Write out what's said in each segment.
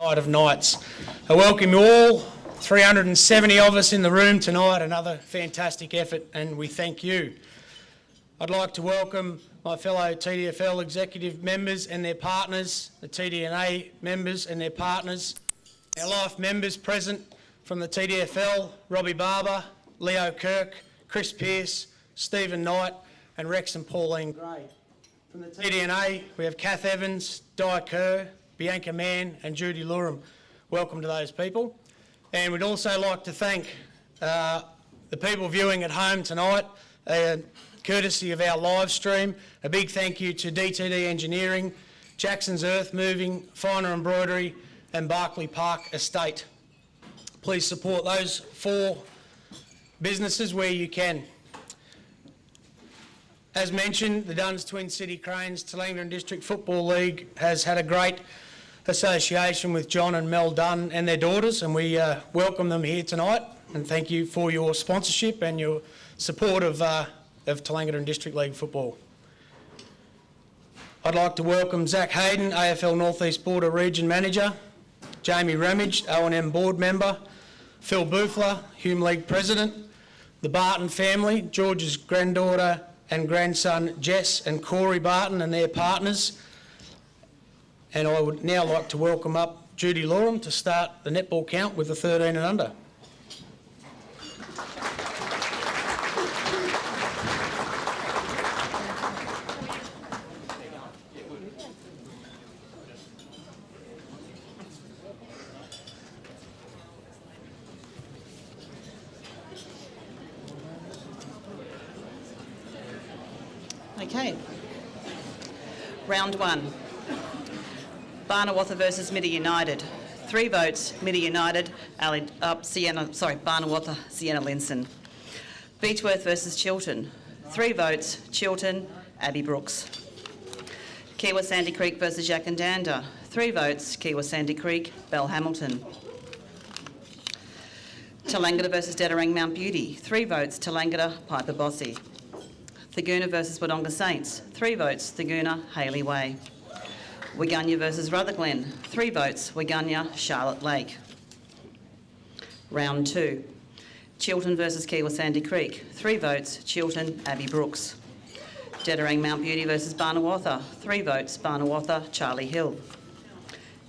Night of nights. I welcome you all, 370 of us in the room tonight, another fantastic effort, and we thank you. I'd like to welcome my fellow TDFL executive members and their partners, the TDNA members and their partners, our life members present from the TDFL, Robbie Barber, Leo Kirk, Chris Pearce, Stephen Knight and Rex and Pauline Gray. From the TDNA, we have Kath Evans, Di Kerr, Bianca Mann and Judy Luram. Welcome to those people. And we'd also like to thank the people viewing at home tonight, courtesy of our live stream. A big thank you to DTD Engineering, Jackson's Earth Moving, Finer Embroidery and Barclay Park Estate. Please support those 4 businesses where you can. As mentioned, the Duns Twin City Cranes Tallangatta District Football League has had a great association with John and Mel Dunn and their daughters, and we welcome them here tonight and thank you for your sponsorship and your support of Tallangatta District League football. I'd like to welcome Zach Hayden, AFL North East Border Region Manager, Jamie Ramage, O&M Board Member, Phil Boothler, Hume League President, the Barton family, George's granddaughter and grandson Jess and Corey Barton and their partners. And I would now like to welcome up Judy Luram to start the netball count with the 13 and under. Okay. Round 1. Barnawartha versus Middy United. 3 votes, Middy United, Barnawartha, Sienna Linson. Beechworth versus Chiltern. 3 votes, Chiltern, Abby Brooks. Kiwa Sandy Creek versus Yakandanda. 3 votes, Kiwa Sandy Creek, Belle Hamilton. Tallangatta versus Dedarang Mount Beauty. 3 votes, Tallangatta, Piper Bossy. Thaguna versus Wodonga Saints. 3 votes, Thaguna, Hayley Way. Waganya versus Rutherglen. 3 votes, Waganya, Charlotte Lake. Round 2. Chiltern versus Kiwa Sandy Creek. 3 votes, Chiltern, Abby Brooks. Dedarang Mount Beauty versus Barnawartha. 3 votes, Barnawartha, Charlie Hill.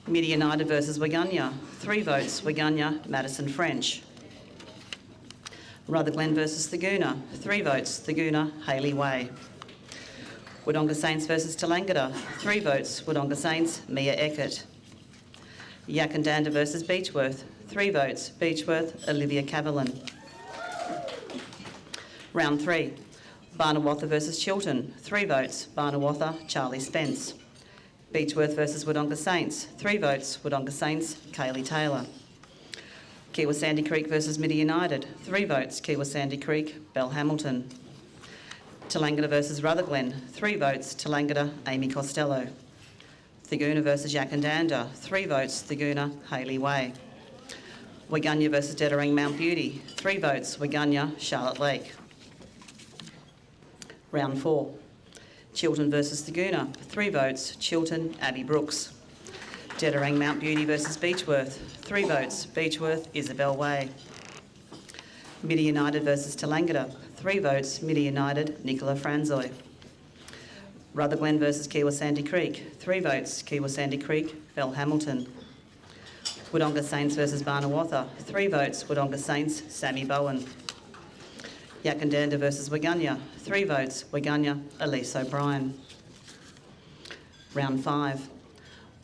Middy United versus Waganya. 3 votes, Waganya, Madison French. Rutherglen versus Thaguna. 3 votes, Thaguna, Hayley Way. Wodonga Saints versus Tallangatta. 3 votes, Wodonga Saints, Mia Eckert. Yakandanda versus Beechworth. 3 votes, Beechworth, Olivia Caverlin. Round 3. Barnawartha versus Chiltern. 3 votes, Barnawartha, Charlie Spence. Beechworth versus Wodonga Saints. 3 votes, Wodonga Saints, Kaylee Taylor. Kiwa Sandy Creek versus Middy United. 3 votes, Kiwa Sandy Creek, Belle Hamilton. Tallangatta versus Rutherglen. 3 votes, Tallangatta, Amy Costello. Thaguna versus Yakandanda. 3 votes, Thaguna, Hayley Way. Waganya versus Dedarang Mount Beauty. 3 votes, Waganya, Charlotte Lake. Round 4. Chiltern versus Thaguna. 3 votes, Chiltern, Abby Brooks. Dedarang Mount Beauty versus Beechworth. 3 votes, Beechworth, Isabel Way. Middy United versus Tallangatta. 3 votes, Middy United, Nicola Franzoy. Rutherglen versus Kiwa Sandy Creek. 3 votes, Kiwa Sandy Creek, Belle Hamilton. Wodonga Saints versus Barnawartha. 3 votes, Wodonga Saints, Sammy Bowen. Yakandanda versus Waganya. 3 votes, Waganya, Elise O'Brien. Round 5.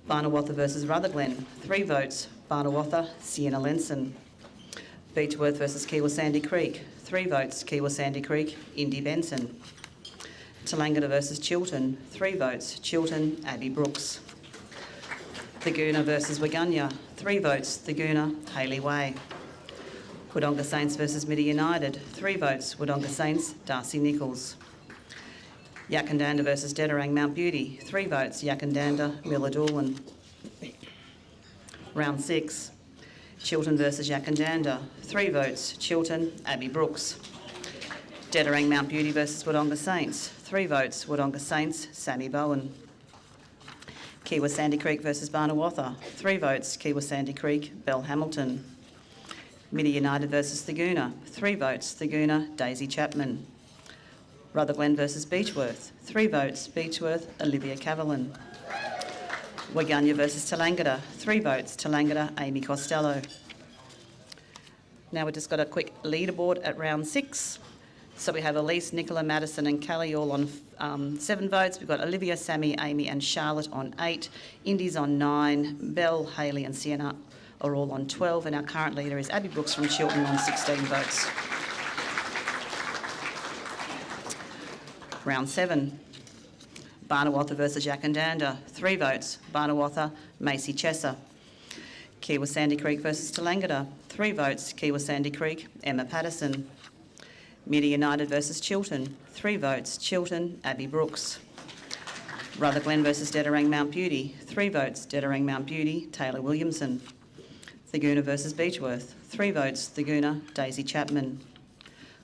Barnawartha versus Rutherglen. 3 votes, Barnawartha, Sienna Lenson. Beechworth versus Kiwa Sandy Creek. 3 votes, Kiwa Sandy Creek, Indy Benson. Tallangatta versus Chiltern. 3 votes, Chiltern, Abby Brooks. Thaguna versus Waganya. 3 votes, Thaguna, Hayley Way. Wodonga Saints versus Middy United. 3 votes, Wodonga Saints, Darcy Nichols. Yakandanda versus Dedarang Mount Beauty. 3 votes, Yakandanda, Miller Doolan. Round 6. Chiltern versus Yakandanda. 3 votes, Chiltern, Abby Brooks. Dedarang Mount Beauty versus Wodonga Saints. 3 votes, Wodonga Saints, Sammy Bowen. Kiewa Sandy Creek versus Barnawartha. 3 votes, Kiewa Sandy Creek, Bell Hamilton. Midi United versus Thaguna. 3 votes, Thaguna, Daisy Chapman. Rutherglen versus Beechworth. 3 votes, Beechworth, Olivia Cavillin. Waganya versus Tallangatta. 3 votes, Tallangatta, Amy Costello. Now we've just got a quick leaderboard at round 6. So we have Elise, Nicola, Madison and Kelly all on 7 votes. We've got Olivia, Sammy, Amy and Charlotte on 8. Indy's on 9. Belle, Hayley and Sienna are all on 12. And our current leader is Abby Brooks from Chiltern on 16 votes. Round 7. Barnawartha versus Yakandanda. 3 votes. Barnawartha, Macy Chesser. Kiewa Sandy Creek versus Tallangatta. 3 votes. Kiewa Sandy Creek, Emma Patterson. Midi United versus Chiltern. 3 votes. Chiltern, Abby Brooks. Rutherglen versus Dedorang Mount Beauty. 3 votes. Dedorang Mount Beauty, Taylor Williamson. Thaguna versus Beechworth. 3 votes. Thaguna, Daisy Chapman.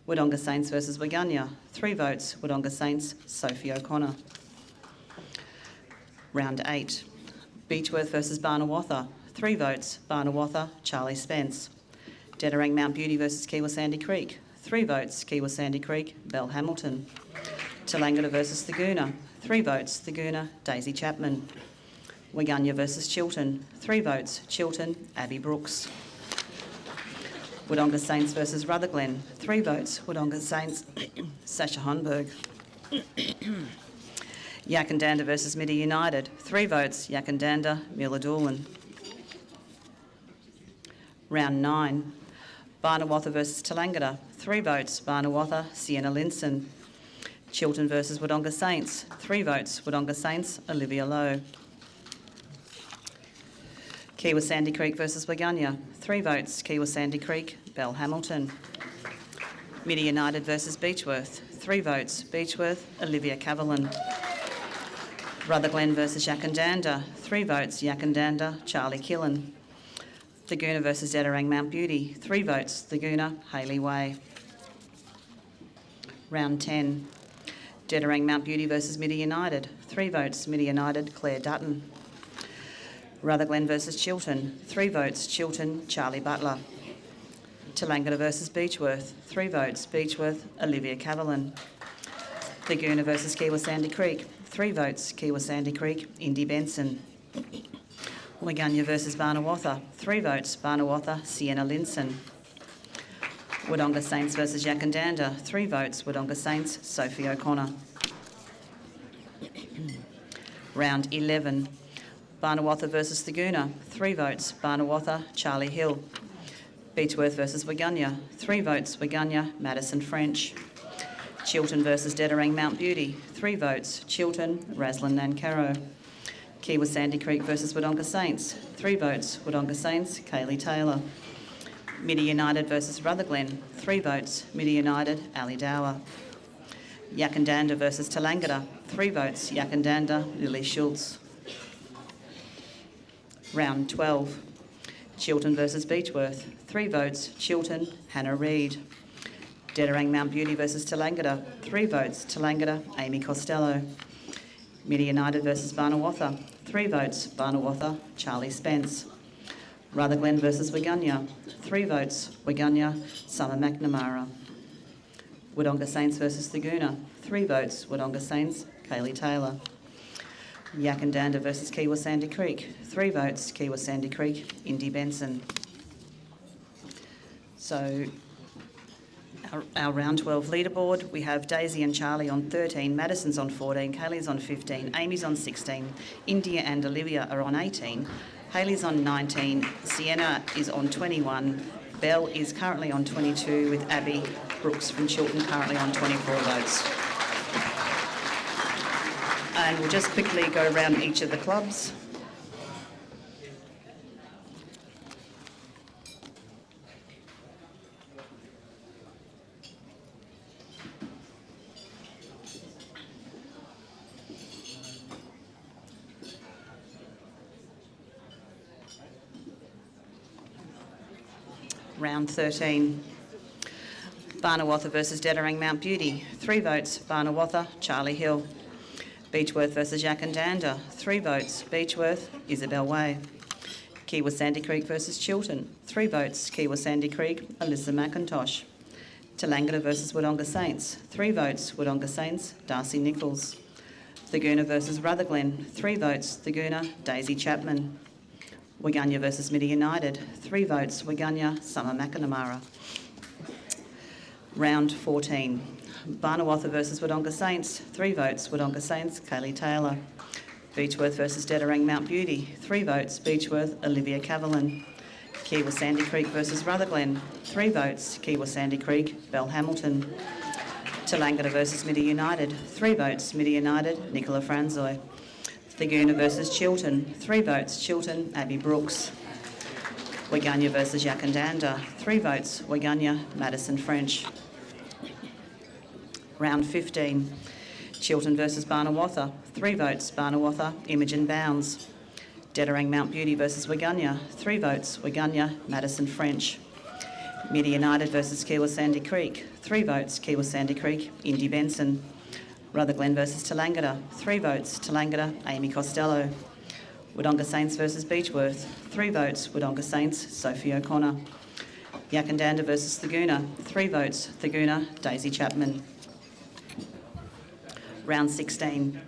Wodonga Saints versus Waganya. 3 votes. Wodonga Saints, Sophie O'Connor. Round 8. Beechworth versus Barnawartha. 3 votes. Barnawartha, Charlie Spence. Dedorang Mount Beauty versus Kiewa Sandy Creek. 3 votes. Kiewa Sandy Creek, Belle Hamilton. Tallangatta versus Thaguna. 3 votes. Thaguna, Daisy Chapman. Waganya versus Chiltern. 3 votes. Chiltern, Abby Brooks. Wodonga Saints versus Rutherglen. 3 votes. Wodonga Saints, Sasha Honberg. Yakandanda versus Midi United. 3 votes. Yakandanda, Mila Doolan. Round 9. Barnawartha versus Tallangatta. 3 votes. Barnawartha, Sienna Linson. Chiltern versus Wodonga Saints. 3 votes. Wodonga Saints, Olivia Lowe. Kiewa Sandy Creek versus Waganya. 3 votes. Kiewa Sandy Creek, Belle Hamilton. Midi United versus Beechworth. 3 votes. Beechworth, Olivia Cavillin. Rutherglen versus Yakandanda. 3 votes. Yakandanda, Charlie Killen. Thaguna versus Dedorang Mount Beauty. 3 votes. Thaguna, Hayley Way. Round 10. Dedorang Mount Beauty versus Midi United. 3 votes. Midi United, Claire Dutton. Rutherglen versus Chiltern. 3 votes. Chiltern, Charlie Butler. Tallangatta versus Beechworth. 3 votes. Beechworth, Olivia Cavillin. Thaguna versus Kiewa Sandy Creek. 3 votes. Kiewa Sandy Creek, Indy Benson. Waganya versus Barnawartha. 3 votes. Barnawartha, Sienna Linson. Wodonga Saints versus Yakandanda. 3 votes. Wodonga Saints, Sophie O'Connor. Round 11. Barnawartha versus Thaguna. 3 votes. Barnawartha, Charlie Hill. Beechworth versus Waganya. 3 votes. Waganya, Madison French. Chiltern versus Dedorang Mount Beauty. 3 votes. Chiltern, Raslin Nancaro. Kiewa Sandy Creek versus Wodonga Saints. 3 votes. Wodonga Saints, Kaylee Taylor. Midi United versus Rutherglen. 3 votes. Midi United, Ali Dower. Yakandanda versus Tallangatta. 3 votes. Yakandanda, Lily Schultz. Round 12. Chiltern versus Beechworth. 3 votes. Chiltern, Hannah Reid. Dedorang Mount Beauty versus Tallangatta. 3 votes. Tallangatta, Amy Costello. Midi United versus Barnawartha. 3 votes. Barnawartha, Charlie Spence. Rutherglen versus Waganya. 3 votes. Waganya, Summer McNamara. Wodonga Saints versus Thaguna. 3 votes. Wodonga Saints, Kaylee Taylor. Yakandanda versus Kiewa Sandy Creek. 3 votes. Kiewa Sandy Creek, Indy Benson. So our round 12 leaderboard, we have Daisy and Charlie on 13, Madison's on 14, Kaylee's on 15, Amy's on 16, India and Olivia are on 18, Hayley's on 19, Sienna is on 21, Belle is currently on 22, with Abby Brooks from Chiltern currently on 24 votes. And we'll just quickly go around each of the clubs. Round 13. Barnawartha versus Dedorang Mount Beauty. 3 votes. Barnawartha, Charlie Hill. Beechworth versus Yakandanda, 3 votes, Beechworth, Isabel Way. Kiewa Sandy Creek versus Chiltern, 3 votes, Kiewa Sandy Creek, Alyssa McIntosh. Tallangatta versus Wodonga Saints, 3 votes, Wodonga Saints, Darcy Nichols. Thurgoona versus Rutherglen, 3 votes, Thurgoona, Daisy Chapman. Waganya versus Midi United, 3 votes, Waganya, Summer McNamara. Round 14. Barnawatha versus Wodonga Saints, 3 votes, Wodonga Saints, Kaylee Taylor. Beechworth versus Dedarang Mount Beauty, 3 votes, Beechworth, Olivia Cavalin. Kiewa Sandy Creek versus Rutherglen, 3 votes, Kiewa Sandy Creek, Belle Hamilton. Tallangatta versus Midi United, 3 votes, Midi United, Nicola Franzoy. Thurgoona versus Chiltern, 3 votes, Chiltern, Abby Brooks. Waganya versus Yakandanda, 3 votes, Waganya, Madison French. Round 15. Chiltern versus Barnawatha, 3 votes, Barnawatha, Imogen Bounds. Dedarang Mount Beauty versus Waganya, 3 votes, Waganya, Madison French. Midi United versus Kiewa Sandy Creek, 3 votes, Kiewa Sandy Creek, Indy Benson. Rutherglen versus Tallangatta, 3 votes, Tallangatta, Amy Costello. Wodonga Saints versus Beechworth, 3 votes, Wodonga Saints, Sophie O'Connor. Yakandanda versus Thurgoona, 3 votes, Thurgoona, Daisy Chapman. Round 16.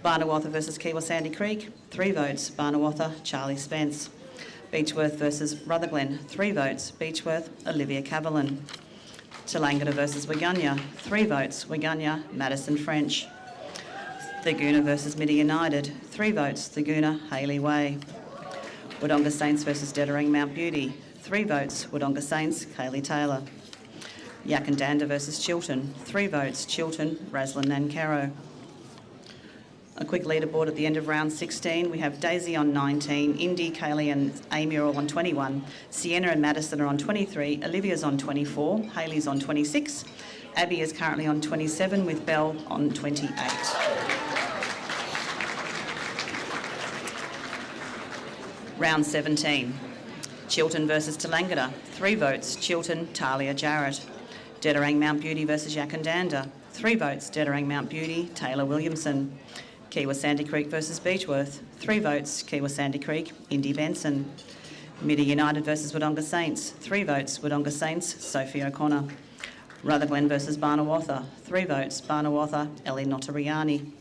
Barnawatha versus Kiewa Sandy Creek, 3 votes, Barnawatha, Charlie Spence. Beechworth versus Rutherglen, 3 votes, Beechworth, Olivia Cavalin. Tallangatta versus Waganya, 3 votes, Waganya, Madison French. Thurgoona versus Midi United, 3 votes, Thurgoona, Hayley Way. Wodonga Saints versus Dedarang Mount Beauty, 3 votes, Wodonga Saints, Kaylee Taylor. Yakandanda versus Chiltern, 3 votes, Chiltern, Raslyn Nancaro. A quick leaderboard at the end of round 16. We have Daisy on 19, Indy, Kaylee and Amy are all on 21, Sienna and Madison are on 23, Olivia's on 24, Hayley's on 26, Abby is currently on 27 with Belle on 28. Round 17. Chiltern versus Tallangatta, 3 votes, Chiltern, Talia Jarrett. Dedarang Mount Beauty versus Yakandanda, 3 votes, Dedarang Mount Beauty, Taylor Williamson. Kiewa Sandy Creek versus Beechworth, 3 votes, Kiewa Sandy Creek, Indy Benson. Midi United versus Wodonga Saints, 3 votes, Wodonga Saints, Sophie O'Connor. Rutherglen versus Barnawatha, 3 votes, Barnawatha, Ellie Notariani.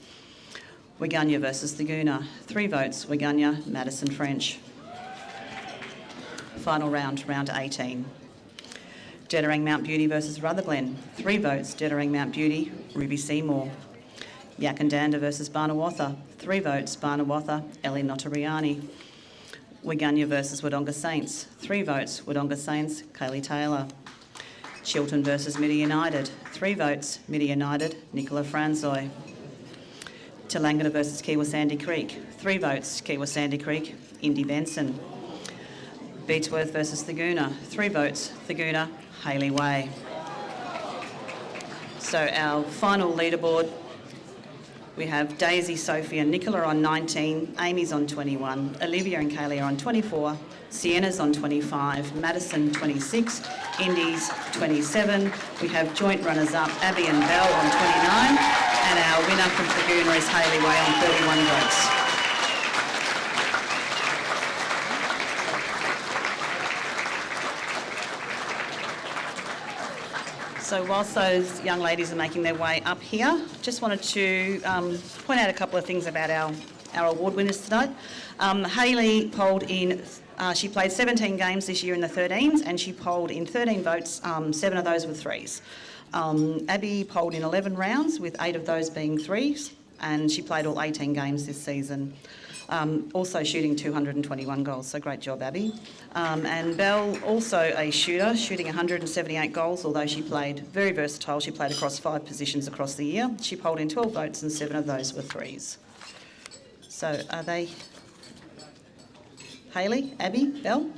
Waganya versus Thurgoona, 3 votes, Waganya, Madison French. Final round, round 18. Dedarang Mount Beauty versus Rutherglen, 3 votes, Dedarang Mount Beauty, Ruby Seymour. Yakandanda versus Barnawatha, 3 votes, Barnawatha, Ellie Notariani. Waganya versus Wodonga Saints, 3 votes, Wodonga Saints, Kaylee Taylor. Chiltern versus Midi United, 3 votes, Midi United, Nicola Franzoy. Tallangatta versus Kiewa Sandy Creek, 3 votes, Kiewa Sandy Creek, Indy Benson. Beechworth versus Thurgoona, 3 votes, Thurgoona, Hayley Way. So our final leaderboard, we have Daisy, Sophie and Nicola on 19, Amy's on 21, Olivia and Kaylee are on 24, Sienna's on 25, Madison 26, Indy's 27. We have joint runners-up Abby and Belle on 29, and our winner from Thurgoona is Hayley Way on 31 votes. So whilst those young ladies are making their way up here, just wanted to point out a couple of things about our award winners tonight. Hayley polled in, she played 17 games this year in the 13s and she polled in 13 votes, 7 of those were 3s. Abby polled in 11 rounds with 8 of those being 3s and she played all 18 games this season. Also shooting 221 goals, so great job, Abby. And Belle, also a shooter, shooting 178 goals, although she played very versatile. She played across 5 positions across the year. She polled in 12 votes and 7 of those were 3s. So are they Hayley, Abby, Belle?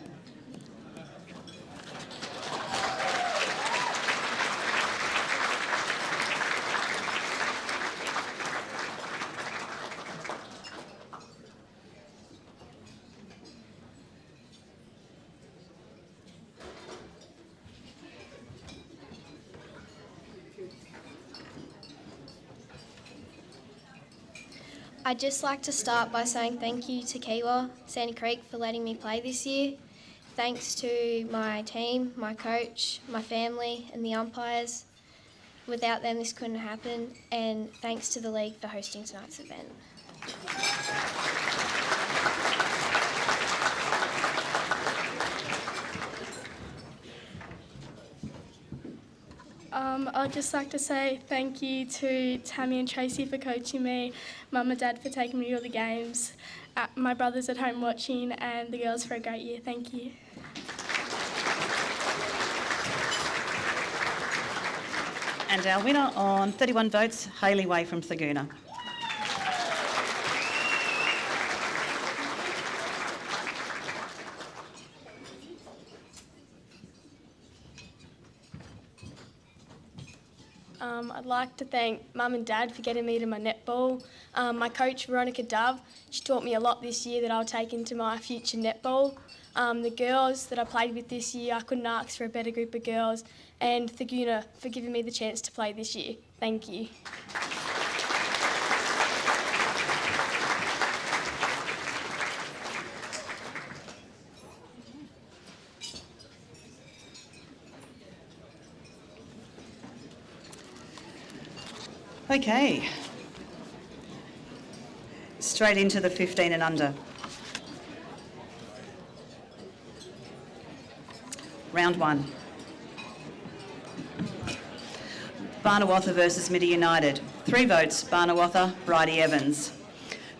I'd just like to start by saying thank you to Kiwa, Sandy Creek, for letting me play this year. Thanks to my team, my coach, my family and the umpires. Without them this couldn't happen, and thanks to the league for hosting tonight's event. I'd just like to say thank you to Tammy and Tracy for coaching me, Mum and Dad for taking me to all the games, my brothers at home watching, and the girls for a great year. Thank you. And our winner on 31 votes, Hayley Way from Thagoona. I'd like to thank Mum and Dad for getting me to my netball. My coach, Veronica Dove, she taught me a lot this year that I'll take into my future netball. The girls that I played with this year, I couldn't ask for a better group of girls, and Thagoona for giving me the chance to play this year. Thank you. Okay. Straight into the 15 and under. Round 1. Barnawatha versus Midi United. 3 votes, Barnawatha, Bridie Evans.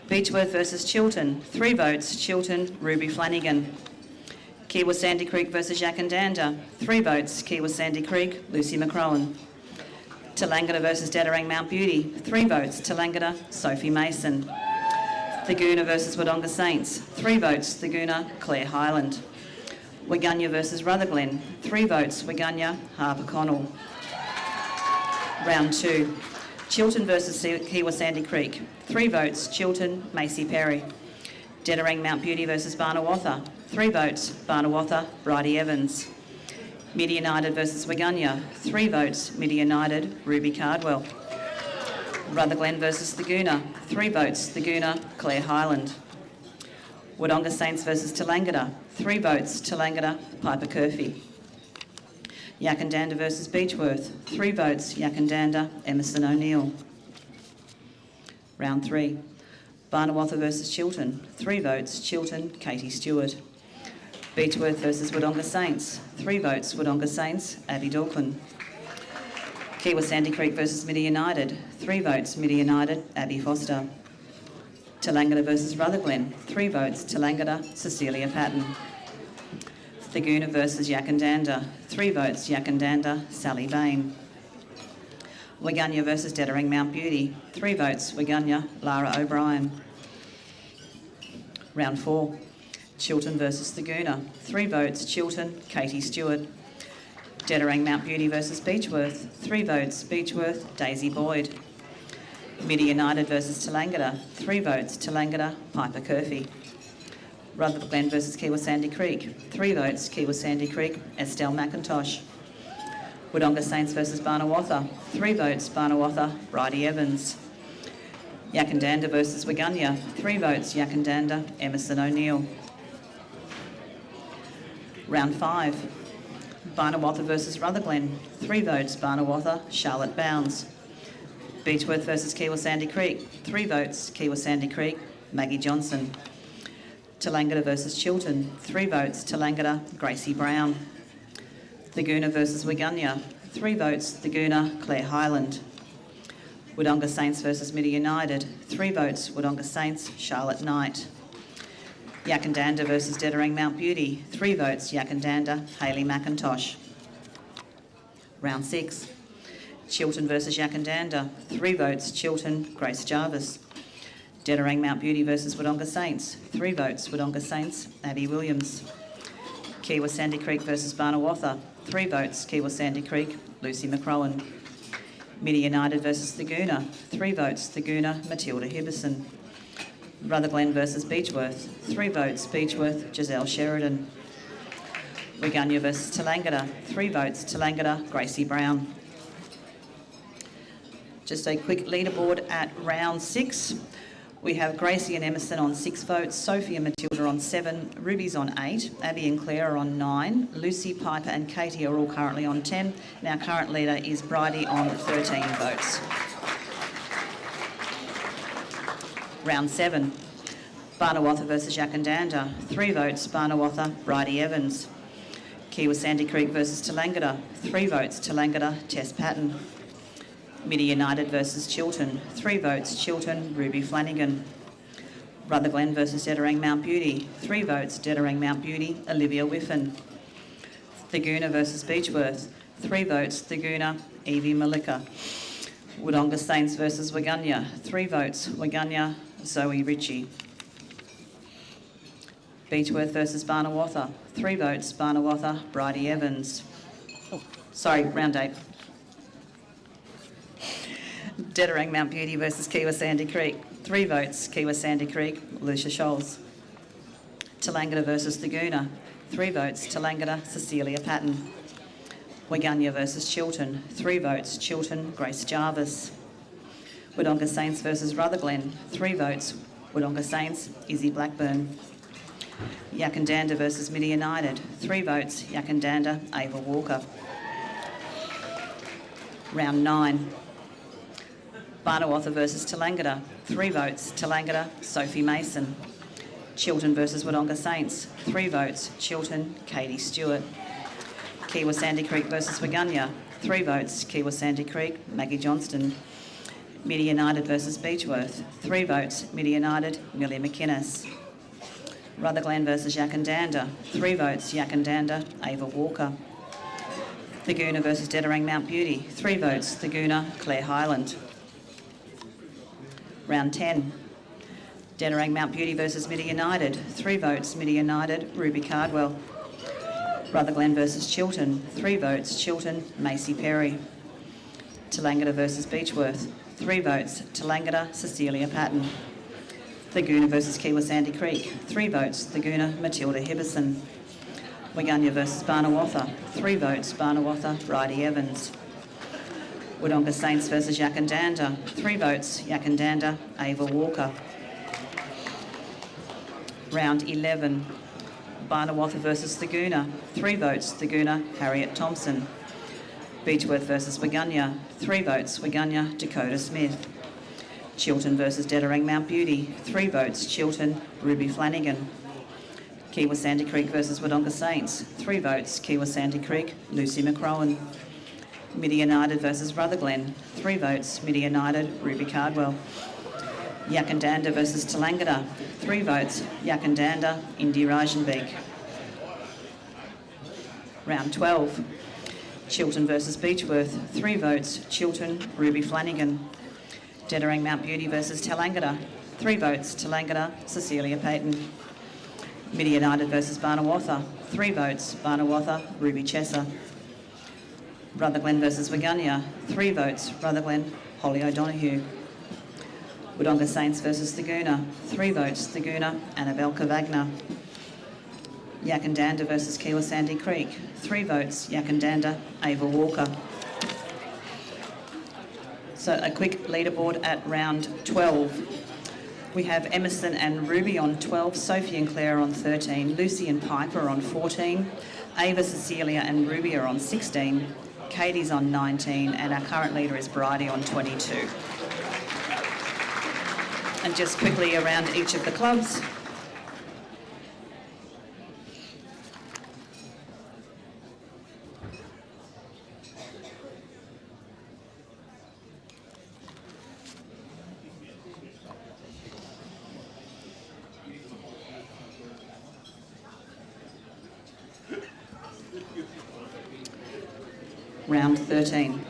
Beechworth versus Chiltern. 3 votes, Chiltern, Ruby Flanagan. Kiwa Sandy Creek versus Yakandanda. 3 votes, Kiwa Sandy Creek, Lucy McCrowan. Tallangatta versus Dedarang Mount Beauty. 3 votes, Tallangatta, Sophie Mason. Thagoona versus Wodonga Saints. 3 votes, Thagoona, Claire Highland. Waganya versus Rutherglen. 3 votes, Waganya, Harper Connell. Round 2. Chiltern versus Kiwa Sandy Creek. 3 votes, Chiltern, Macy Perry. Dedarang Mount Beauty versus Barnawatha. 3 votes, Barnawatha, Bridie Evans. Midi United versus Waganya. 3 votes, Midi United, Ruby Cardwell. Rutherglen versus Thagoona. 3 votes, Thagoona, Claire Highland. Wodonga Saints versus Tallangatta. 3 votes, Tallangatta, Piper Curfey. Yakandanda versus Beechworth. 3 votes, Yakandanda, Emerson O'Neill. Round 3. Barnawatha versus Chiltern. 3 votes, Chiltern, Katie Stewart. Beechworth versus Wodonga Saints. 3 votes, Wodonga Saints, Abby Dawkin. Kiwa Sandy Creek versus Midi United. 3 votes, Midi United, Abby Foster. Tallangatta versus Rutherglen. 3 votes, Tallangatta, Cecilia Patton. Thagoona versus Yakandanda. 3 votes, Yakandanda, Sally Bain. Waganya versus Dedarang Mount Beauty. 3 votes, Waganya, Lara O'Brien. Round 4. Chiltern versus Thagoona. 3 votes, Chiltern, Katie Stewart. Dedarang Mount Beauty versus Beechworth. 3 votes, Beechworth, Daisy Boyd. Midi United versus Tallangatta. 3 votes, Tallangatta, Piper Curfey. Rutherglen versus Kiwa Sandy Creek. 3 votes, Kiwa Sandy Creek, Estelle McIntosh. Wodonga Saints versus Barnawatha. 3 votes, Barnawatha, Bridie Evans. Yakandanda versus Waganya. 3 votes, Yakandanda, Emerson O'Neill. Round 5. Barnawatha versus Rutherglen. 3 votes, Barnawatha, Charlotte Bounds. Beechworth versus Kiwa Sandy Creek. 3 votes, Kiwa Sandy Creek, Maggie Johnson. Tallangatta versus Chiltern. 3 votes, Tallangatta, Gracie Brown. Thagoona versus Waganya. 3 votes, Thagoona, Claire Highland. Wodonga Saints versus Midi United. 3 votes, Wodonga Saints, Charlotte Knight. Yakandanda versus Dedarang Mount Beauty. 3 votes, Yakandanda, Hayley McIntosh. Round 6. Chiltern versus Yakandanda. 3 votes, Chiltern, Grace Jarvis. Dedarang Mount Beauty versus Wodonga Saints. 3 votes, Wodonga Saints, Abby Williams. Kiwa Sandy Creek versus Barnawatha. 3 votes, Kiwa Sandy Creek, Lucy McCrowan. Midi United versus Thagoona. 3 votes, Thagoona, Matilda Hibberson. Rutherglen versus Beechworth. 3 votes, Beechworth, Giselle Sheridan. Waganya versus Tallangatta. 3 votes, Tallangatta, Gracie Brown. Just a quick leaderboard at round 6. We have Gracie and Emerson on 6 votes, Sophie and Matilda on 7, Ruby's on 8, Abby and Claire are on 9, Lucy, Piper and Katie are all currently on 10, and our current leader is Bridie on 13 votes. Round 7. Barnawatha versus Yakandanda. 3 votes, Barnawatha, Bridie Evans. Kiwa Sandy Creek versus Tallangatta. 3 votes, Tallangatta, Tess Patton. Midi United versus Chiltern. 3 votes, Chiltern, Ruby Flanagan. Rutherglen versus Dedorang Mount Beauty. 3 votes, Dedorang Mount Beauty, Olivia Whiffen. Thaguna versus Beechworth. 3 votes, Thaguna, Evie Malika. Wodonga Saints versus Waganya. 3 votes, Waganya, Zoe Ritchie. Beechworth versus Barnawatha. 3 votes, Barnawatha, Bridie Evans. Round 8. Dedorang Mount Beauty versus Kiwa Sandy Creek. 3 votes, Kiwa Sandy Creek, Lucia Scholes. Tallangatta versus Thaguna. 3 votes, Tallangatta, Cecilia Patton. Waganya versus Chiltern. 3 votes, Chiltern, Grace Jarvis. Wodonga Saints versus Rutherglen. 3 votes, Wodonga Saints, Izzy Blackburn. Yakandanda versus Midi United. 3 votes, Yakandanda, Ava Walker. Round 9. Barnawatha versus Tallangatta. 3 votes, Tallangatta, Sophie Mason. Chiltern versus Wodonga Saints. 3 votes, Chiltern, Katie Stewart. Kiwa Sandy Creek versus Waganya. 3 votes, Kiwa Sandy Creek, Maggie Johnston. Midi United versus Beechworth. 3 votes, Midi United, Millie McInnes. Rutherglen versus Yakandanda. 3 votes, Yakandanda, Ava Walker. Thaguna versus Dedorang Mount Beauty. 3 votes, Thaguna, Claire Highland. Round 10. Dedorang Mount Beauty versus Midi United. 3 votes, Midi United, Ruby Cardwell. Rutherglen versus Chiltern. 3 votes, Chiltern, Macy Perry. Tallangatta versus Beechworth. 3 votes, Tallangatta, Cecilia Patton. Thaguna versus Kiwa Sandy Creek. 3 votes, Thaguna, Matilda Hibbison. Waganya versus Barnawatha. 3 votes, Barnawatha, Bridie Evans. Wodonga Saints versus Yakandanda. 3 votes, Yakandanda, Ava Walker. Round 11. Barnawatha versus Thaguna. 3 votes, Thaguna, Harriet Thompson. Beechworth versus Waganya. 3 votes, Waganya, Dakota Smith. Chiltern versus Dedorang Mount Beauty. 3 votes, Chiltern, Ruby Flanagan. Kiwa Sandy Creek versus Wodonga Saints. 3 votes, Kiwa Sandy Creek, Lucy McCrowan. Midi United versus Rutherglen. 3 votes, Midi United, Ruby Cardwell. Yakandanda versus Tallangatta. 3 votes, Yakandanda, Indy Rajenbeek. Round 12. Chiltern versus Beechworth. 3 votes, Chiltern, Ruby Flanagan. Dedorang Mount Beauty versus Tallangatta. 3 votes, Tallangatta, Cecilia Payton. Midi United versus Barnawatha. 3 votes, Barnawatha, Ruby Chesser. Rutherglen versus Waganya. 3 votes, Rutherglen, Holly O'Donoghue. Wodonga Saints versus Thaguna. 3 votes, Thaguna, Annabelle Cavagna. Yakandanda versus Kiwa Sandy Creek. 3 votes, Yakandanda, Ava Walker. So a quick leaderboard at round 12. We have Emerson and Ruby on 12, Sophie and Claire on 13, Lucy and Piper on 14, Ava, Cecilia and Ruby are on 16, Katie's on 19, and our current leader is Bridie on 22. And just quickly around each of the clubs. Round 13.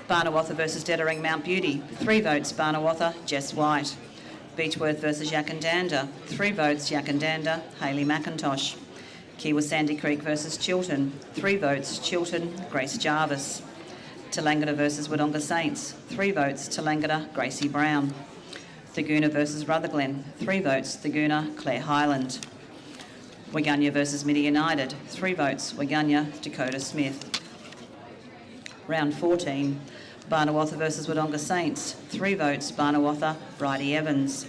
Barnawatha versus Dedorang Mount Beauty. 3 votes, Barnawatha, Jess White. Beechworth versus Yakandanda. 3 votes, Yakandanda, Hayley McIntosh. Kiwa Sandy Creek versus Chiltern. 3 votes, Chiltern, Grace Jarvis. Tallangatta versus Wodonga Saints. 3 votes, Tallangatta, Gracie Brown. Thaguna versus Rutherglen. 3 votes, Thaguna, Claire Highland. Waganya versus Midi United. 3 votes, Waganya, Dakota Smith. Round 14. Barnawatha versus Wodonga Saints. 3 votes, Barnawatha, Bridie Evans.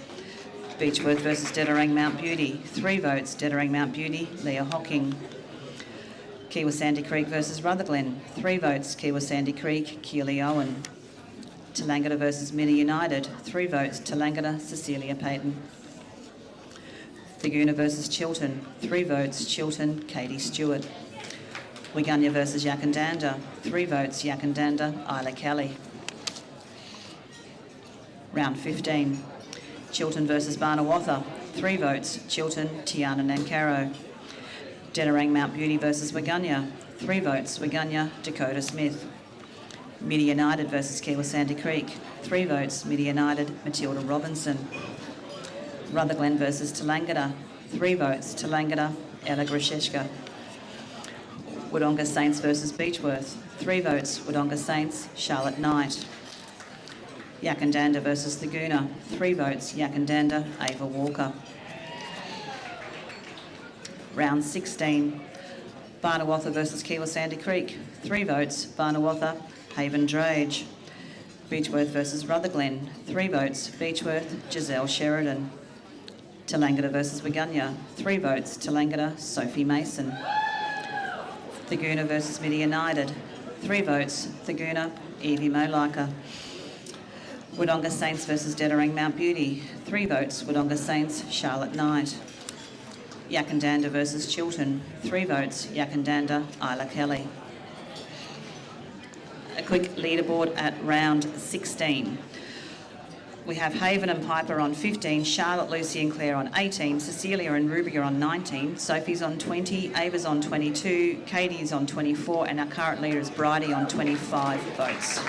Beechworth versus Dedarang Mount Beauty. 3 votes, Dedarang Mount Beauty, Leah Hocking. Kiwa Sandy Creek versus Rutherglen. 3 votes, Kiwa Sandy Creek, Keely Owen. Tallangatta versus Mini United. 3 votes, Tallangatta, Cecilia Payton. Thaguna versus Chilton. 3 votes, Chilton, Katie Stewart. Wigunya versus Yakandanda. 3 votes, Yakandanda, Isla Kelly. Round 15. Chilton versus Barnawatha. 3 votes, Chilton, Tiana Nankaro. Dedarang Mount Beauty versus Wigunya. 3 votes, Wigunya, Dakota Smith. Midi United versus Kiwa Sandy Creek. 3 votes, Midi United, Matilda Robinson. Rutherglen versus Tallangatta. 3 votes, Tallangatta, Ella Grisheshka. Wodonga Saints versus Beechworth. 3 votes, Wodonga Saints, Charlotte Knight. Yakandanda versus Thaguna. 3 votes, Yakandanda, Ava Walker. Round 16. Barnawatha versus Kiwa Sandy Creek. 3 votes, Barnawatha, Haven Drage. Beechworth versus Rutherglen. 3 votes, Beechworth, Giselle Sheridan. Tallangatta versus Wigunya. 3 votes, Tallangatta, Sophie Mason. Thaguna versus Midi United. 3 votes, Thaguna, Evie Molika. Wodonga Saints versus Dedarang Mount Beauty. 3 votes, Wodonga Saints, Charlotte Knight. Yakandanda versus Chilton. 3 votes, Yakandanda, Isla Kelly. A quick leaderboard at round 16. We have Haven and Piper on 15, Charlotte, Lucy and Claire on 18, Cecilia and Ruby are on 19, Sophie's on 20, Ava's on 22, Katie's on 24, and our current leader is Bridie on 25 votes.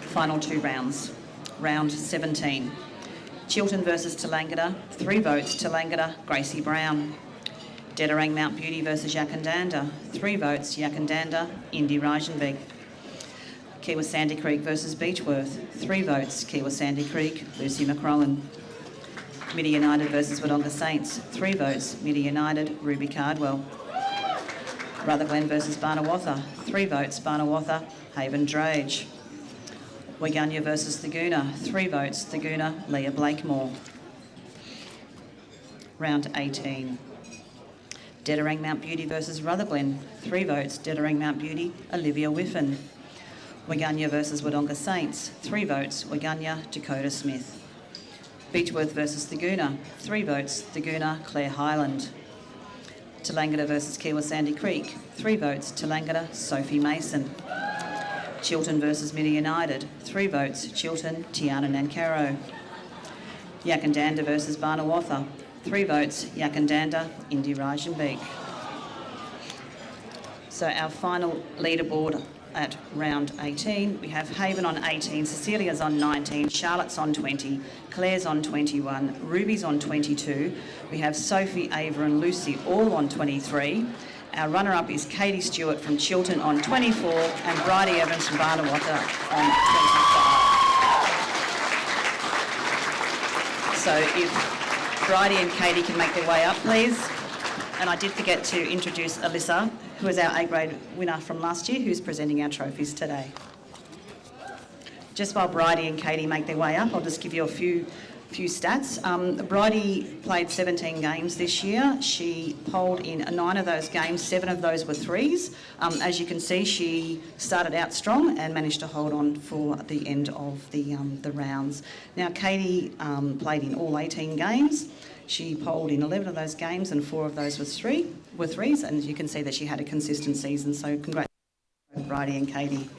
Final 2 rounds. Round 17. Chilton versus Tallangatta. 3 votes, Tallangatta, Gracie Brown. Dedarang Mount Beauty versus Yakandanda. 3 votes, Yakandanda, Indy Reichenberg. Kiwa Sandy Creek versus Beechworth. 3 votes, Kiwa Sandy Creek, Lucy McCrowan. Midi United versus Wodonga Saints. 3 votes, Midi United, Ruby Cardwell. Rutherglen versus Barnawatha. 3 votes, Barnawatha, Haven Drage. Wigunya versus Thaguna. 3 votes, Thaguna, Leah Blakemore. Round 18. Dedarang Mount Beauty versus Rutherglen. 3 votes, Dedarang Mount Beauty, Olivia Whiffen. Wigunya versus Wodonga Saints. 3 votes, Wigunya, Dakota Smith. Beechworth versus Thaguna. 3 votes, Thaguna, Claire Highland. Tallangatta versus Kiwa Sandy Creek. 3 votes, Tallangatta, Sophie Mason. Chilton versus Midi United. 3 votes, Chilton, Tiana Nankaro. Yakandanda versus Barnawatha. 3 votes, Yakandanda, Indy Reichenberg. So our final leaderboard at round 18, we have Haven on 18, Cecilia's on 19, Charlotte's on 20, Claire's on 21, Ruby's on 22. We have Sophie, Ava and Lucy all on 23. Our runner-up is Katie Stewart from Chilton on 24 and Bridie Evans from Barnawatha on 25. So if Bridie and Katie can make their way up, please. And I did forget to introduce Alyssa, who is our A-grade winner from last year, who's presenting our trophies today. Just while Bridie and Katie make their way up, I'll just give you a few stats. Bridie played 17 games this year. She polled in 9 of those games, 7 of those were threes. As you can see, she started out strong and managed to hold on for the end of the rounds. Now, Katie played in all 18 games. She polled in 11 of those games and 4 of those were threes, and you can see that she had a consistent season, so congratulations to Bridie and Katie.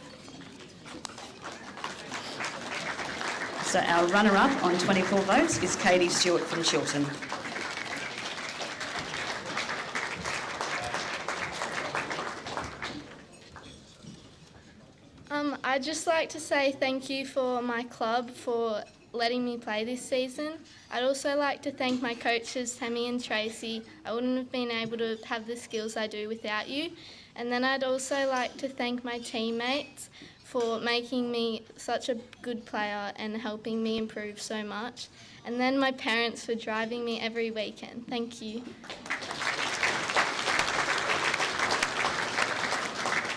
So our runner-up on 24 votes is Katie Stewart from Chilton. I'd just like to say thank you for my club for letting me play this season. I'd also like to thank my coaches, Tammy and Tracy. I wouldn't have been able to have the skills I do without you. And then I'd also like to thank my teammates for making me such a good player and helping me improve so much. And then my parents for driving me every weekend. Thank you.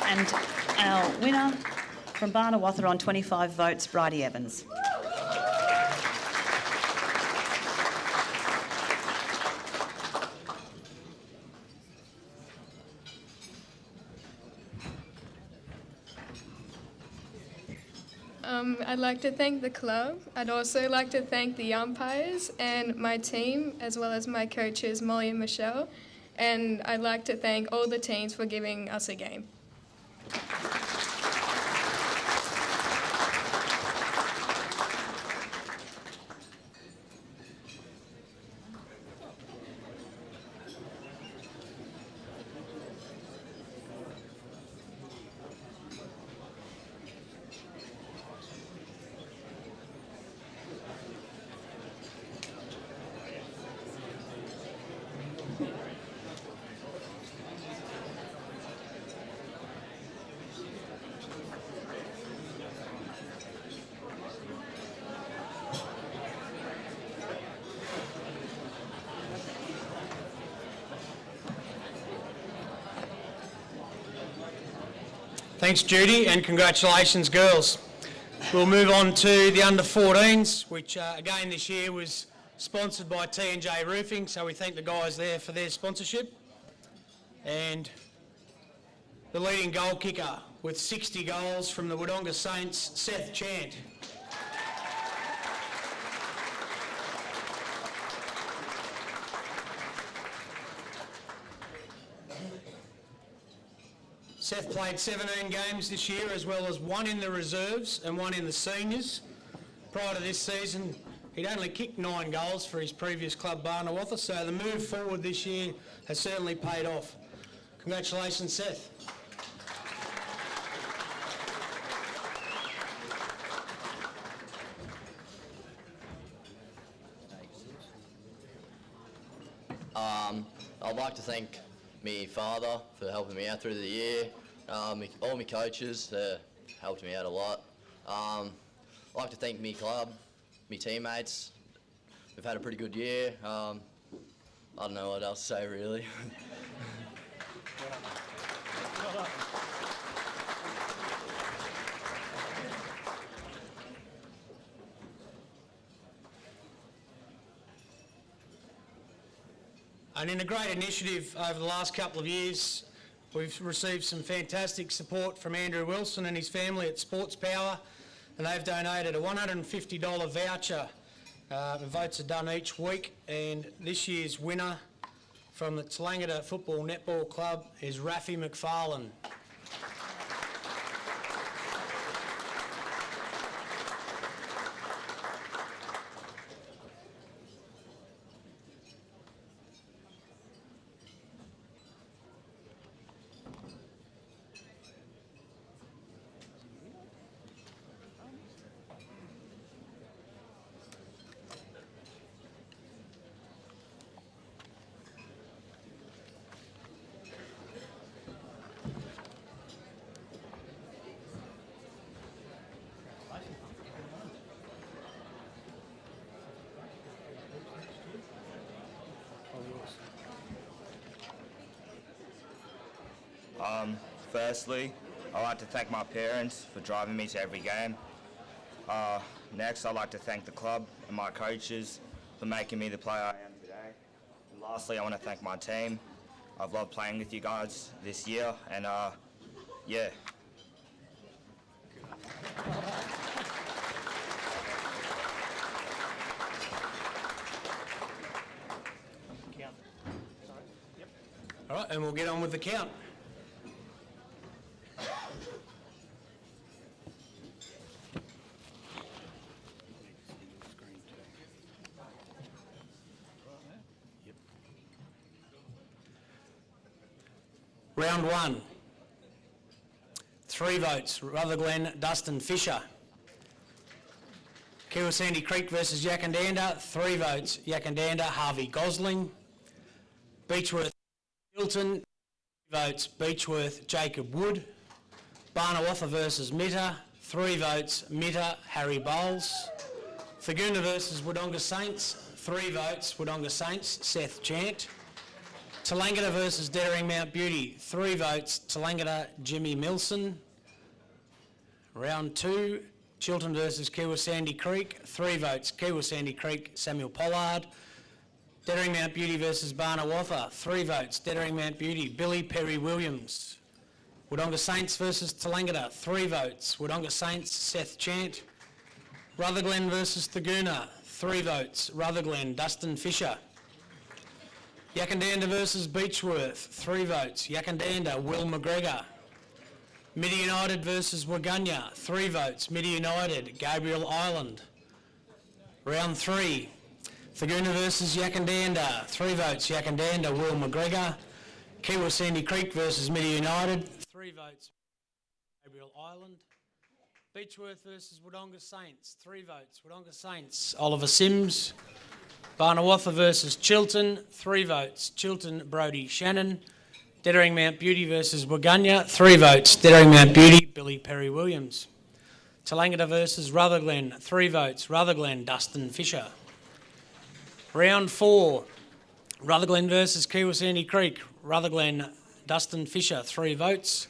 And our winner from Barnawatha on 25 votes, Bridie Evans. I'd like to thank the club. I'd also like to thank the umpires and my team, as well as my coaches, Molly and Michelle. And I'd like to thank all the teams for giving us a game. Thanks, Judy, and congratulations, girls. We'll move on to the under-14s, which again this year was sponsored by T&J Roofing, so we thank the guys there for their sponsorship. And the leading goal kicker with 60 goals from the Wodonga Saints, Seth Chant. Seth played 17 games this year, as well as one in the reserves and one in the seniors. Prior to this season, he'd only kicked 9 goals for his previous club, Barton, so the move forward this year has certainly paid off. Congratulations, Seth. I'd like to thank my father for helping me out through the year, all my coaches helped me out a lot. I'd like to thank my club, my teammates. We've had a pretty good year. I don't know what else to say really. And in a great initiative over the last couple of years, we've received some fantastic support from Andrew Wilson and his family at Sports Power, and they've donated a $150 voucher. The votes are done each week, and this year's winner from the Tallangatta Football Netball Club is Rafi McFarlane. Firstly, I'd like to thank my parents for driving me to every game. Next, I'd like to thank the club and my coaches for making me the player I am today. And lastly, I want to thank my team. I've loved playing with you guys this year, and yeah. All right, and we'll get on with the count. Round 1. 3 votes, Rutherglen, Dustin Fisher. Kiwasandy Creek versus Yakandanda, 3 votes, Yakandanda, Harvey Gosling. Beechworth, Hilton, 3 votes, Beechworth, Jacob Wood. Barnawatha versus Mitta, 3 votes, Mitta, Harry Bowles. Thagoona versus Wodonga Saints, 3 votes, Wodonga Saints, Seth Chant. Tallangatta versus Dettering Mount Beauty, 3 votes, Tallangatta, Jimmy Milson. Round 2, Chiltern versus Kiwasandy Creek, 3 votes, Kiwasandy Creek, Samuel Pollard. Dettering Mount Beauty versus Barnawatha, 3 votes, Dettering Mount Beauty, Billy Perry Williams. Wodonga Saints versus Tallangatta, 3 votes, Wodonga Saints, Seth Chant. Rutherglen versus Thagoona, 3 votes. Rutherglen, Dustin Fisher. Yakandanda versus Beechworth, 3 votes. Yakandanda, Will McGregor. Midi United versus Waganya, 3 votes. Midi United, Gabriel Island. Round 3. Thagoona versus Yakandanda, 3 votes. Yakandanda, Will McGregor. Kiwa Sandy Creek versus Midi United, 3 votes. Gabriel Island. Beechworth versus Wodonga Saints, 3 votes. Wodonga Saints, Oliver Sims. Barnawatha versus Chilton, 3 votes. Chilton, Brodie Shannon. Dettering Mount Beauty versus Waganya, 3 votes. Dettering Mount Beauty, Billy Perry Williams. Tallangatta versus Rutherglen, 3 votes. Rutherglen, Dustin Fisher. Round 4, Rutherglen versus Kiwa Sandy Creek. Rutherglen, Dustin Fisher, 3 votes.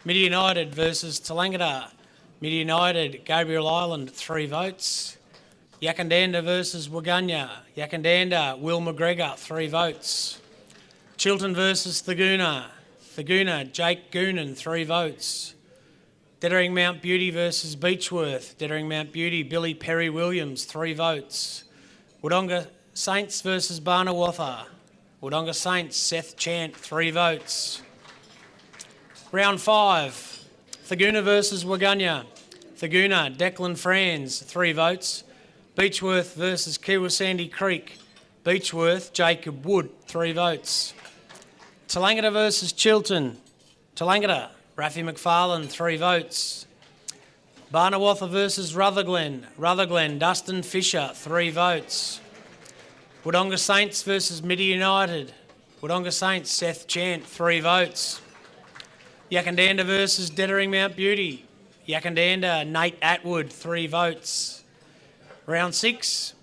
Midi United versus Tallangatta. Midi United, Gabriel Island, 3 votes. Yakandanda versus Waganya. Yakandanda, Will McGregor, 3 votes. Chilton versus Thagoona. Thagoona, Jake Goonan, 3 votes. Dettering Mount Beauty versus Beechworth. Dettering Mount Beauty, Billy Perry Williams, 3 votes. Wodonga Saints versus Barnawatha. Wodonga Saints, Seth Chant, 3 votes. Round 5. Thagoona versus Waganya. Thagoona, Declan Franz, 3 votes. Beechworth versus Kiwa Sandy Creek. Beechworth, Jacob Wood, 3 votes. Tallangatta versus Chilton. Tallangatta, Rafi McFarlane, 3 votes. Barnawatha versus Rutherglen. Rutherglen, Dustin Fisher, 3 votes. Wodonga Saints versus Midi United. Wodonga Saints, Seth Chant, 3 votes. Yakandanda versus Dettering Mount Beauty. Yakandanda, Nate Atwood, 3 votes. Round 6,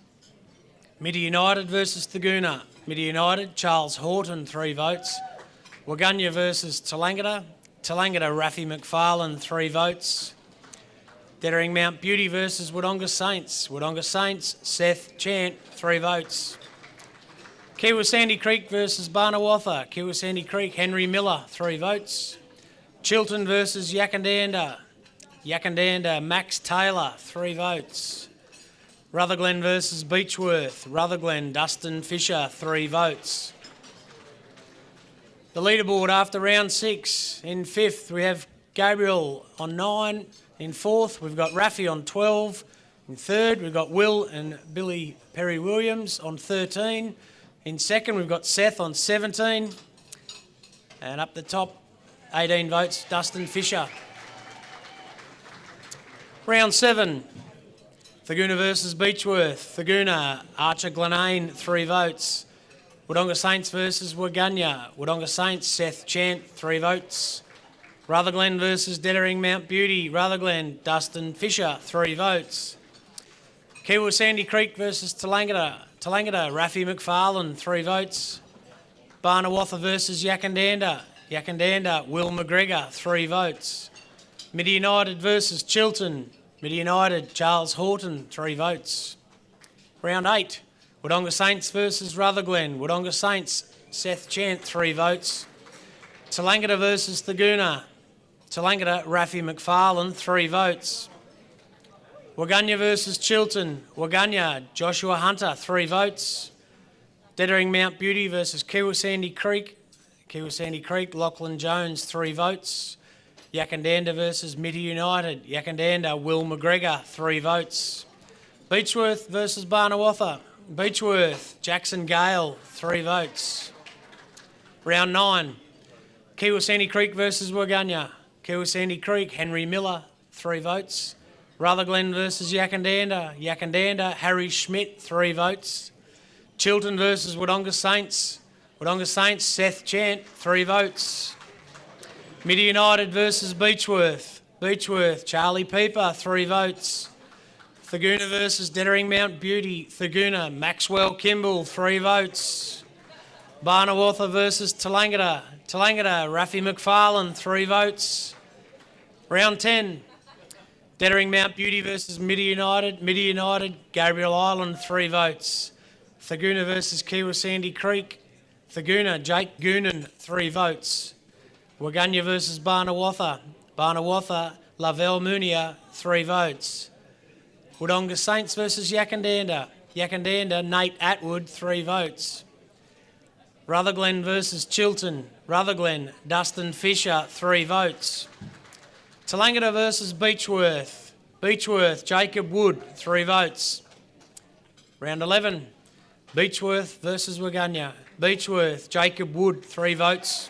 Midi United versus Thagoona. Midi United, Charles Horton, 3 votes. Waganya versus Tallangatta. Tallangatta, Rafi McFarlane, 3 votes. Dettering Mount Beauty versus Wodonga Saints. Wodonga Saints, Seth Chant, 3 votes. Kiwa Sandy Creek versus Barnawatha. Kiwa Sandy Creek, Henry Miller, 3 votes. Chilton versus Yakandanda. Yakandanda, Max Taylor, 3 votes. Rutherglen versus Beechworth. Rutherglen, Dustin Fisher, 3 votes. The leaderboard after round 6. In 5th, we have Gabriel on 9. In 4th, we've got Rafi on 12. In 3rd, we've got Will and Billy Perry Williams on 13. In 2nd, we've got Seth on 17. And up the top, 18 votes, Dustin Fisher. Round 7, Thagoona versus Beechworth. Thagoona, Archer Glenane, 3 votes. Wodonga Saints versus Waganya. Wodonga Saints, Seth Chant, 3 votes. Rutherglen versus Dettering Mount Beauty. Rutherglen, Dustin Fisher, 3 votes. Kiwa Sandy Creek versus Tallangatta. Tallangatta, Rafi McFarlane, 3 votes. Barnawatha versus Yakandanda. Yakandanda, Will McGregor, 3 votes. Midi United versus Chilton. Midi United, Charles Horton, 3 votes. Round 8, Wodonga Saints versus Rutherglen. Wodonga Saints, Seth Chant, 3 votes. Tallangatta versus Thagoona. Tallangatta, Rafi McFarlane, 3 votes. Waganya versus Chilton. Waganya, Joshua Hunter, 3 votes. Dettering Mount Beauty versus Kiwa Sandy Creek. Kiwa Sandy Creek, Lachlan Jones, 3 votes. Yakandanda versus Midi United. Yakandanda, Will McGregor, 3 votes. Beechworth versus Barnawatha. Beechworth, Jackson Gale, 3 votes. Round 9, Kiwa Sandy Creek versus Waganya. Kiwa Sandy Creek, Henry Miller, 3 votes. Rutherglen versus Yakandanda. Yakandanda, Harry Schmidt, 3 votes. Chilton versus Wodonga Saints. Wodonga Saints, Seth Chant, 3 votes. Midi United versus Beechworth. Beechworth, Charlie Pieper, 3 votes. Thagoona versus Dettering Mount Beauty. Thagoona, Maxwell Kimball, 3 votes. Barnawatha versus Tallangatta. Tallangatta, Rafi McFarlane, 3 votes. Round 10, Dettering Mount Beauty versus Midi United. Midi United, Gabriel Island, 3 votes. Thagoona versus Kiwa Sandy Creek. Thagoona, Jake Goonan, 3 votes. Waganya versus Barnawatha. Barnawatha, Lavelle Munia, 3 votes. Wodonga Saints versus Yakandanda. Yakandanda, Nate Atwood, 3 votes. Rutherglen versus Chilton. Rutherglen, Dustin Fisher, 3 votes. Tallangatta versus Beechworth. Beechworth, Jacob Wood, 3 votes. Round 11. Beechworth versus Waganya. Beechworth, Jacob Wood, 3 votes.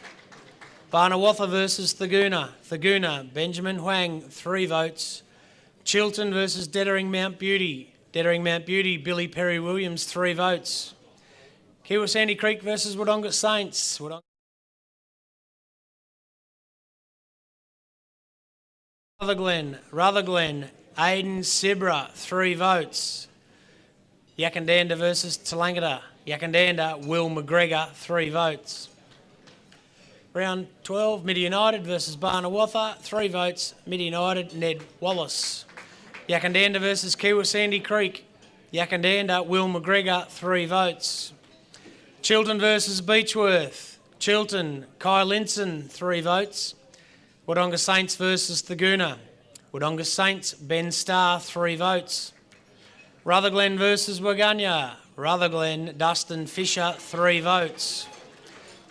Barnawatha versus Thaguna. Thaguna, Benjamin Huang, 3 votes. Chilton versus Dettering Mount Beauty. Dettering Mount Beauty, Billy Perry Williams, 3 votes. Kiwa Sandy Creek versus Wodonga Saints. Rutherglen, Aidan Sibra, 3 votes. Yakandanda versus Tallangatta. Yakandanda, Will McGregor, 3 votes. Round 12, Mid United versus Barnawatha, 3 votes. Mid United, Ned Wallace. Yakandanda versus Kiwa Sandy Creek. Yakandanda, Will McGregor, 3 votes. Chilton versus Beechworth. Chilton, Kai Linson, 3 votes. Wodonga Saints versus Thaguna. Wodonga Saints, Ben Starr, 3 votes. Rutherglen versus Waganya. Rutherglen, Dustin Fisher, 3 votes.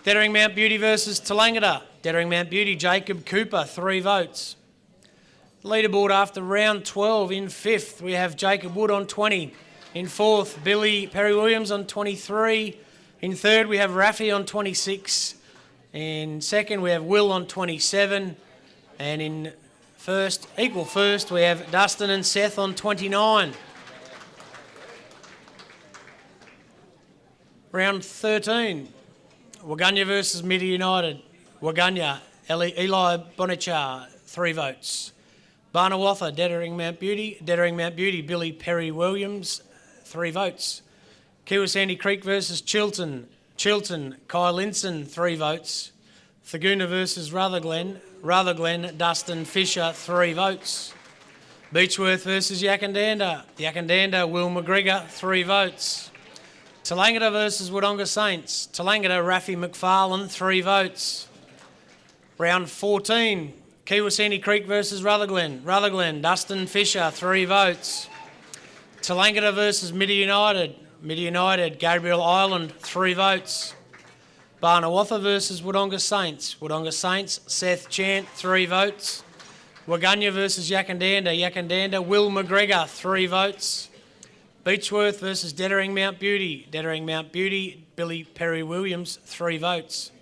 Dettering Mount Beauty versus Tallangatta. Dettering Mount Beauty, Jacob Cooper, 3 votes. Leaderboard after round 12. In 5th, we have Jacob Wood on 20. In 4th, Billy Perry Williams on 23. In 3rd, we have Rafi on 26. In 2nd, we have Will on 27. And in equal first, we have Dustin and Seth on 29. Round 13, Waganya versus Mid United. Waganya, Eli Bonichar, 3 votes. Barnawatha, Dettering Mount Beauty, Billy Perry Williams, 3 votes. Kiwa Sandy Creek versus Chilton. Chilton, Kai Linson, 3 votes. Thaguna versus Rutherglen, Dustin Fisher, 3 votes. Beechworth versus Yakandanda, Will McGregor, 3 votes. Tallangatta versus Wodonga Saints. Tallangatta, Rafi McFarlane, 3 votes. Round 14, Kiwa Sandy Creek versus Rutherglen, Dustin Fisher, 3 votes. Tallangatta versus Mid United, Gabriel Island, 3 votes. Barnawatha versus Wodonga Saints, Seth Chant, 3 votes. Waganya versus Yakandanda, Will McGregor, 3 votes. Beechworth versus Dettering Mount Beauty, Billy Perry Williams, 3 votes.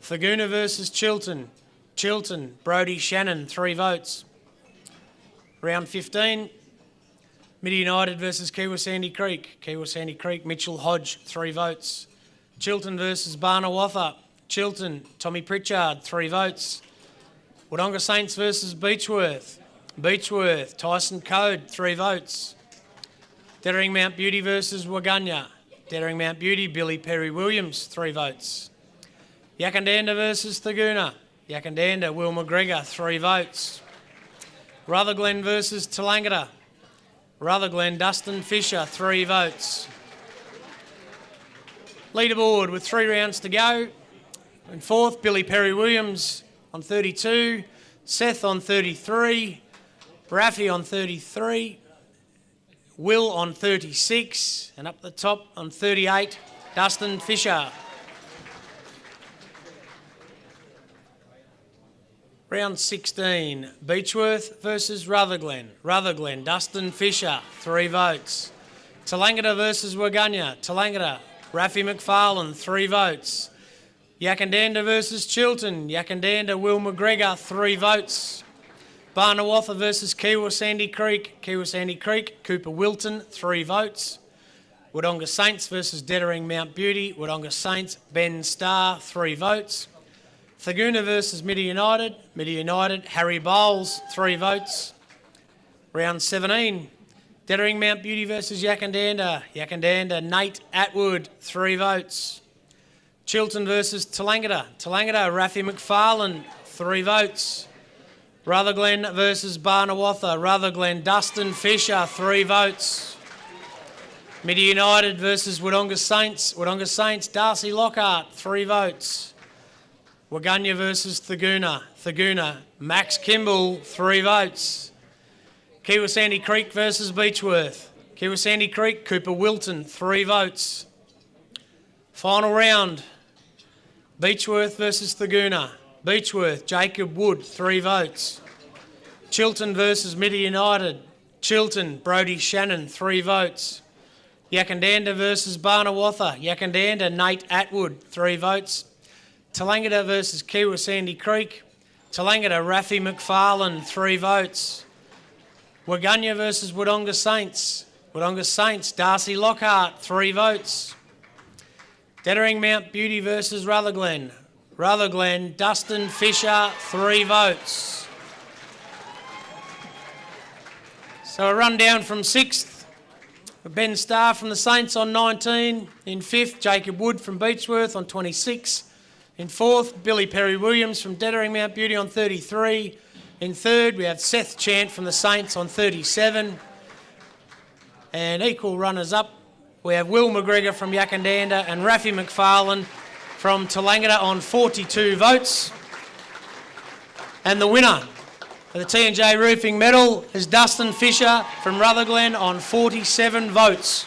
Thaguna versus Chilton, Brody Shannon, 3 votes. Round 15, Mid United versus Kiwa Sandy Creek, Mitchell Hodge, 3 votes. Chilton versus Barnawatha, Tommy Pritchard, 3 votes. Wodonga Saints versus Beechworth, Tyson Code, 3 votes. Dettering Mount Beauty versus Waganya, Billy Perry Williams, 3 votes. Yakandanda versus Thaguna, Will McGregor, 3 votes. Rutherglen versus Tallangatta, Dustin Fisher, 3 votes. Leaderboard with 3 rounds to go. In 4th, Billy Perry Williams on 32, Seth on 33, Rafi on 33, Will on 36, and up the top on 38, Dustin Fisher. Round 16, Beechworth versus Rutherglen, Dustin Fisher, 3 votes. Tallangatta versus Waganya, Rafi McFarlane, 3 votes. Yakandanda versus Chilton, Will McGregor, 3 votes. Barnawatha versus Kiwa Sandy Creek, Cooper Wilton, 3 votes. Wodonga Saints versus Dettering Mount Beauty, Wodonga Saints, Ben Starr, 3 votes. Thaguna versus Mid United, Harry Bowles, 3 votes. Round 17, Dettering Mount Beauty versus Yakandanda, Nate Atwood, 3 votes. Chilton versus Tallangatta, Rafi McFarlane, 3 votes. Rutherglen versus Barnawatha, Dustin Fisher, 3 votes. Mid United versus Wodonga Saints, Darcy Lockhart, 3 votes. Waganya versus Thaguna, Max Kimball, 3 votes. Kiwa Sandy Creek versus Beechworth. Kiwa Sandy Creek, Cooper Wilton, 3 votes. Final round, Beechworth versus Thallangatta. Beechworth, Jacob Wood, 3 votes. Chilton versus Midi United. Chilton, Brodie Shannon, 3 votes. Yakandanda versus Barnawatha. Yakandanda, Nate Atwood, 3 votes. Tallangatta versus Kiwa Sandy Creek. Tallangatta, Rafi McFarlane, 3 votes. Waganya versus Wodonga Saints. Wodonga Saints, Darcy Lockhart, 3 votes. Dettering Mount Beauty versus Rutherglen. Rutherglen, Dustin Fisher, 3 votes. So a rundown from 6th. Ben Starr from the Saints on 19. In 5th, Jacob Wood from Beechworth on 26. In 4th, Billy Perry-Williams from Dettering Mount Beauty on 33. In 3rd, we have Seth Chant from the Saints on 37. And equal runners-up, we have Will McGregor from Yakandanda and Rafi McFarlane from Tallangatta on 42 votes. And the winner of the T&J Roofing medal is Dustin Fisher from Rutherglen on 47 votes.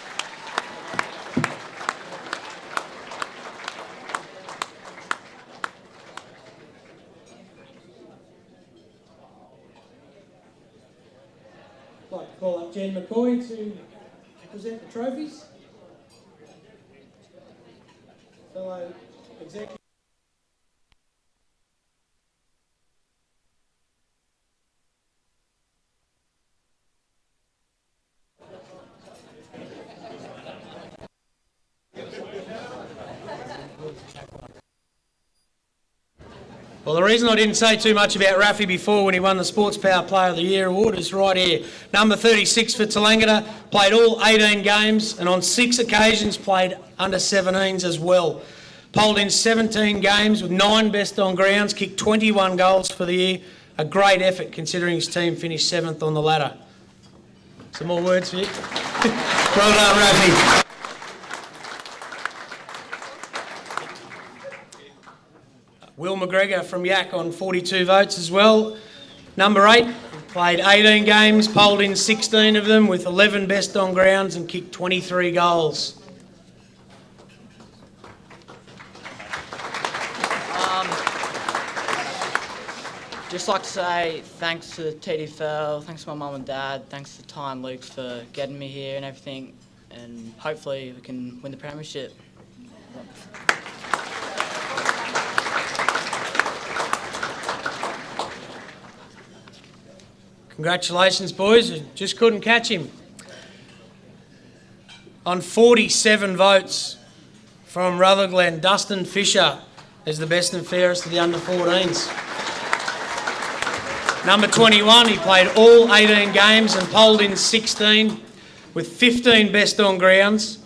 I'd like to call up Jen McCoy to present the trophies. Fellow executive. Well, the reason I didn't say too much about Rafi before when he won the Sports Power Player of the Year award is right here. Number 36 for Tallangatta, played all 18 games and on 6 occasions played under 17s as well. Polled in 17 games with 9 best on grounds, kicked 21 goals for the year. A great effort considering his team finished 7th on the ladder. Some more words for you. Well done, Rafi. Will McGregor from Yak on 42 votes as well. Number 8, played 18 games, polled in 16 of them with 11 best on grounds and kicked 23 goals. Just like to say thanks to the TDFL, thanks to my mum and dad, thanks to Ty and Luke for getting me here and everything, and hopefully we can win the premiership. Congratulations, boys. You just couldn't catch him. On 47 votes from Rutherglen, Dustin Fisher is the best and fairest of the under-14s. Number 21, he played all 18 games and polled in 16 with 15 best on grounds.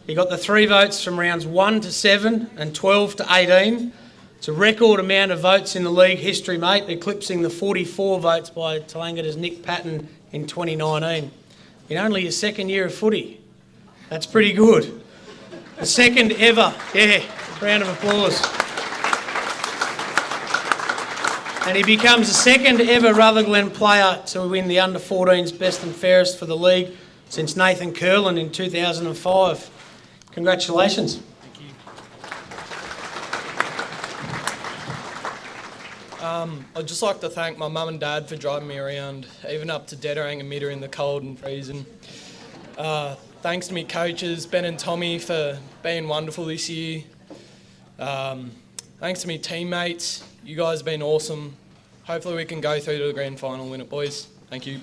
He got the 3 votes from rounds 1 to 7 and 12 to 18. It's a record amount of votes in the league history, mate, eclipsing the 44 votes by Tallangatta's Nick Patton in 2019. In only his 2nd year of footy. That's pretty good. The 2nd ever. Yeah, round of applause. And he becomes the 2nd ever Rutherglen player to win the under-14s best and fairest for the league since Nathan Curlin in 2005. Congratulations. I'd just like to thank my mum and dad for driving me around, even up to Dettering and Mitter in the cold and freezing. Thanks to me coaches, Ben and Tommy, for being wonderful this year. Thanks to me teammates, you guys have been awesome. Hopefully we can go through to the grand final and win it, boys. Thank you.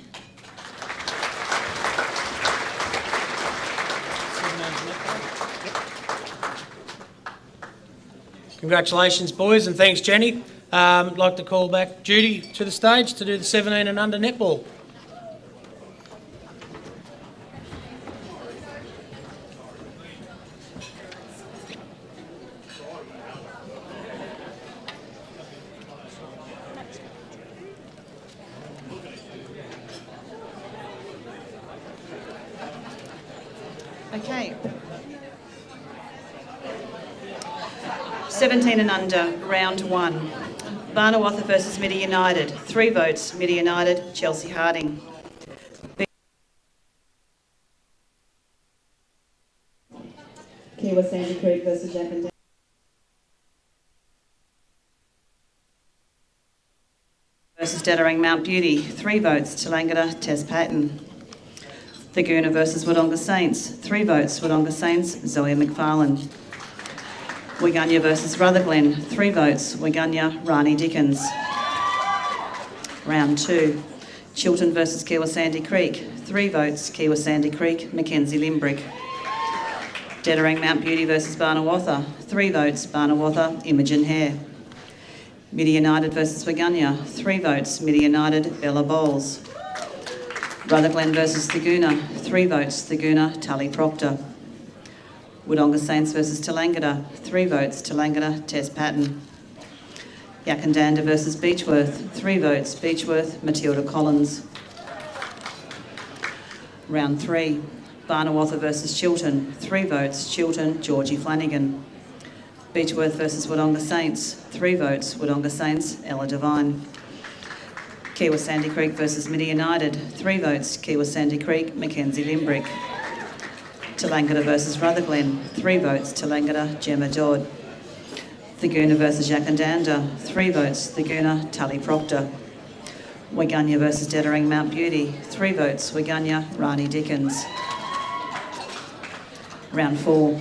Congratulations, boys, and thanks, Jenny. I'd like to call back Judy to the stage to do the 17 and under netball. Okay. 17 and under, round 1. Barnawatha versus Midi United. 3 votes, Midi United, Chelsea Harding. Kiwa Sandy Creek versus Jackandana. Versus Dettering Mount Beauty. 3 votes, Tallangatta, Tess Patton. Thaguna versus Wodonga Saints. 3 votes, Wodonga Saints, Zoe McFarlane. Waganya versus Rutherglen. 3 votes, Waganya, Rani Dickens. Round 2. Chiltern versus Kiwa Sandy Creek. 3 votes, Kiwa Sandy Creek, Mackenzie Limbrick. Dettering Mount Beauty versus Barnawatha. 3 votes, Barnawatha, Imogen Hare. Midi United versus Waganya. 3 votes, Midi United, Bella Bowles. Rutherglen versus Thaguna. 3 votes, Thaguna, Tully Proctor. Wodonga Saints versus Tallangatta. 3 votes, Tallangatta, Tess Patton. Yakandanda versus Beechworth. 3 votes, Beechworth, Matilda Collins. Round 3. Barnawatha versus Chiltern. 3 votes, Chiltern, Georgie Flanagan. Beechworth versus Wodonga Saints. 3 votes, Wodonga Saints, Ella Devine. Kiwa Sandy Creek versus Midi United. 3 votes, Kiwa Sandy Creek, Mackenzie Limbrick. Tallangatta versus Rutherglen. 3 votes, Tallangatta, Gemma Dodd. Thaguna versus Yakandanda. 3 votes, Thaguna, Tully Proctor. Waganya versus Dettering Mount Beauty. 3 votes, Waganya, Rani Dickens. Round 4.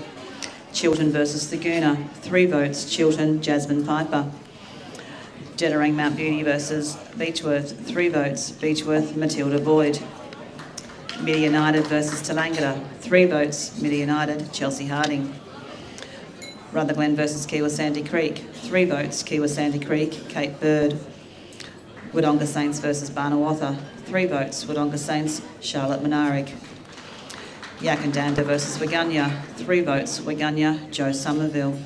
Chiltern versus Thaguna. 3 votes, Chiltern, Jasmine Piper. Dettering Mount Beauty versus Beechworth. 3 votes, Beechworth, Matilda Boyd. Midi United versus Tallangatta. 3 votes, Midi United, Chelsea Harding. Rutherglen versus Kiwa Sandy Creek. 3 votes, Kiwa Sandy Creek, Kate Bird. Wodonga Saints versus Barnawatha. 3 votes, Wodonga Saints, Charlotte Minarik. Yakandanda versus Waganya. 3 votes, Waganya, Joe Somerville.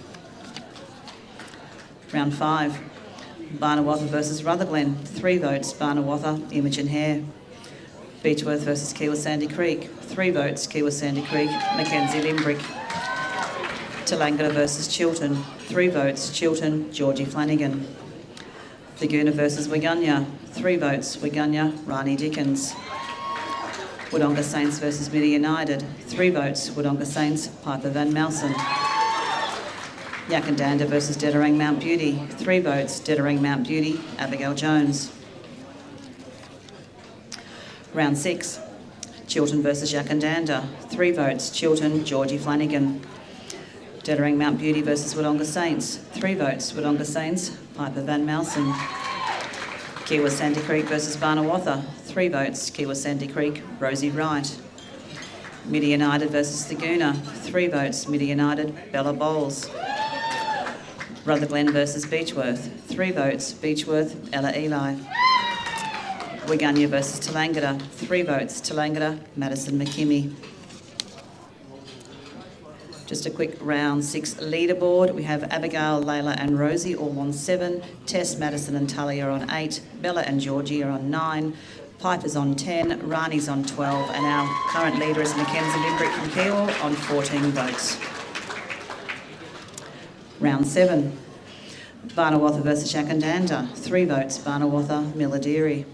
Round 5. Barnawatha versus Rutherglen. 3 votes, Barnawatha, Imogen Hare. Beechworth versus Kiwa Sandy Creek. 3 votes, Kiwa Sandy Creek, Mackenzie Limbrick. Tallangatta versus Chiltern. 3 votes, Chiltern, Georgie Flanagan. Thaguna versus Waganya. 3 votes, Waganya, Rani Dickens. Wodonga Saints versus Midi United. 3 votes, Wodonga Saints, Piper Van Malsen. Yakandanda versus Dettering Mount Beauty. 3 votes, Dettering Mount Beauty, Abigail Jones. Round 6. Chiltern versus Yakandanda. 3 votes, Chiltern, Georgie Flanagan. Dettering Mount Beauty versus Wodonga Saints. 3 votes, Wodonga Saints, Piper Van Malsen. Kiwa Sandy Creek versus Barnawatha. 3 votes, Kiwa Sandy Creek, Rosie Wright. Midi United versus Thaguna. 3 votes, Midi United, Bella Bowles. Rutherglen versus Beechworth. 3 votes, Beechworth, Ella Eli. Waganya versus Tallangatta. 3 votes, Tallangatta, Madison McKimmie. Just a quick round 6 leaderboard. We have Abigail, Layla and Rosie all on 7. Tess, Madison and Tully are on 8. Bella and Georgie are on 9. Piper's on 10. Rani's on 12. And our current leader is Mackenzie Limbrick from Keilor on 14 votes. Round 7. Barnawatha versus Yakandanda. 3 votes, Barnawatha, Milladeary.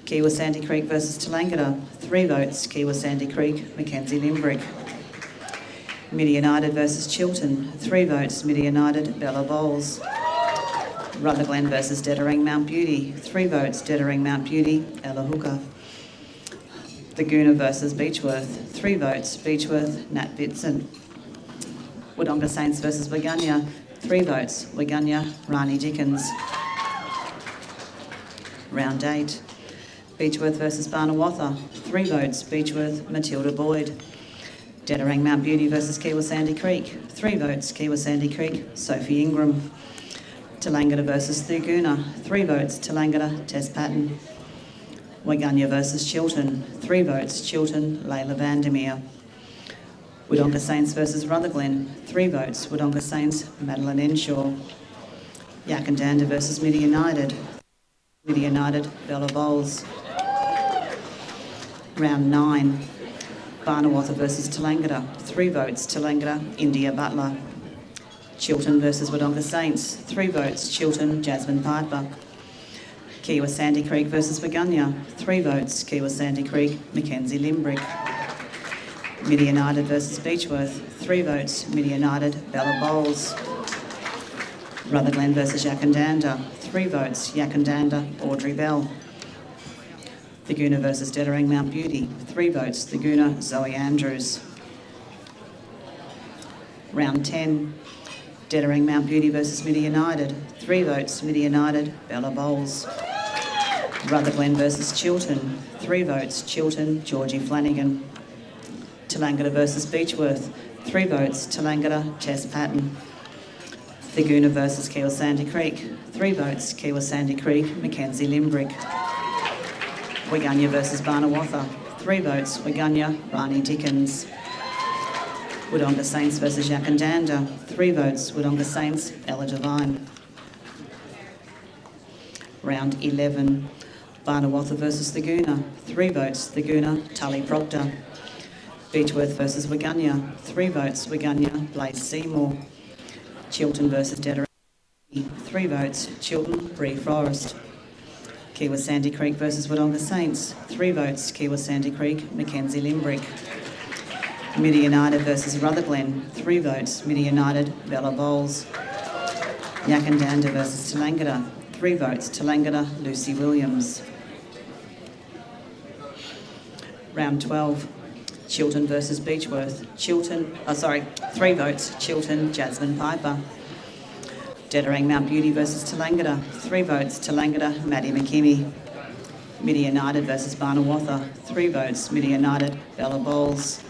Kiwa Sandy Creek versus Tallangatta. 3 votes, Kiwa Sandy Creek, Mackenzie Limbrick. Midi United versus Chiltern. 3 votes, Midi United, Bella Bowles. Rutherglen versus Dettering Mount Beauty. 3 votes, Dettering Mount Beauty, Ella Hooker. Thaguna versus Beechworth. 3 votes, Beechworth, Nat Bitson. Wodonga Saints versus Waganya. 3 votes, Waganya, Rani Dickens. Round 8. Beechworth versus Barnawatha. 3 votes, Beechworth, Matilda Boyd. Dettering Mount Beauty versus Kiwa Sandy Creek. 3 votes, Kiwa Sandy Creek, Sophie Ingram. Tallangatta versus Thaguna. 3 votes, Tallangatta, Tess Patton. Waganya versus Chiltern. 3 votes, Chiltern, Layla Vandermeer. Wodonga Saints versus Rutherglen. 3 votes, Wodonga Saints, Madeline Enshaw. Yakandanda versus Midi United. Midi United, Bella Bowles. Round 9. Barnawatha versus Tallangatta. 3 votes, Tallangatta, India Butler. Chiltern versus Wodonga Saints. 3 votes, Chiltern, Jasmine Piper. Kiwa Sandy Creek versus Waganya. 3 votes, Kiwa Sandy Creek, Mackenzie Limbrick. Midi United versus Beechworth. 3 votes, Midi United, Bella Bowles. Rutherglen versus Yakandanda. 3 votes, Yakandanda, Audrey Bell. Theguna versus Dettering Mount Beauty. 3 votes, Theguna, Zoe Andrews. Round 10, Dettering Mount Beauty versus Midi United. 3 votes, Midi United, Bella Bowles. Rutherglen versus Chiltern. 3 votes, Chiltern, Georgie Flanagan. Tallangatta versus Beechworth. 3 votes, Tallangatta, Tess Patton. Theguna versus Kiwa Sandy Creek. 3 votes, Kiwa Sandy Creek, Mackenzie Limbrick. Wigunya versus Barnawatha. 3 votes, Wigunya, Rani Dickens. Wodonga Saints versus Yakandanda. 3 votes, Wodonga Saints, Ella Devine. Round 11, Barnawatha versus Theguna. 3 votes, Theguna, Tully Proctor. Beechworth versus Wigunya. 3 votes, Wigunya, Blaze Seymour. Chiltern versus Dettering. 3 votes, Chiltern, Bree Forest. Kiwa Sandy Creek versus Wodonga Saints. 3 votes, Kiwa Sandy Creek, Mackenzie Limbrick. Midi United versus Rutherglen. 3 votes, Midi United, Bella Bowles. Yakandanda versus Tallangatta. 3 votes, Tallangatta, Lucy Williams. Round 12, Chiltern versus Beechworth. 3 votes, Chiltern, Jasmine Piper. Dettering Mount Beauty versus Tallangatta. 3 votes, Tallangatta, Maddie McKimmie. Midi United versus Barnawatha. 3 votes, Midi United, Bella Bowles.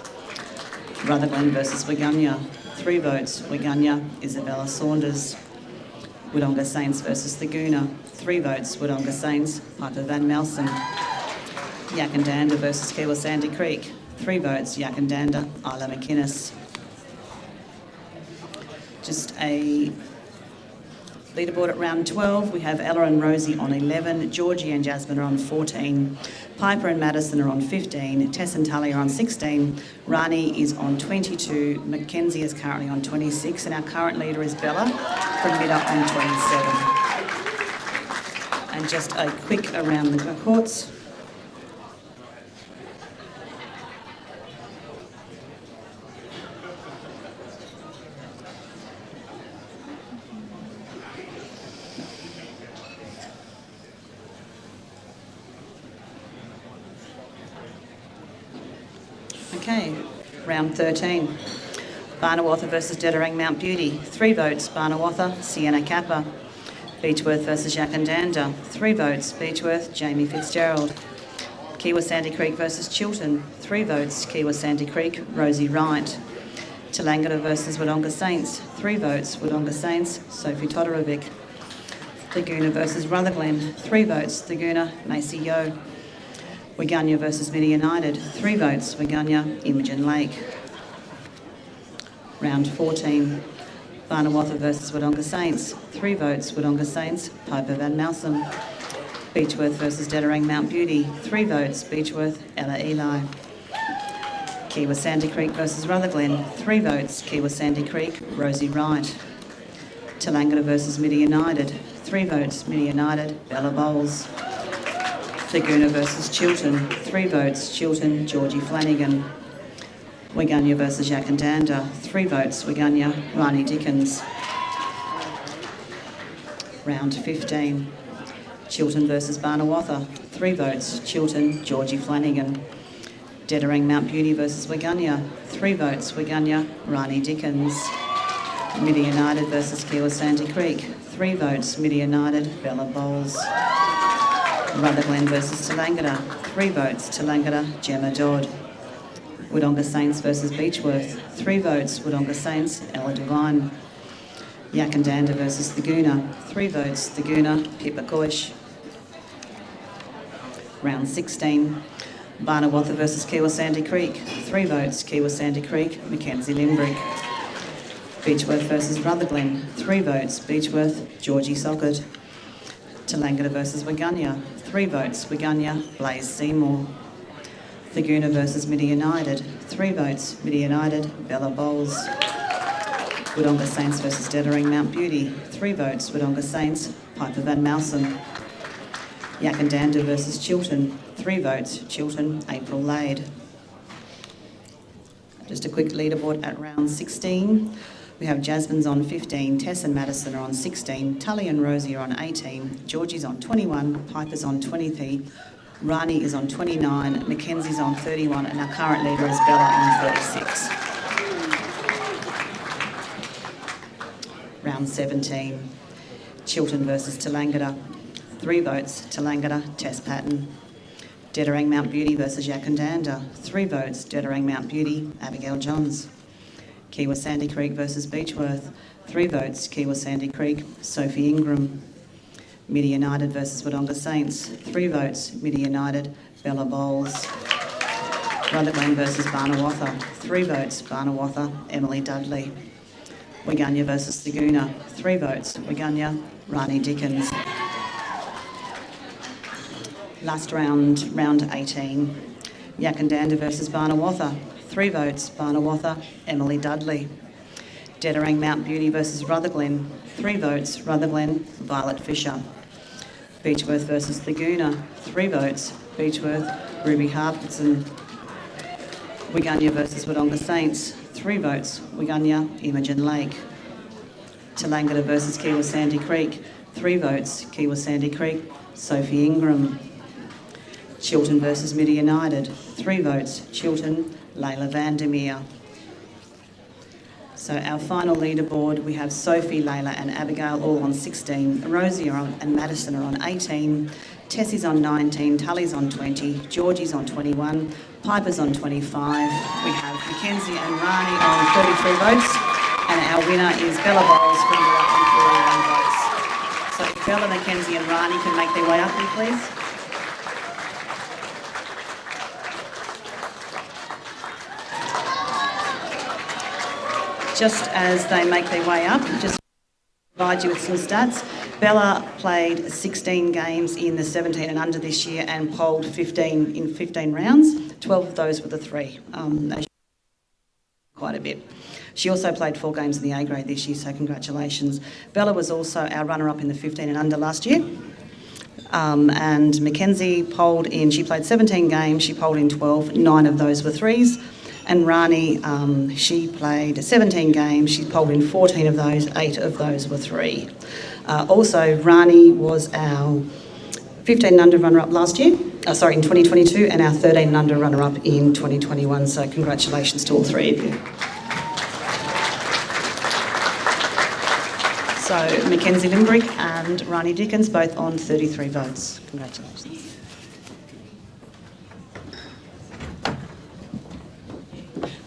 Rutherglen versus Wigunya. 3 votes, Wigunya, Isabella Saunders. Wodonga Saints versus Theguna. 3 votes, Wodonga Saints, Piper Van Melson. Yakandanda versus Kiwa Sandy Creek. 3 votes, Yakandanda, Isla McInnes. Just a leaderboard at round 12. We have Ella and Rosie on 11. Georgie and Jasmine are on 14. Piper and Madison are on 15. Tess and Tully are on 16. Rani is on 22. Mackenzie is currently on 26. And our current leader is Bella from Midder on 27. And just a quick around the courts. Okay, round 13. Barnawatha versus Dettering Mount Beauty. 3 votes, Barnawatha, Sienna Kappa. Beechworth versus Yakandanda. 3 votes, Beechworth, Jamie Fitzgerald. Kiwa Sandy Creek versus Chiltern. 3 votes, Kiwa Sandy Creek, Rosie Wright. Tallangatta versus Wodonga Saints. 3 votes, Wodonga Saints, Sophie Todorovic. Theguna versus Rutherglen. 3 votes, Theguna, Macy Yo. Wigunya versus Midi United. 3 votes, Wigunya, Imogen Lake. Round 14, Barnawatha versus Wodonga Saints. 3 votes, Wodonga Saints, Piper Van Malsom. Beechworth versus Dettering Mount Beauty. 3 votes, Beechworth, Ella Eli. Kiwa Sandy Creek versus Rutherglen. 3 votes, Kiwa Sandy Creek, Rosie Wright. Tallangatta versus Midi United. 3 votes, Midi United, Bella Bowles. Theguna versus Chiltern. 3 votes, Chiltern, Georgie Flanagan. Wigunya versus Yakandanda. 3 votes, Wigunya, Rani Dickens. Round 15, Chiltern versus Barnawatha. 3 votes, Chiltern, Georgie Flanagan. Dettering Mount Beauty versus Wigunya. 3 votes, Wigunya, Rani Dickens. Midi United versus Kiwa Sandy Creek. 3 votes, Midi United, Bella Bowles. Rutherglen versus Tallangatta. 3 votes, Tallangatta, Gemma Dodd. Wodonga Saints versus Beechworth. 3 votes, Wodonga Saints, Ella Devine. Yakandanda versus Theguna. 3 votes, Theguna, Pippa Koish. Round 16, Barnawatha versus Kiwa Sandy Creek. 3 votes, Kiwa Sandy Creek, Mackenzie Limbrick. Beechworth versus Rutherglen. 3 votes, Beechworth, Georgie Sockett. Tallangatta versus Wigunya. 3 votes, Wigunya, Blaze Seymour. Theguna versus Midi United. 3 votes, Midi United, Bella Bowles. Wodonga Saints versus Dettering Mount Beauty. 3 votes, Wodonga Saints, Piper Van Malson. Yakandanda versus Chiltern. 3 votes, Chiltern, April Lade. Just a quick leaderboard at round 16. We have Jasmine's on 15, Tess and Madison are on 16, Tully and Rosie are on 18, Georgie's on 21, Piper's on 23, Rani is on 29, Mackenzie's on 31, and our current leader is Bella on 36. Round 17, Chiltern versus Tallangatta. 3 votes, Tallangatta, Tess Patton. Dedorang Mount Beauty versus Yakandanda. 3 votes, Dedorang Mount Beauty, Abigail Johns. Kiwa Sandy Creek versus Beechworth. 3 votes, Kiwa Sandy Creek, Sophie Ingram. Midi United versus Wodonga Saints. 3 votes, Midi United, Bella Bowles. Rutherglen versus Barnawatha. 3 votes, Barnawatha, Emily Dudley. Wigunya versus Thurgoona. 3 votes, Wigunya, Rani Dickens. Last round, round 18. Yakandanda versus Barnawatha. 3 votes, Barnawatha, Emily Dudley. Dedorang Mount Beauty versus Rutherglen. 3 votes, Rutherglen, Violet Fisher. Beechworth versus Thurgoona. 3 votes, Beechworth, Ruby Harpinson. Wigunya versus Wodonga Saints. 3 votes, Wigunya, Imogen Lake. Tallangatta versus Kiwa Sandy Creek. 3 votes, Kiwa Sandy Creek, Sophie Ingram. Chiltern versus Midi United. 3 votes, Chiltern, Layla Vandermeer. So our final leaderboard, we have Sophie, Layla and Abigail all on 16. Rosie and Madison are on 18. Tessie's on 19. Tully's on 20. Georgie's on 21. Piper's on 25. We have Mackenzie and Rani on 33 votes. And our winner is Bella Bowles from on 41 votes. So if Bella, Mackenzie and Rani can make their way up here, please. Just as they make their way up, just provide you with some stats. Bella played 16 games in the 17 and under this year and polled 15 in 15 rounds. 12 of those were the 3. Quite a bit. She also played 4 games in the A grade this year, so congratulations. Bella was also our runner-up in the 15 and under last year. And Mackenzie polled in, she played 17 games, she polled in 12, 9 of those were 3s. And Rani, she played 17 games, she polled in 14 of those, 8 of those were 3. Also, Rani was our 15 and under runner-up last year, in 2022, and our 13 and under runner-up in 2021, so congratulations to all 3 of you. So Mackenzie Limbrick and Rani Dickens both on 33 votes. Congratulations.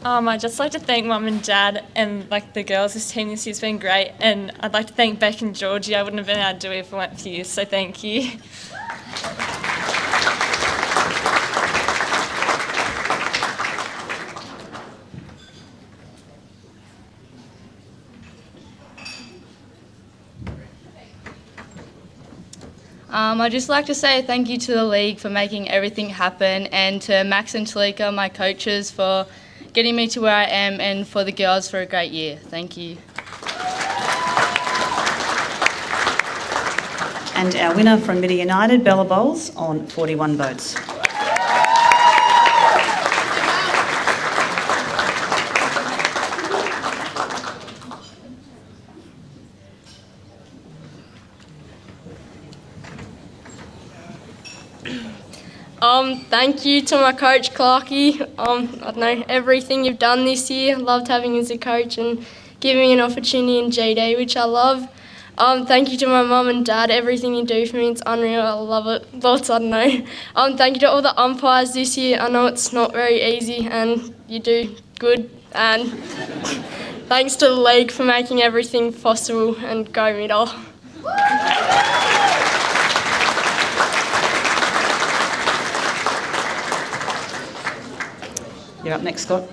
I'd just like to thank Mum and Dad and the girls. This team this year's been great, and I'd like to thank Beck and Georgie. I wouldn't have been able to do it if it weren't for you, so thank you. I'd just like to say thank you to the league for making everything happen, and to Max and Talika, my coaches, for getting me to where I am, and for the girls for a great year. Thank you. And our winner from Midi United, Bella Bowles, on 41 votes. Thank you to my coach, Clarkie. I don't know, everything you've done this year. Loved having you as a coach and giving me an opportunity in GD, which I love. Thank you to my mum and dad. Everything you do for me, it's unreal. I love it. Lots, I don't know. Thank you to all the umpires this year. I know it's not very easy and you do good. And thanks to the league for making everything possible, and go Middle. You're up next, Scott.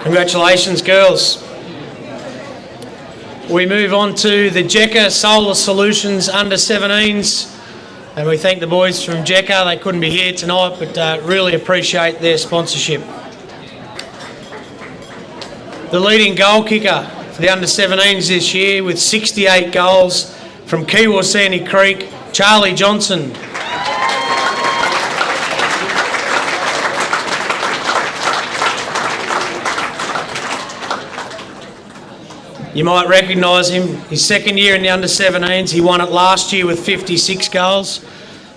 Congratulations, girls. We move on to the Jekka Solar Solutions under-17s, and we thank the boys from Jekka. They couldn't be here tonight, but really appreciate their sponsorship. The leading goal kicker for the under-17s this year with 68 goals from Kiwa Sandy Creek, Charlie Johnson. You might recognise him. His second year in the under-17s. He won it last year with 56 goals.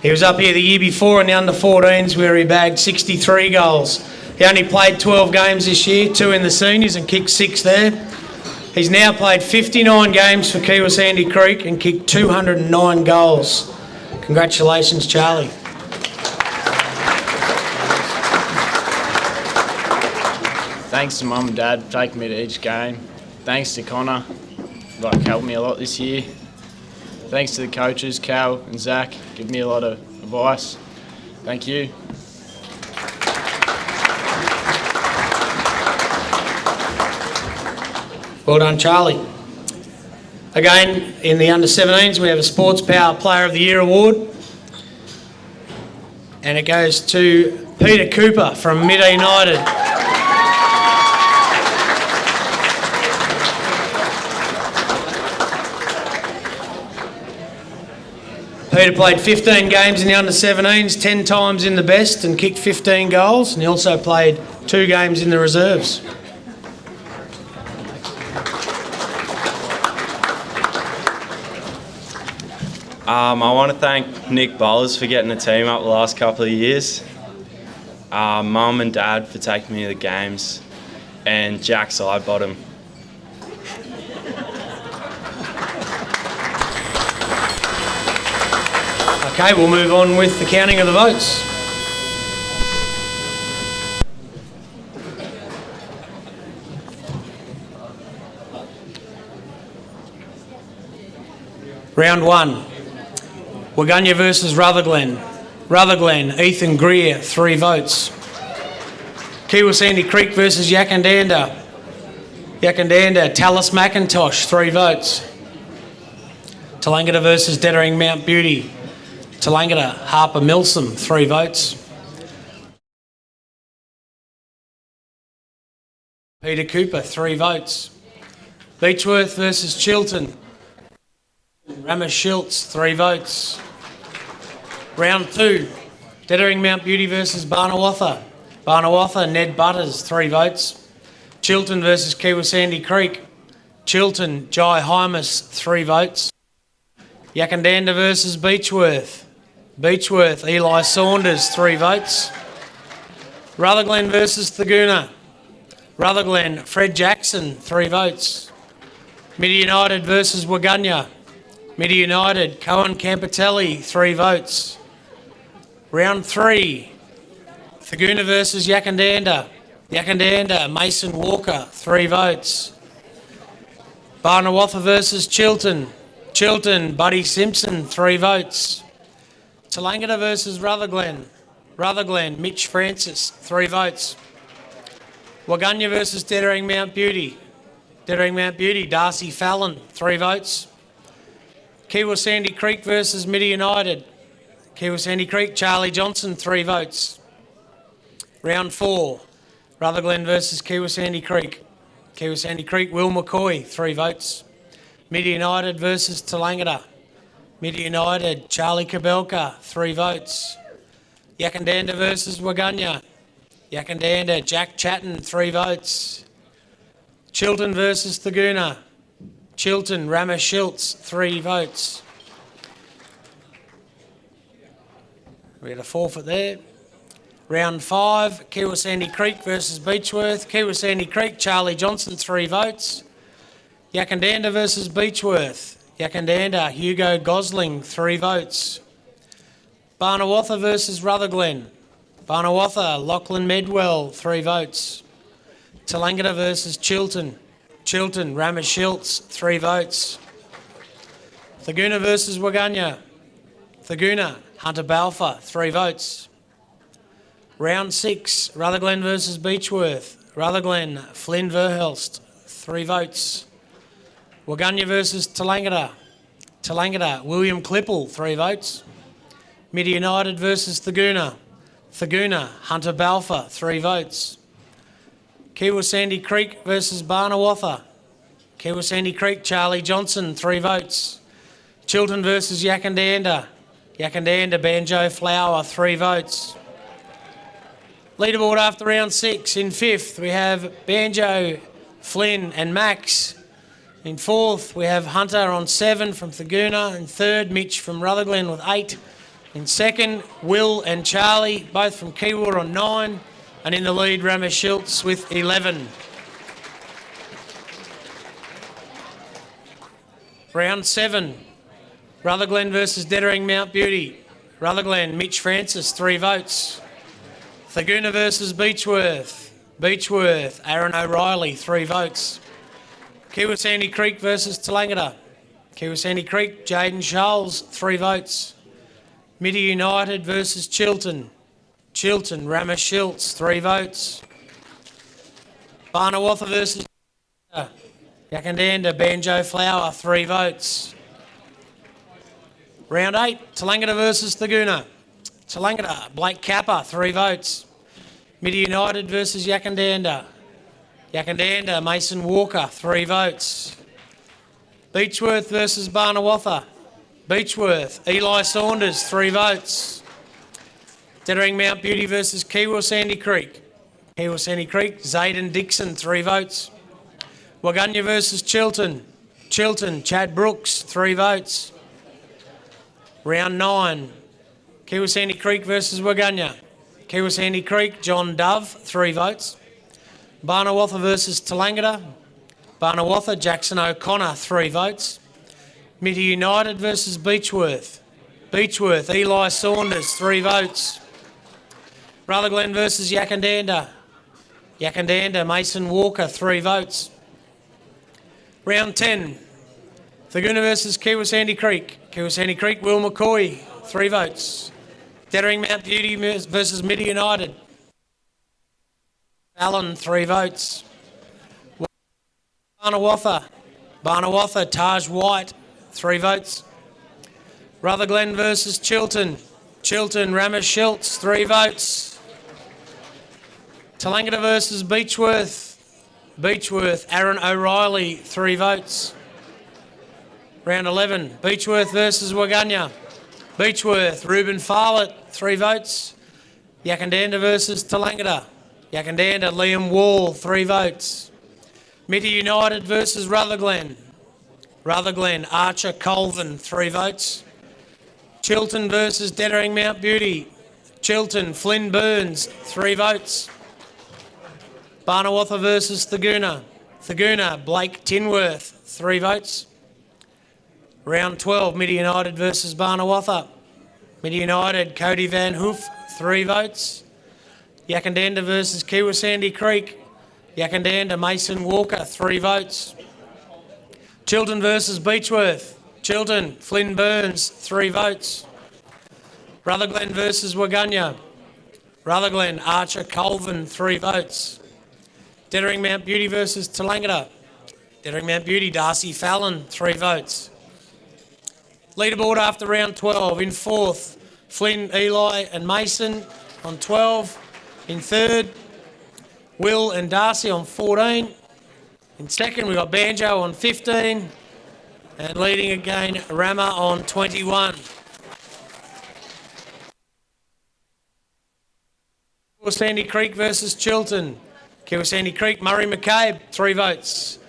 He was up here the year before in the under-14s where he bagged 63 goals. He only played 12 games this year, 2 in the seniors and kicked 6 there. He's now played 59 games for Kiwa Sandy Creek and kicked 209 goals. Congratulations, Charlie. Thanks to Mum and Dad for taking me to each game. Thanks to Connor, helped me a lot this year. Thanks to the coaches, Cal and Zach, give me a lot of advice. Thank you. Well done, Charlie. Again, in the under-17s, we have a Sports Power Player of the Year award. And it goes to Peter Cooper from Mid United. Peter played 15 games in the under-17s, 10 times in the best and kicked 15 goals. And he also played 2 games in the reserves. I want to thank Nick Bowles for getting the team up the last couple of years, Mum and Dad for taking me to the games, and Jack Sidebottom. Okay, we'll move on with the counting of the votes. Round 1. Waganya versus Rutherglen. Rutherglen, Ethan Greer, 3 votes. Kiwa Sandy Creek versus Yakandanda. Yakandanda, Tallis McIntosh, 3 votes. Tallangatta versus Dettering Mount Beauty. Tallangatta, Harper Milsom, 3 votes. Peter Cooper, 3 votes. Beechworth versus Chilton. Ramesh Schultz, 3 votes. Round 2, Dettering Mount Beauty versus Barnawatha. Barnawatha, Ned Butters, 3 votes. Chilton versus Kiwa Sandy Creek. Chilton, Jai Hymas, 3 votes. Yakandanda versus Beechworth. Beechworth, Eli Saunders, 3 votes. Rutherglen versus Thaguna. Rutherglen, Fred Jackson, 3 votes. Mid United versus Waganya. Mid United, Cohen Campitelli, 3 votes. Round 3, Thaguna versus Yakandanda. Yakandanda, Mason Walker, 3 votes. Barnawatha versus Chilton. Chilton, Buddy Simpson, 3 votes. Tallangatta versus Rutherglen. Rutherglen, Mitch Francis, 3 votes. Waganya versus Dettering Mount Beauty. Dettering Mount Beauty, Darcy Fallon, 3 votes. Kiwa Sandy Creek versus Mid United. Kiwa Sandy Creek, Charlie Johnson, 3 votes. Round 4, Rutherglen versus Kiwa Sandy Creek. Kiwa Sandy Creek, Will McCoy, 3 votes. Mid United versus Tallangatta. Mid United, Charlie Kabelka, 3 votes. Yakandanda versus Waganya. Yakandanda, Jack Chatton, 3 votes. Chilton versus Thaguna. Chilton, Ramesh Schultz, 3 votes. We had a forfeit there. Round 5, Kiwa Sandy Creek versus Beechworth. Kiwa Sandy Creek, Charlie Johnson, 3 votes. Yakandanda versus Beechworth. Yakandanda, Hugo Gosling, 3 votes. Barnawatha versus Rutherglen. Barnawatha, Lachlan Medwell, 3 votes. Tallangatta versus Chilton. Chilton, Ramesh Schultz, 3 votes. Thaguna versus Waganya. Thaguna, Hunter Balfour, 3 votes. Round 6, Rutherglen versus Beechworth. Rutherglen, Flynn Verhelst, 3 votes. Waganya versus Tallangatta. Tallangatta, William Clipple, 3 votes. Midi United versus Thagoona. Thagoona, Hunter Balfour, 3 votes. Kiwa Sandy Creek versus Barnawatha. Kiwa Sandy Creek, Charlie Johnson, 3 votes. Chiltern versus Yakandanda. Yakandanda, Banjo Flower, 3 votes. Leaderboard after round 6. In 5th, we have Banjo, Flynn and Max. In 4th, we have Hunter on 7 from Thagoona. In 3rd, Mitch from Rutherglen with 8. In 2nd, Will and Charlie, both from Kiwa on 9. And in the lead, Ramesh Schultz with 11. Round 7, Rutherglen versus Dettering Mount Beauty. Rutherglen, Mitch Francis, 3 votes. Thagoona versus Beechworth. Beechworth, Aaron O'Reilly, 3 votes. Kiwa Sandy Creek versus Tallangatta. Kiwa Sandy Creek, Jaden Scholes, 3 votes. Midi United versus Chiltern. Chiltern, Ramesh Schultz, 3 votes. Barnawatha versus Yakandanda, Banjo Flower, 3 votes. Round 8, Tallangatta versus Thagoona. Tallangatta, Blake Kappa, 3 votes. Midi United versus Yakandanda. Yakandanda, Mason Walker, 3 votes. Beechworth versus Barnawatha. Beechworth, Eli Saunders, 3 votes. Dettering Mount Beauty versus Kiwa Sandy Creek. Kiwa Sandy Creek, Zayden Dixon, 3 votes. Waganya versus Chiltern. Chiltern, Chad Brooks, 3 votes. Round 9, Kiwa Sandy Creek versus Waganya. Kiwa Sandy Creek, John Dove, 3 votes. Barnawatha versus Tallangatta. Barnawatha, Jackson O'Connor, 3 votes. Midi United versus Beechworth. Beechworth, Eli Saunders, 3 votes. Rutherglen versus Yakandanda. Yakandanda, Mason Walker, 3 votes. Round 10, Thagoona versus Kiwa Sandy Creek. Kiwa Sandy Creek, Will McCoy, 3 votes. Dettering Mount Beauty versus Midi United. Allen, 3 votes. Barnawatha. Barnawatha, Taj White, 3 votes. Rutherglen versus Chiltern. Chiltern, Ramesh Schultz, 3 votes. Tallangatta versus Beechworth. Beechworth, Aaron O'Reilly, 3 votes. Round 11, Beechworth versus Waganya. Beechworth, Reuben Farlett, 3 votes. Yakandanda versus Tallangatta. Yakandanda, Liam Wall, 3 votes. Midi United versus Rutherglen. Rutherglen, Archer Colvin, 3 votes. Chiltern versus Dettering Mount Beauty. Chiltern, Flynn Burns, 3 votes. Barnawatha versus Thagoona. Thagoona, Blake Tinworth, 3 votes. Round 12, Midi United versus Barnawatha. Midi United, Cody Van Hoof, 3 votes. Yakandanda versus Kiwa Sandy Creek. Yakandanda, Mason Walker, 3 votes. Chiltern versus Beechworth. Chiltern, Flynn Burns, 3 votes. Rutherglen versus Waganya. Rutherglen, Archer Colvin, 3 votes. Dettering Mount Beauty versus Tallangatta. Dettering Mount Beauty, Darcy Fallon, 3 votes. Leaderboard after round 12. In 4th, Flynn, Eli and Mason on 12. In 3rd, Will and Darcy on 14. In 2nd, we've got Banjo on 15. And leading again, Rama on 21. Sandy Creek versus Chiltern. Kiwa Sandy Creek, Murray McCabe, 3 votes.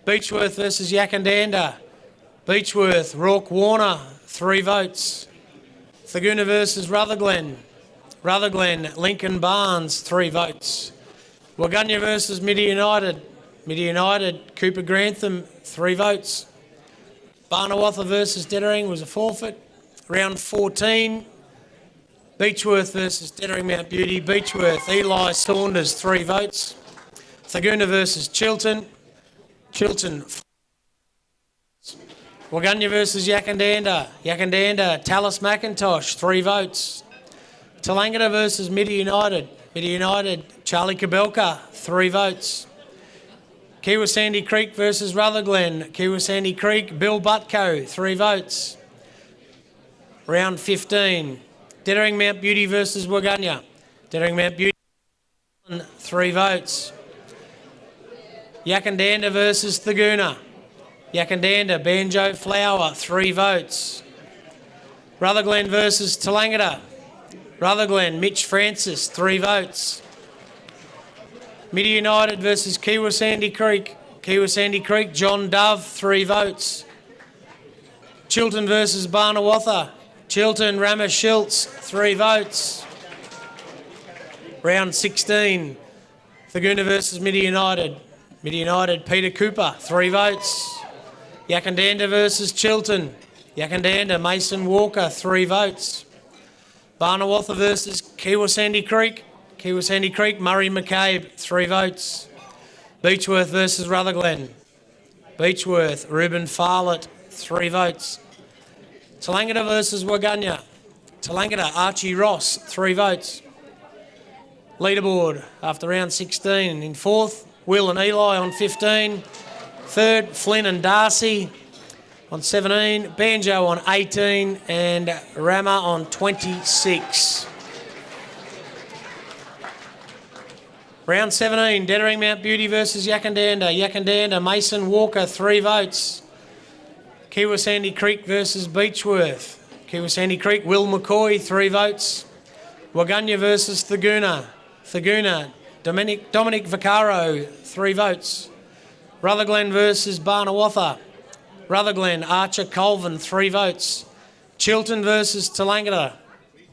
Beechworth versus Yakandanda. Beechworth, Rourke Warner, 3 votes. Thagoona versus Rutherglen. Rutherglen, Lincoln Barnes, 3 votes. Waganya versus Midi United. Midi United, Cooper Grantham, 3 votes. Barnawatha versus Dettering was a forfeit. Round 14, Beechworth versus Dettering Mount Beauty. Beechworth, Eli Saunders, 3 votes. Thagoona versus Chiltern. Chiltern. Waganya versus Yakandanda. Yakandanda, Tallis McIntosh, 3 votes. Tallangatta versus Midi United. Midi United, Charlie Kabelka, 3 votes. Kiwa Sandy Creek versus Rutherglen. Kiwa Sandy Creek, Bill Butko, 3 votes. Round 15. Dettering Mount Beauty versus Waganya. Dettering Mount Beauty, 3 votes. Yakandanda versus Thaguna. Yakandanda, Banjo Flower, 3 votes. Rutherglen versus Tallangatta. Rutherglen, Mitch Francis, 3 votes. Midi United versus Kiwa Sandy Creek. Kiwa Sandy Creek, John Dove, 3 votes. Chilton versus Barnawatha. Chilton, Rama Schiltz, 3 votes. Round 16, Thaguna versus Midi United. Midi United, Peter Cooper, 3 votes. Yakandanda versus Chilton. Yakandanda, Mason Walker, 3 votes. Barnawatha versus Kiwa Sandy Creek. Kiwa Sandy Creek, Murray McCabe, 3 votes. Beechworth versus Rutherglen. Beechworth, Ruben Farlett, 3 votes. Tallangatta versus Waganya. Tallangatta, Archie Ross, 3 votes. Leaderboard after round 16. In 4th, Will and Eli on 15. 3rd, Flynn and Darcy on 17. Banjo on 18 and Rama on 26. Round 17, Dettering Mount Beauty versus Yakandanda. Yakandanda, Mason Walker, 3 votes. Kiwa Sandy Creek versus Beechworth. Kiwa Sandy Creek, Will McCoy, 3 votes. Waganya versus Thaguna. Thaguna, Dominic Vaccaro, 3 votes. Rutherglen versus Barnawatha. Rutherglen, Archer Colvin, 3 votes. Chilton versus Tallangatta.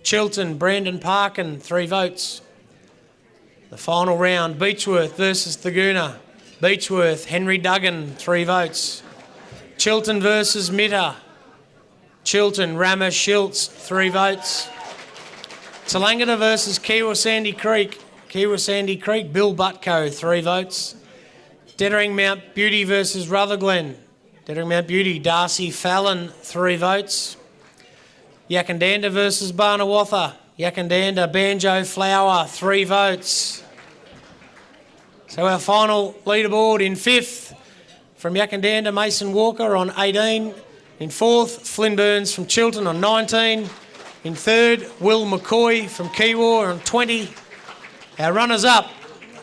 Chilton, Brandon Parkin, 3 votes. The final round, Beechworth versus Thaguna. Beechworth, Henry Duggan, 3 votes. Chilton versus Mitta. Chilton, Rama Schiltz, 3 votes. Tallangatta versus Kiwa Sandy Creek. Kiwa Sandy Creek, Bill Butko, 3 votes. Dettering Mount Beauty versus Rutherglen. Dettering Mount Beauty, Darcy Fallon, 3 votes. Yakandanda versus Barnawatha. Yakandanda, Banjo Flower, 3 votes. So our final leaderboard in 5th, from Yakandanda, Mason Walker on 18. In 4th, Flynn Burns from Chilton on 19. In 3rd, Will McCoy from Kiwa on 20. Our runners-up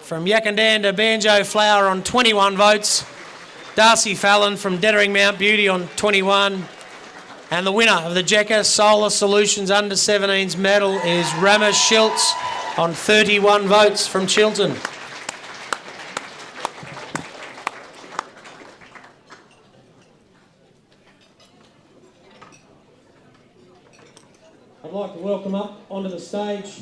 from Yakandanda, Banjo Flower on 21 votes. Darcy Fallon from Dettering Mount Beauty on 21. And the winner of the Jekka Solar Solutions Under-17s medal is Rama Schiltz on 31 votes from Chilton. I'd like to welcome up onto the stage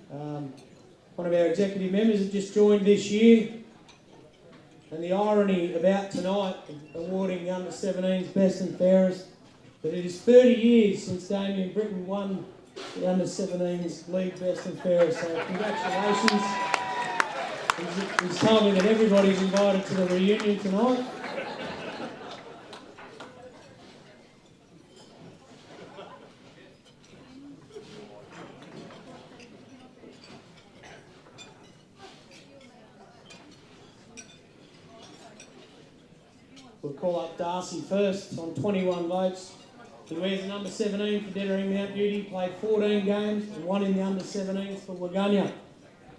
one of our executive members that just joined this year. And the irony about tonight, awarding the Under-17s Best and Fairest, that it is 30 years since Damien Britton won the Under-17s League Best and Fairest. So congratulations. He's told me that everybody's invited to the reunion tonight. We'll call up Darcy first on 21 votes. He wears the number 17 for Dettering Mount Beauty, played 14 games and won in the under-17s for Waganya,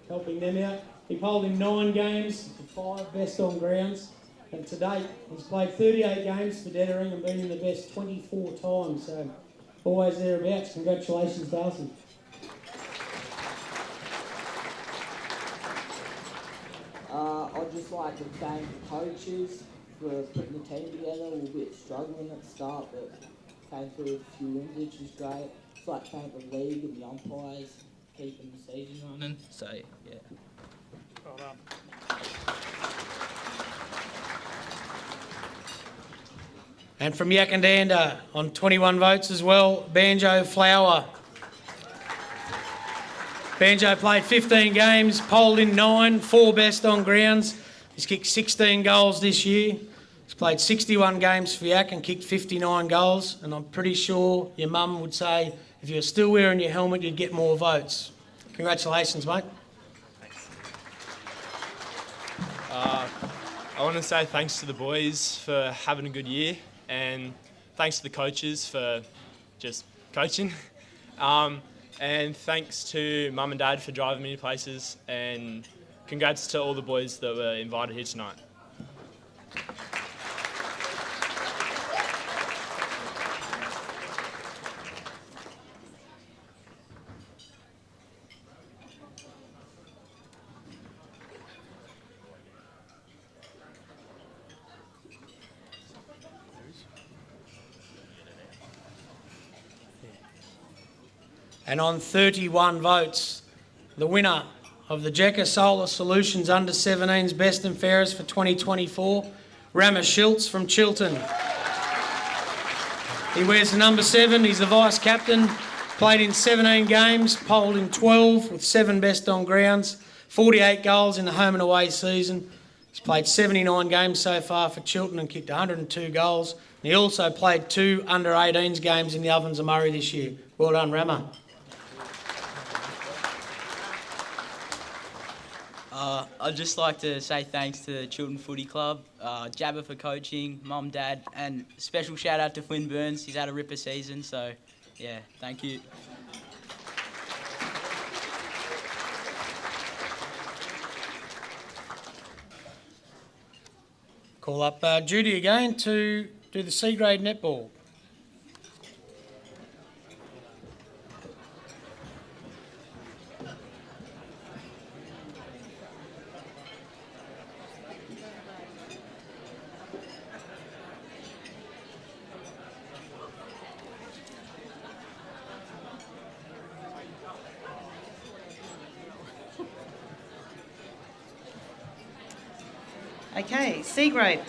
helping them out. He polled in 9 games for 5 best on grounds, and to date he's played 38 games for Dettering and been in the best 24 times, so always thereabouts. Congratulations, Darcy. I'd just like to thank the coaches for putting the team together. We were a bit struggling at the start, but came through a few wins, which is great. Just like to thank the league and the umpires keeping the season running. So, yeah. Well done. And from Yakandanda on 21 votes as well, Banjo Flower. Banjo played 15 games, polled in 9, 4 best on grounds. He's kicked 16 goals this year. He's played 61 games for Yak and kicked 59 goals. And I'm pretty sure your mum would say if you're still wearing your helmet, you'd get more votes. Congratulations, mate. Thanks. I want to say thanks to the boys for having a good year, and thanks to the coaches for just coaching. And thanks to Mum and Dad for driving me places, and congrats to all the boys that were invited here tonight. And on 31 votes, the winner of the Jekka Solar Solutions Under-17s Best and Fairest for 2024, Rama Schultz from Chiltern. He wears the number 7, he's the vice-captain, played in 17 games, polled in 12 with 7 best on grounds, 48 goals in the home and away season. He's played 79 games so far for Chiltern and kicked 102 goals. And he also played 2 under-18s games in the Ovens of Murray this year. Well done, Rama. I'd just like to say thanks to the Chiltern Footy Club, Jabba for coaching, Mum, Dad, and special shout out to Flynn Burns. He's had a ripper season, so yeah, thank you. Call up Judy again to do the C-grade netball. Okay, C grade.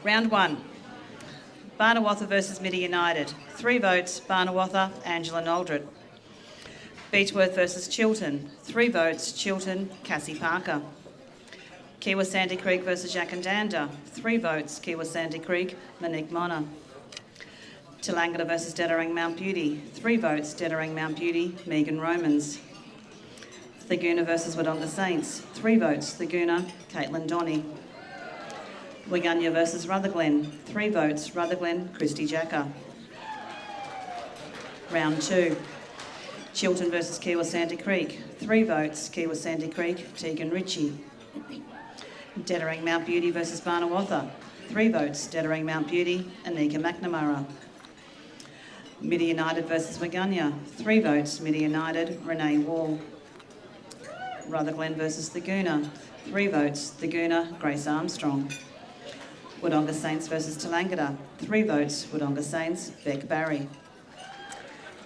Round 1. Barnawatha versus Midi United. 3 votes, Barnawatha, Angela Noldred. Beechworth versus Chiltern. 3 votes, Chiltern, Cassie Parker. Kiwa Sandy Creek versus Yakandanda. 3 votes, Kiwa Sandy Creek, Monique Mona. Tallangatta versus Dettering Mount Beauty. 3 votes, Dettering Mount Beauty, Megan Romans. Thaguna versus Wodonga Saints. 3 votes, Thaguna, Caitlin Donny. Wigunya versus Rutherglen. 3 votes, Rutherglen, Christy Jacker. Round 2. Chiltern versus Kiwa Sandy Creek. 3 votes, Kiwa Sandy Creek, Tegan Ritchie. Dettering Mount Beauty versus Barnawatha. 3 votes, Dettering Mount Beauty, Anika McNamara. Midi United versus Wigunya. 3 votes, Midi United, Renee Wall. Rutherglen versus Thaguna. 3 votes, Thaguna, Grace Armstrong. Wodonga Saints versus Tallangatta. 3 votes, Wodonga Saints, Beck Barry.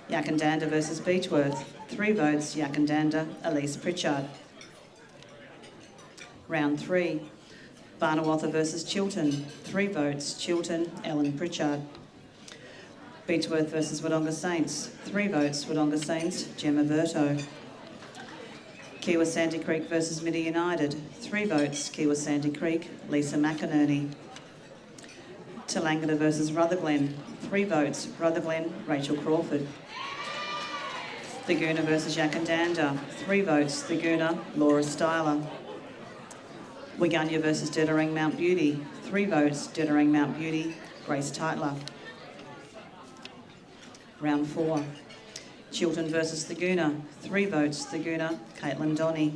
Yakandanda versus Beechworth. 3 votes, Yakandanda, Elise Pritchard. Round 3. Barnawatha versus Chiltern. 3 votes, Chiltern, Ellen Pritchard. Beechworth versus Wodonga Saints. 3 votes, Wodonga Saints, Gemma Berto. Kiwa Sandy Creek versus Midi United. 3 votes, Kiwa Sandy Creek, Lisa McInerney. Tallangatta versus Rutherglen. 3 votes, Rutherglen, Rachel Crawford. Thaguna versus Yakandanda. 3 votes, Thaguna, Laura Styler. Wigunya versus Dettering Mount Beauty. 3 votes, Dettering Mount Beauty, Grace Tytler. Round 4. Chiltern versus Thaguna. 3 votes, Thaguna, Caitlin Donny.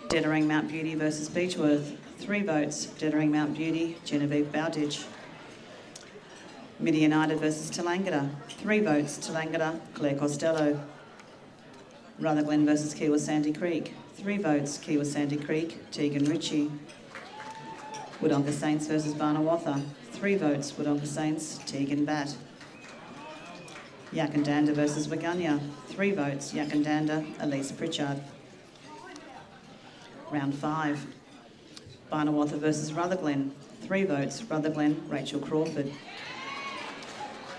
Dettering Mount Beauty versus Beechworth. 3 votes, Dettering Mount Beauty, Genevieve Bowditch. Midi United versus Tallangatta. 3 votes, Tallangatta, Claire Costello. Rutherglen versus Kiwa Sandy Creek. 3 votes, Kiwa Sandy Creek, Tegan Ritchie. Wodonga Saints versus Barnawatha. 3 votes, Wodonga Saints, Tegan Batt. Yakandanda versus Wigunya. 3 votes, Yakandanda, Elise Pritchard. Round 5. Barnawatha versus Rutherglen. 3 votes, Rutherglen, Rachel Crawford.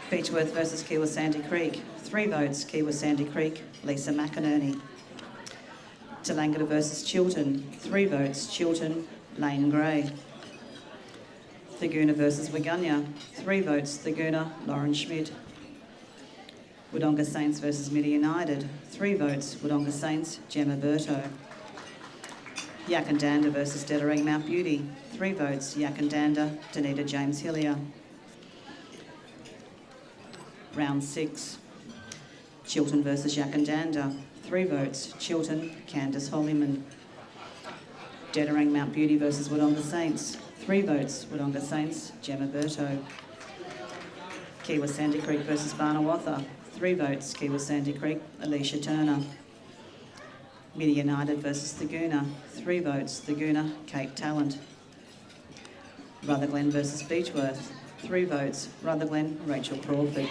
Beechworth versus Kiwa Sandy Creek. 3 votes, Kiwa Sandy Creek, Lisa McInerney. Tallangatta versus Chiltern. 3 votes, Chiltern, Lane Gray. Thaguna versus Wigunya. 3 votes, Thaguna, Lauren Schmidt. Wodonga Saints versus Midi United. 3 votes, Wodonga Saints, Gemma Berto. Yakandanda versus Dettering Mount Beauty. 3 votes, Yakandanda, Danita James Hillier. Round 6. Chiltern versus Yakandanda. 3 votes, Chiltern, Candice Hollyman. Dettering Mount Beauty versus Wodonga Saints. 3 votes, Wodonga Saints, Gemma Berto. Kiwa Sandy Creek versus Barnawatha. 3 votes, Kiwa Sandy Creek, Alicia Turner. Midi United versus Thaguna. 3 votes, Thaguna, Kate Tallant. Rutherglen versus Beechworth. 3 votes, Rutherglen, Rachel Crawford.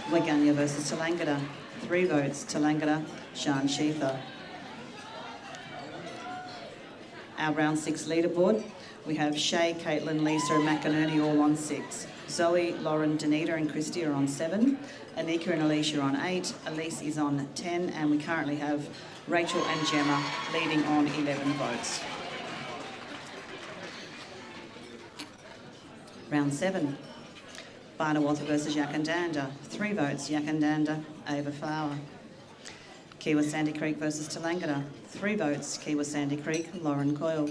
Waganya versus Tallangatta. 3 votes, Tallangatta, Sian Sheether. Our round 6 leaderboard, we have Shay, Caitlin, Lisa and McInerney all on 6. Zoe, Lauren, Danita and Christy are on 7. Anika and Alicia are on 8. Elise is on 10. And we currently have Rachel and Gemma leading on 11 votes. Round 7. Barnawatha versus Yakandanda. 3 votes, Yakandanda, Ava Flower. Kiwa Sandy Creek versus Tallangatta. 3 votes, Kiwa Sandy Creek, Lauren Coyle.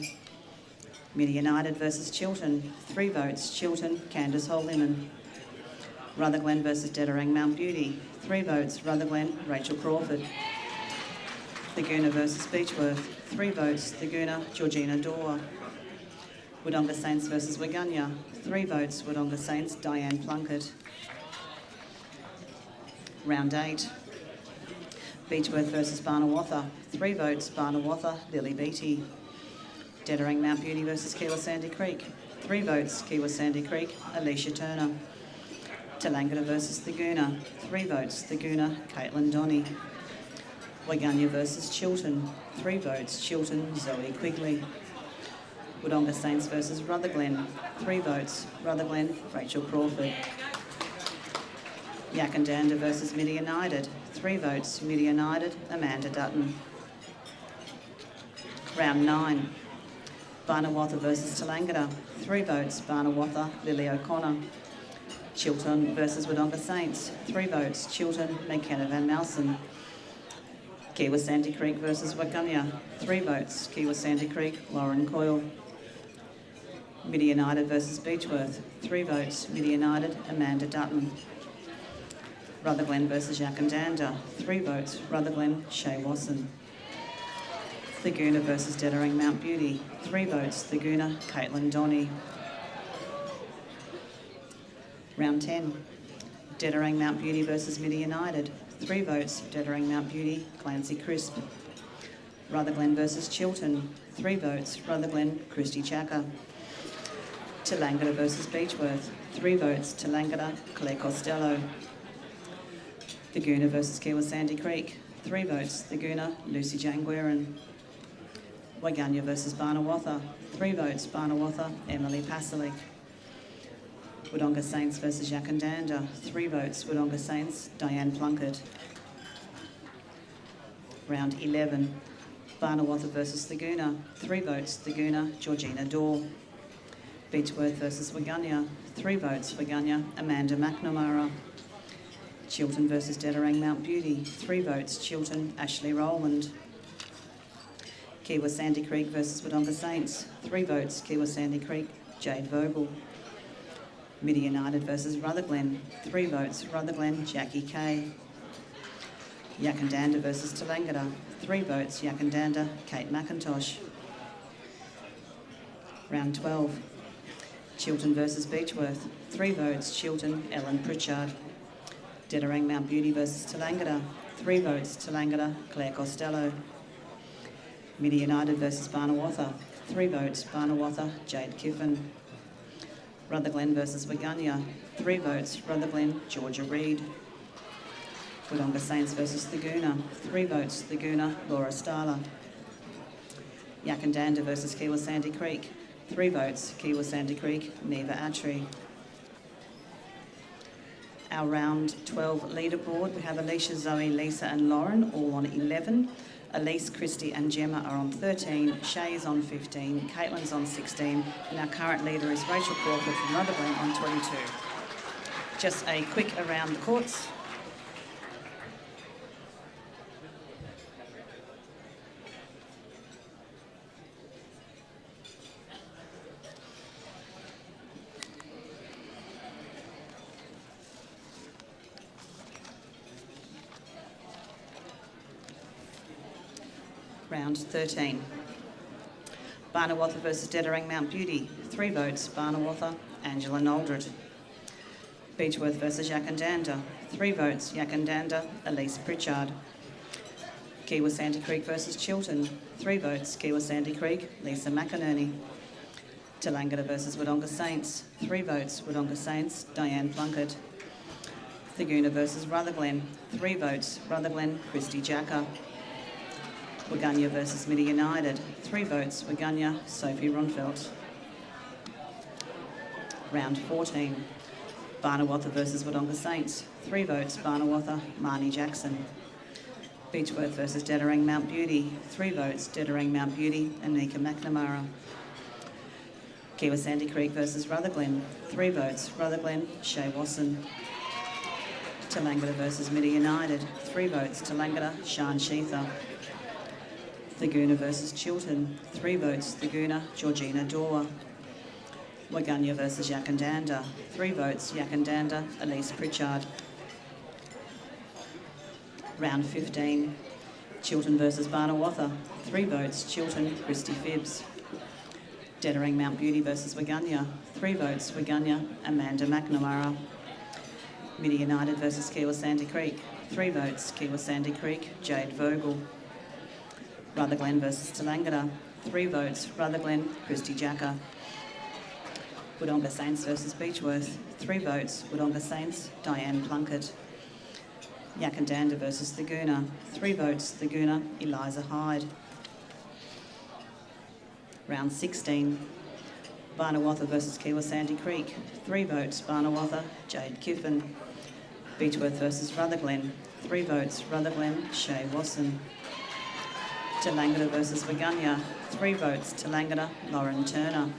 Midi United versus Chiltern. 3 votes, Chiltern, Candice Holliman. Rutherglen versus Dettering Mount Beauty. 3 votes, Rutherglen, Rachel Crawford. Thaguna versus Beechworth. 3 votes, Thaguna, Georgina Dorr. Wodonga Saints versus Waganya. 3 votes, Wodonga Saints, Diane Plunkett. Round 8. Beechworth versus Barnawatha. 3 votes, Barnawatha, Lily Beattie. Dettering Mount Beauty versus Kiwa Sandy Creek. 3 votes, Kiwa Sandy Creek, Alicia Turner. Tallangatta versus Thaguna. 3 votes, Thaguna, Caitlin Donny. Waganya versus Chiltern. 3 votes, Chiltern, Zoe Quigley. Wodonga Saints versus Rutherglen. 3 votes, Rutherglen, Rachel Crawford. Yakandanda versus Midi United. 3 votes, Midi United, Amanda Dutton. Round 9. Barnawatha versus Tallangatta. 3 votes, Barnawatha, Lily O'Connor. Chiltern versus Wodonga Saints. 3 votes, Chiltern, McKenna Van Malson. Kiwa Sandy Creek versus Waganya. 3 votes, Kiwa Sandy Creek, Lauren Coyle. Midi United versus Beechworth. 3 votes, Midi United, Amanda Dutton. Rutherglen versus Yakandanda. 3 votes, Rutherglen, Shay Wasson. Thaguna versus Dettering Mount Beauty. 3 votes, Thaguna, Caitlin Donny. Round 10. Dettering Mount Beauty versus Midi United. 3 votes, Dettering Mount Beauty, Clancy Crisp. Rutherglen versus Chiltern. 3 votes, Rutherglen, Christy Chaka. Tallangatta versus Beechworth. 3 votes, Tallangatta, Claire Costello. Thaguna versus Kiwa Sandy Creek. 3 votes, Thaguna, Lucy Jane Guerin. Waganya versus Barnawatha. 3 votes, Barnawatha, Emily Pasalic. Wodonga Saints versus Yakandanda. 3 votes, Wodonga Saints, Diane Plunkett. Round 11. Barnawatha versus Thaguna. 3 votes, Thaguna, Georgina Dorr. Beechworth versus Waganya. 3 votes, Waganya, Amanda McNamara. Chiltern versus Dettering Mount Beauty. 3 votes, Chiltern, Ashley Rowland. Kiwa Sandy Creek versus Wodonga Saints. 3 votes, Kiwa Sandy Creek, Jade Vogel. Midi United versus Rutherglen. 3 votes, Rutherglen, Jackie Kay. Yakandanda versus Tallangatta. 3 votes, Yakandanda, Kate McIntosh. Round 12. Chiltern versus Beechworth. 3 votes, Chiltern, Ellen Pritchard. Dettering Mount Beauty versus Tallangatta. 3 votes, Tallangatta, Claire Costello. Midi United versus Barnawatha. 3 votes, Barnawatha, Jade Kiffin. Rutherglen versus Waganya. 3 votes, Rutherglen, Georgia Reid. Wodonga Saints versus Thaguna. 3 votes, Thaguna, Laura Starla. Yakandanda versus Kiwa Sandy Creek. 3 votes, Kiwa Sandy Creek, Neva Atri. Our round 12 leaderboard, we have Alicia, Zoe, Lisa and Lauren all on 11. Elise, Christy and Gemma are on 13, Shay is on 15, Caitlin's on 16 and our current leader is Rachel Crawford from Rutherglen on 22. Just a quick around the courts. Round 13. Barnawatha versus Dedering Mount Beauty. 3 votes, Barnawatha, Angela Noldred. Beechworth versus Yakandanda. 3 votes, Yakandanda, Elise Pritchard. Kiwa Sandy Creek versus Chiltern. 3 votes, Kiwa Sandy Creek, Lisa McInerney. Tallangatta versus Wodonga Saints. 3 votes, Wodonga Saints, Diane Plunkett. Thaguna versus Rutherglen. 3 votes, Rutherglen, Christy Jacker. Waganya versus Midi United. 3 votes, Waganya, Sophie Ronfeld. Round 14. Barnawatha versus Wodonga Saints. 3 votes, Barnawatha, Marnie Jackson. Beechworth versus Dedering Mount Beauty. 3 votes, Dedering Mount Beauty, Anika McNamara. Kiwa Sandy Creek versus Rutherglen. 3 votes, Rutherglen, Shay Wasson. Tallangatta versus Midi United. 3 votes, Tallangatta, Sian Sheether. Thaguna versus Chiltern. 3 votes, Thaguna, Georgina Dorr. Waganya versus Yakandanda. 3 votes, Yakandanda, Elise Pritchard. Round 15. Chiltern versus Barnawatha. 3 votes, Chiltern, Christy Phibbs. Dedering Mount Beauty versus Waganya. 3 votes, Waganya, Amanda McNamara. Midi United versus Kiwa Sandy Creek. 3 votes, Kiwa Sandy Creek, Jade Vogel. Rutherglen versus Tallangatta. 3 votes, Rutherglen, Christy Jacker. Wodonga Saints versus Beechworth. 3 votes, Wodonga Saints, Diane Plunkett. Yakandanda versus Thaguna. 3 votes, Thaguna, Eliza Hyde. Round 16. Barnawatha versus Kiwa Sandy Creek. 3 votes, Barnawatha, Jade Kiffin. Beechworth versus Rutherglen. 3 votes, Rutherglen, Shay Wasson. Tallangatta versus Waganya. 3 votes, Tallangatta, Lauren Turner.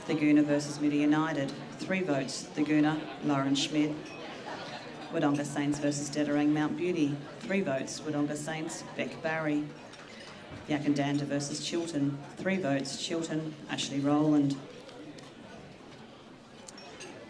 Thaguna versus Midi United. 3 votes, Thaguna, Lauren Schmidt. Wodonga Saints versus Dedering Mount Beauty. 3 votes, Wodonga Saints, Beck Barry. Yakandanda versus Chiltern. 3 votes, Chiltern, Ashley Rowland.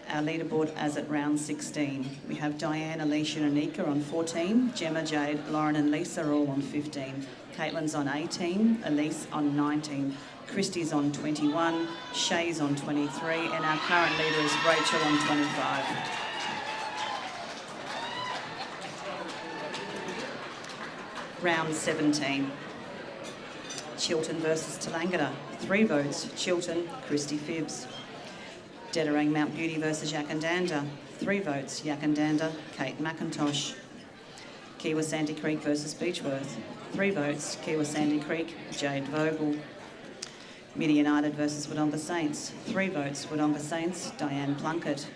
Our leaderboard as at round 16. We have Diane, Alicia and Anika on 14. Gemma, Jade, Lauren and Lisa are all on 15. Caitlin's on 18. Elise on 19. Christy's on 21. Shay's on 23. And our current leader is Rachel on 25. Round 17. Chiltern versus Tallangatta. 3 votes, Chiltern, Christy Phibbs. Dedering Mount Beauty versus Yakandanda. 3 votes, Yakandanda, Kate McIntosh. Kiwa Sandy Creek versus Beechworth. 3 votes, Kiwa Sandy Creek, Jade Vogel. Midi United versus Wodonga Saints. 3 votes, Wodonga Saints, Diane Plunkett.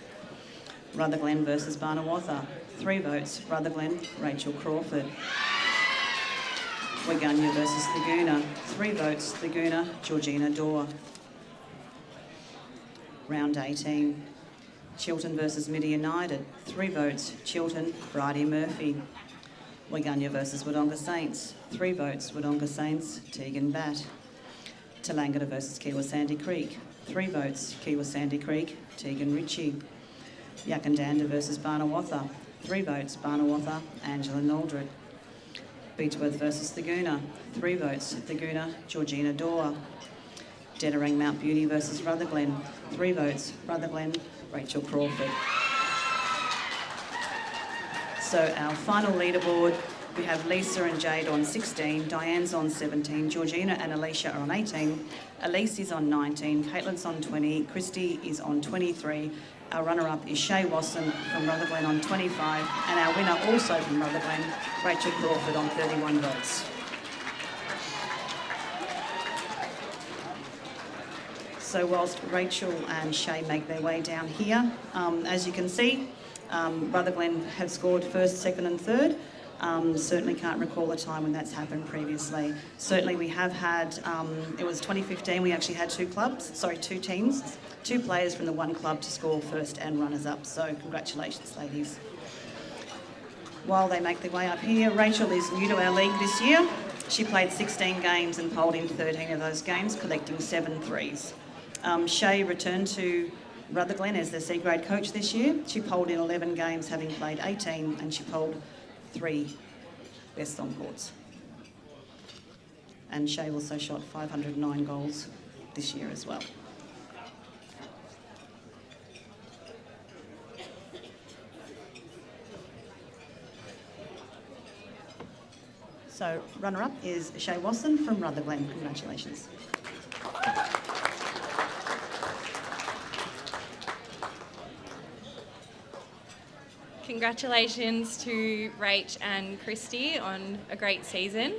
Rutherglen versus Barnawatha. 3 votes, Rutherglen, Rachel Crawford. Waganya versus Thaguna. 3 votes, Thaguna, Georgina Dorr. Round 18. Chiltern versus Midi United. 3 votes, Chiltern, Bridie Murphy. Waganya versus Wodonga Saints. 3 votes, Wodonga Saints, Tegan Batt. Tallangatta versus Kiwa Sandy Creek. 3 votes, Kiwa Sandy Creek, Tegan Ritchie. Yakandanda versus Barnawatha. 3 votes, Barnawatha, Angela Noldred. Beechworth versus Thaguna. 3 votes, Thaguna, Georgina Dorr. Dedering Mount Beauty versus Rutherglen. 3 votes, Rutherglen, Rachel Crawford. So our final leaderboard, we have Lisa and Jade on 16, Diane's on 17, Georgina and Alicia are on 18, Elise is on 19, Caitlin's on 20, Christy is on 23, our runner-up is Shay Wasson from Rutherglen on 25, and our winner also from Rutherglen, Rachel Crawford on 31 votes. So whilst Rachel and Shay make their way down here, as you can see, Rutherglen have scored first, second and third. Certainly can't recall a time when that's happened previously. Certainly we have had, it was 2015, we actually had 2 teams, 2 players from the one club to score first and runners-up. So congratulations, ladies. While they make their way up here, Rachel is new to our league this year. She played 16 games and polled in 13 of those games, collecting 7 threes. Shay returned to Rutherglen as their C-grade coach this year. She polled in 11 games, having played 18, and she polled 3 best on courts. and Shay also shot 509 goals this year as well. So runner-up is Shay Wasson from Rutherglen. Congratulations. Congratulations to Rach and Christy on a great season.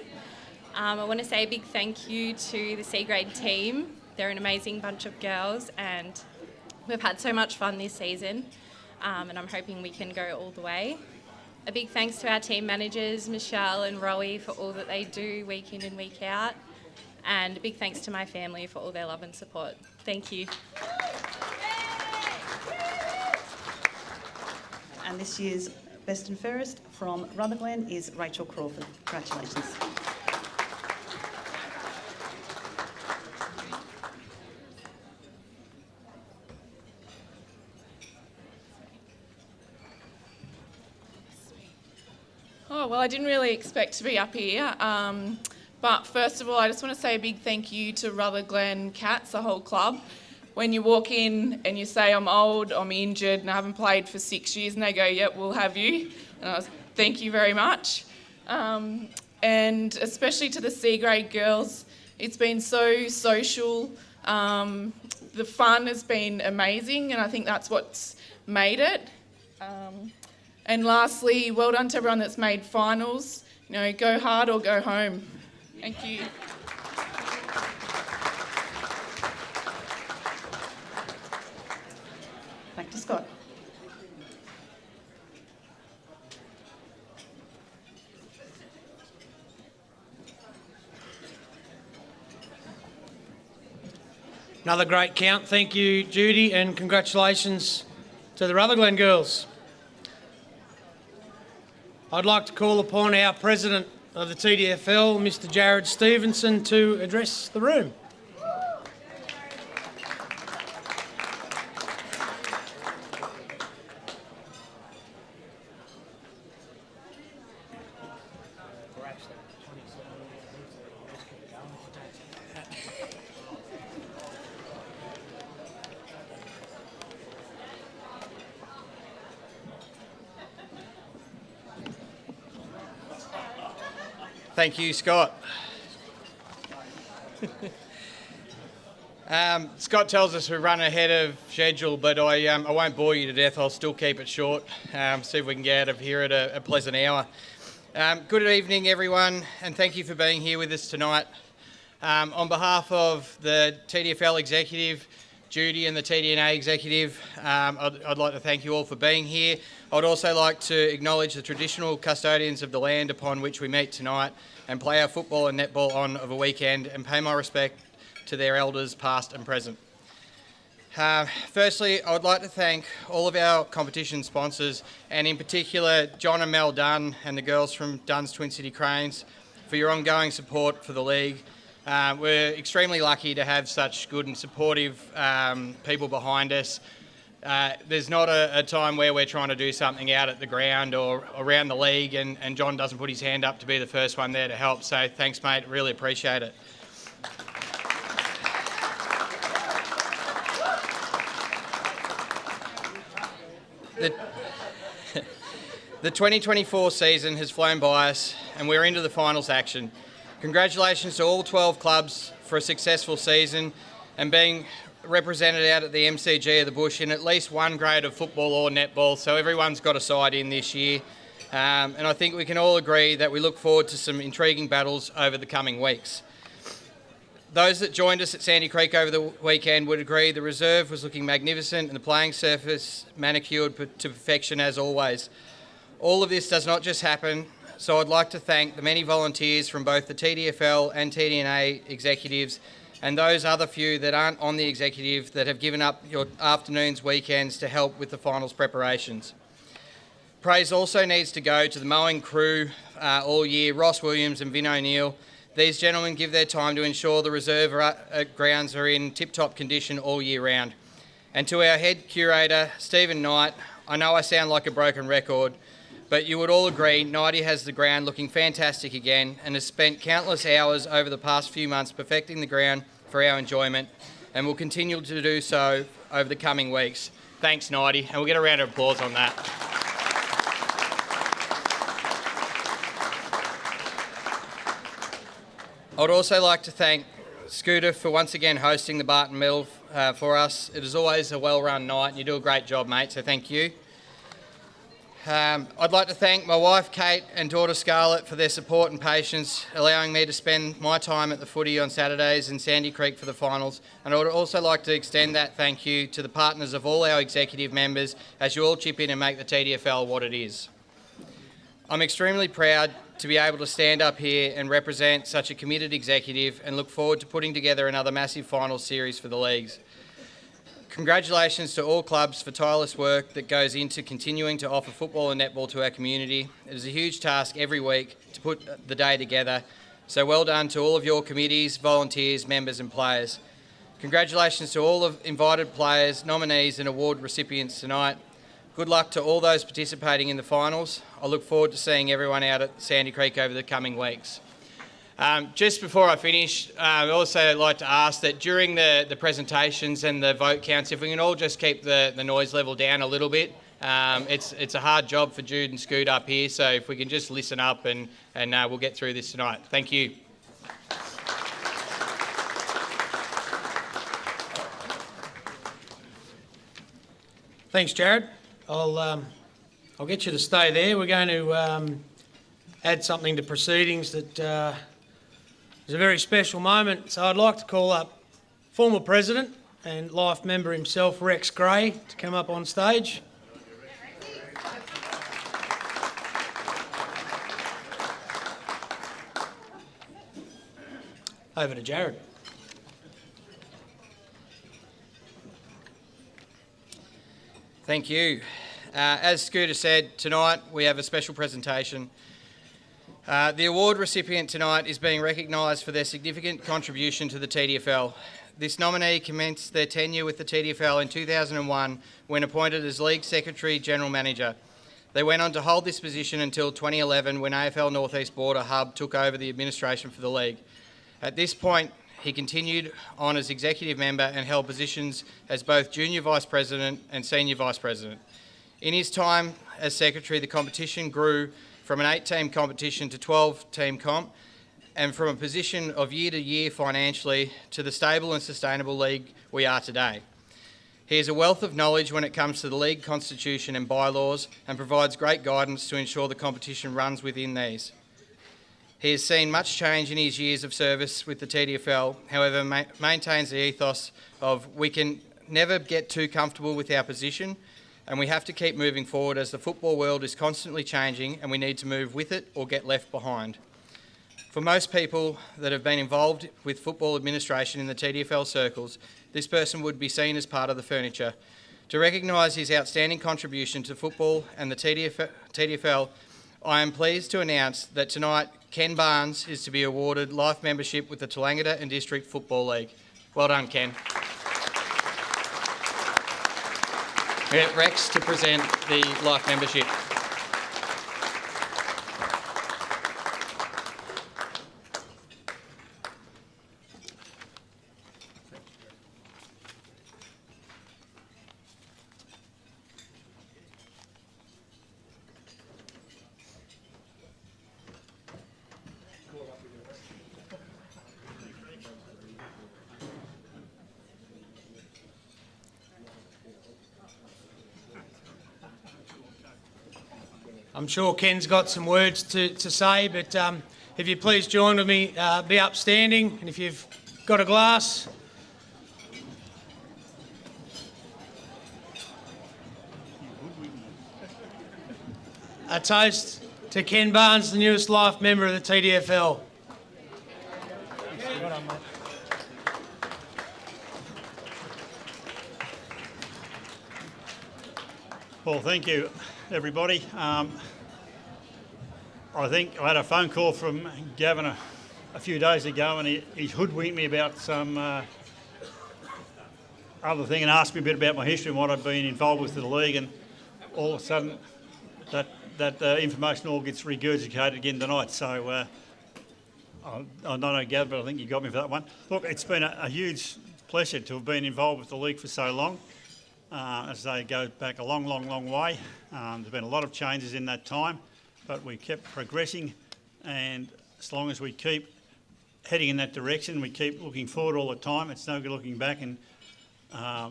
I want to say a big thank you to the C grade team. They're an amazing bunch of girls and we've had so much fun this season, and I'm hoping we can go all the way. A big thanks to our team managers, Michelle and Rowie, for all that they do week in and week out. And a big thanks to my family for all their love and support. Thank you. And this year's Best and Fairest from Rutherglen is Rachel Crawford. Congratulations. Oh, well, I didn't really expect to be up here. But first of all, I just want to say a big thank you to Rutherglen Cats, the whole club. When you walk in and you say, I'm old, I'm injured, and I haven't played for 6 years, and they go, yep, we'll have you. And I was, thank you very much. And especially to the C grade girls, it's been so social. The fun has been amazing, and I think that's what's made it. And lastly, well done to everyone that's made finals. You know, go hard or go home. Thank you. Back to Scott. Another great count. Thank you, Judy, and congratulations to the Rutherglen girls. I'd like to call upon our President of the TDFL, Mr. Jared Stevenson, to address the room. Thank you, Scott. Scott tells us we run ahead of schedule, but I won't bore you to death. I'll still keep it short. See if we can get out of here at a pleasant hour. Good evening, everyone, and thank you for being here with us tonight. On behalf of the TDFL executive, Judy and the TDNA executive, I'd like to thank you all for being here. I'd also like to acknowledge the traditional custodians of the land upon which we meet tonight and play our football and netball on of a weekend, and pay my respect to their elders past and present. Firstly, I would like to thank all of our competition sponsors, and in particular John and Mel Dunn and the girls from Dunn's Twin City Cranes for your ongoing support for the league. We're extremely lucky to have such good and supportive people behind us. There's not a time where we're trying to do something out at the ground or around the league and John doesn't put his hand up to be the first one there to help. So thanks, mate. Really appreciate it. The 2024 season has flown by us and we're into the finals action. Congratulations to all 12 clubs for a successful season and being represented out at the MCG of the Bush in at least one grade of football or netball, so everyone's got a side in this year. And I think we can all agree that we look forward to some intriguing battles over the coming weeks. Those that joined us at Sandy Creek over the weekend would agree the reserve was looking magnificent and the playing surface manicured to perfection as always. All of this does not just happen, so I'd like to thank the many volunteers from both the TDFL and TDNA executives and those other few that aren't on the executive that have given up your afternoons, weekends to help with the finals preparations. Praise also needs to go to the mowing crew all year, Ross Williams and Vin O'Neill. These gentlemen give their time to ensure the reserve grounds are in tip-top condition all year round. And to our head curator, Stephen Knight, I know I sound like a broken record, but you would all agree Nighty has the ground looking fantastic again and has spent countless hours over the past few months perfecting the ground for our enjoyment and will continue to do so over the coming weeks. Thanks, Nighty, and we'll get a round of applause on that. I would also like to thank Scooter for once again hosting the Barton Medal for us. It is always a well-run night and you do a great job, mate, so thank you. I'd like to thank my wife Kate and daughter Scarlett for their support and patience, allowing me to spend my time at the footy on Saturdays in Sandy Creek for the finals. And I would also like to extend that thank you to the partners of all our executive members as you all chip in and make the TDFL what it is. I'm extremely proud to be able to stand up here and represent such a committed executive and look forward to putting together another massive final series for the leagues. Congratulations to all clubs for tireless work that goes into continuing to offer football and netball to our community. It is a huge task every week to put the day together, so well done to all of your committees, volunteers, members and players. Congratulations to all of invited players, nominees and award recipients tonight. Good luck to all those participating in the finals. I look forward to seeing everyone out at Sandy Creek over the coming weeks. Just before I finish, I'd also like to ask that during the presentations and the vote counts, if we can all just keep the noise level down a little bit. It's a hard job for Jude and Scoot up here, so if we can just listen up and we'll get through this tonight. Thank you. Thanks, Jared. I'll get you to stay there. We're going to add something to proceedings that is a very special moment. So I'd like to call up former President and Life member himself, Rex Gray, to come up on stage. Over to Jared. Thank you. As Scooter said, tonight we have a special presentation. The award recipient tonight is being recognised for their significant contribution to the TDFL. This nominee commenced their tenure with the TDFL in 2001 when appointed as League Secretary General Manager. They went on to hold this position until 2011 when AFL North East Border Hub took over the administration for the league. At this point, he continued on as executive member and held positions as both Junior Vice President and Senior Vice President. In his time as Secretary, the competition grew from an 8-team competition to 12-team comp, and from a position of year-to-year financially to the stable and sustainable league we are today. He has a wealth of knowledge when it comes to the league constitution and bylaws and provides great guidance to ensure the competition runs within these. He has seen much change in his years of service with the TDFL, however maintains the ethos of we can never get too comfortable with our position and we have to keep moving forward as the football world is constantly changing and we need to move with it or get left behind. For most people that have been involved with football administration in the TDFL circles, this person would be seen as part of the furniture. To recognise his outstanding contribution to football and the TDFL, I am pleased to announce that tonight Ken Barnes is to be awarded life membership with the Tallangatta and District Football League. Well done, Ken. We get Rex to present the life membership. I'm sure Ken's got some words to say, but if you please join with me, be upstanding, and if you've got a glass. A toast to Ken Barnes, the newest life member of the TDFL. Well done, mate. Well, thank you, everybody. I think I had a phone call from Gavin a few days ago, and he hoodwinked me about some other thing and asked me a bit about my history and what I'd been involved with the league, and all of a sudden that information all gets regurgitated again tonight. So I don't know, Gav, but I think you got me for that one. Look, it's been a huge pleasure to have been involved with the league for so long. As they go back a long, long, long way. There's been a lot of changes in that time, but we kept progressing, and as long as we keep heading in that direction, we keep looking forward all the time. It's no good looking back and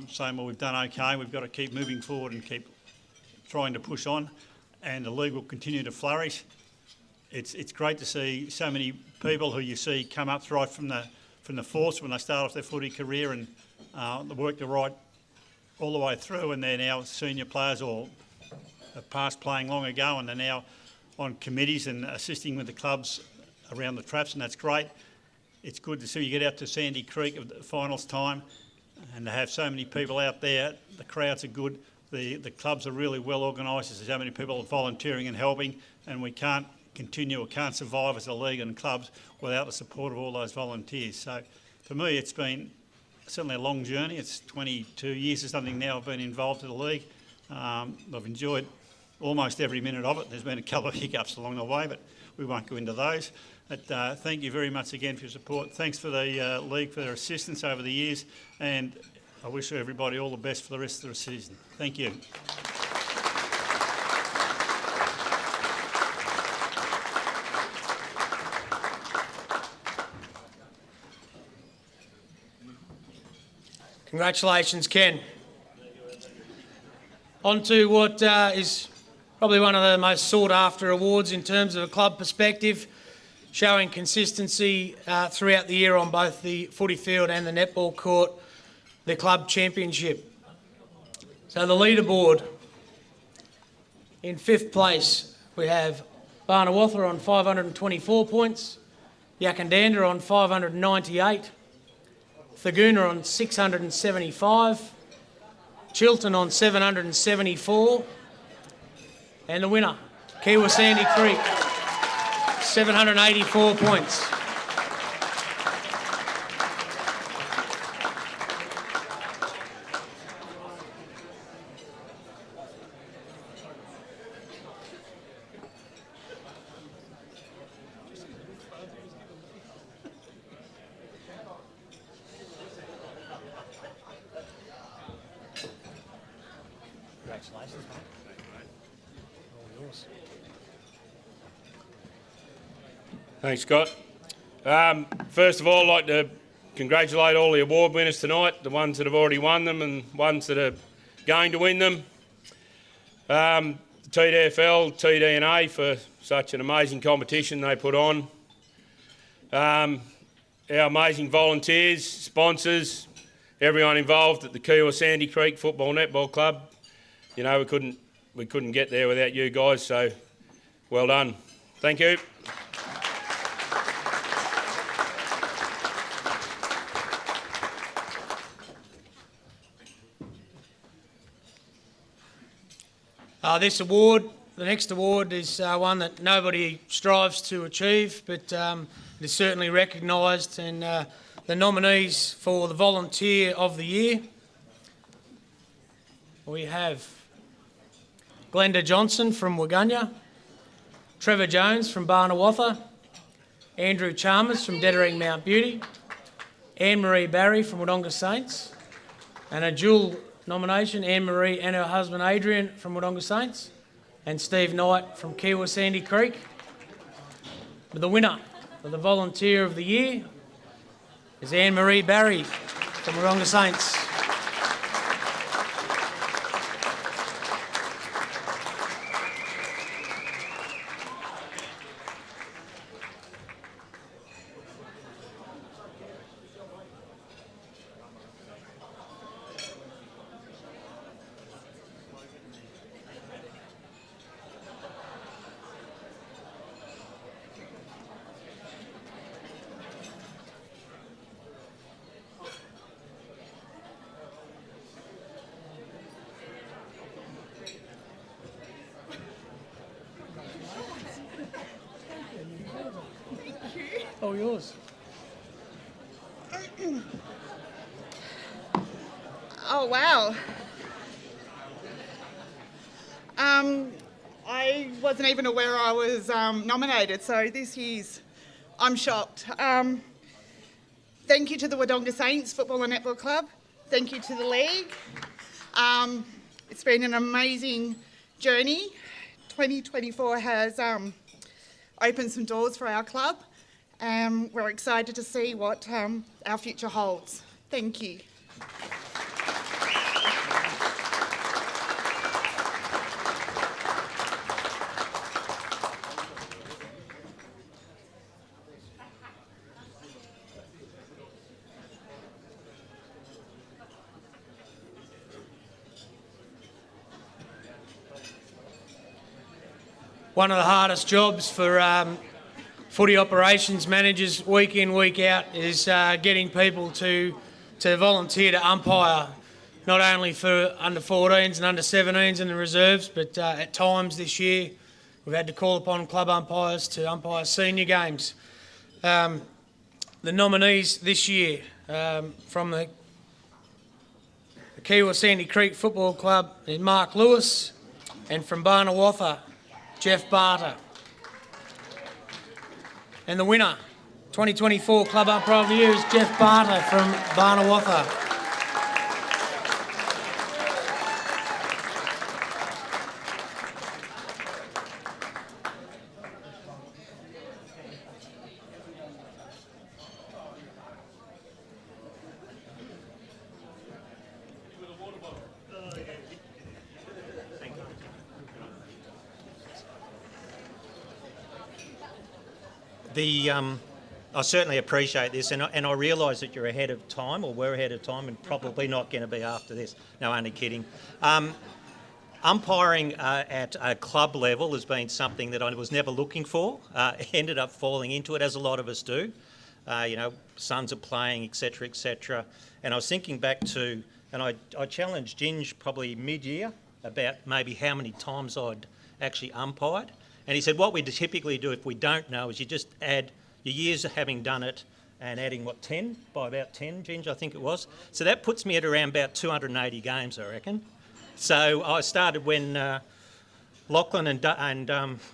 saying, well, we've done okay. We've got to keep moving forward and keep trying to push on, and the league will continue to flourish. It's great to see so many people who you see come up right from the force when they start off their footy career and work the right all the way through, and they're now senior players or have passed playing long ago, and they're now on committees and assisting with the clubs around the traps, and that's great. It's good to see you get out to Sandy Creek at the finals time and to have so many people out there. The crowds are good. The clubs are really well organised. There's so many people volunteering and helping, and we can't continue or can't survive as a league and clubs without the support of all those volunteers. So for me, it's been certainly a long journey. It's 22 years or something now I've been involved in the league. I've enjoyed almost every minute of it. There's been a couple of hiccups along the way, but we won't go into those. But thank you very much again for your support. Thanks for the league for their assistance over the years, and I wish everybody all the best for the rest of the season. Thank you. Congratulations, Ken. On to what is probably one of the most sought-after awards in terms of a club perspective, showing consistency throughout the year on both the footy field and the netball court, the club championship. So the leaderboard, in 5th place we have Barnawartha on 524 points, Yakandanda on 598, Thagoona on 675, Chilton on 774, and the winner, Kiwa Sandy Creek, 784 points. Congratulations, mate. All yours. Thanks, Scott. First of all, I'd like to congratulate all the award winners tonight, the ones that have already won them and ones that are going to win them. TDFL, TDNL for such an amazing competition they put on. Our amazing volunteers, sponsors, everyone involved at the Kiwa Sandy Creek Football Netball Club. You know, we couldn't get there without you guys, so well done. Thank you. This award, the next award, is one that nobody strives to achieve, but it is certainly recognised, and the nominees for the Volunteer of the Year, we have Glenda Johnson from Waggunya, Trevor Jones from Barnawartha, Andrew Chalmers from Dettering Mount Beauty, Anne-Marie Barry from Wodonga Saints, and a dual nomination, Anne-Marie and her husband Adrian from Wodonga Saints, and Steve Knight from Kiwa Sandy Creek. But the winner of the Volunteer of the Year is Anne-Marie Barry from Wodonga Saints. All yours. Oh, wow. I I wasn't even aware I was nominated, so I'm shocked. Thank you to the Wodonga Saints Football and Netball Club. Thank you to the league. It's been an amazing journey. 2024 has opened some doors for our club, and we're excited to see what our future holds. Thank you. One of the hardest jobs for footy operations managers week in, week out is getting people to volunteer to umpire, not only for under 14s and under 17s and the reserves, but at times this year we've had to call upon club umpires to umpire senior games. The nominees this year from the Kiewa Sandy Creek Football Club is Mark Lewis, and from Barnawatha, Jeff Barton. And the winner, 2024 Club Umpire of the Year, is Jeff Barton from Barnawatha. I certainly appreciate this, and I realise that you're ahead of time, or we're ahead of time, and probably not going to be after this. No, only kidding. Umpiring at a club level has been something that I was never looking for. Ended up falling into it, as a lot of us do. Sons are playing, etc., etc. And I was thinking back to, and I challenged Ginge probably mid-year about maybe how many times I'd actually umpired. And he said, what we typically do if we don't know is you just add your years of having done it and adding, 10? By about 10, Ginge, I think it was. So that puts me at around about 280 games, I reckon. So I started when Lachlan and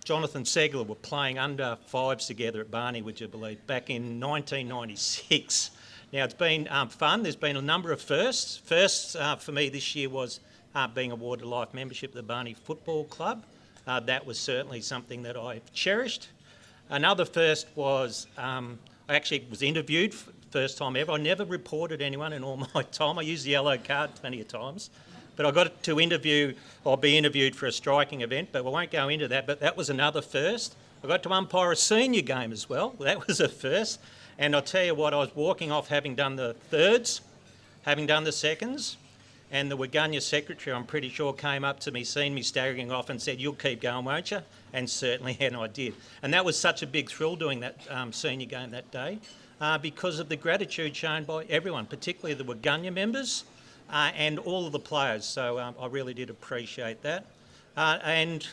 Jonathan Segler were playing under fives together at Barney, would you believe, back in 1996. Now, it's been fun. There's been a number of firsts. First for me this year was being awarded a life membership at the Barney Football Club. That was certainly something that I've cherished. Another first was I actually was interviewed for the first time ever. I never reported anyone in all my time. I used the yellow card plenty of times. But I got to be interviewed for a striking event, but we won't go into that. But that was another first. I got to umpire a senior game as well. That was a first. And I'll tell you what, I was walking off having done the thirds, having done the seconds, and the Waganya secretary, I'm pretty sure, came up to me, seen me staggering off and said, "You'll keep going, won't you?" And certainly, and I did. And that was such a big thrill doing that senior game that day because of the gratitude shown by everyone, particularly the Waganya members and all of the players. So I really did appreciate that. And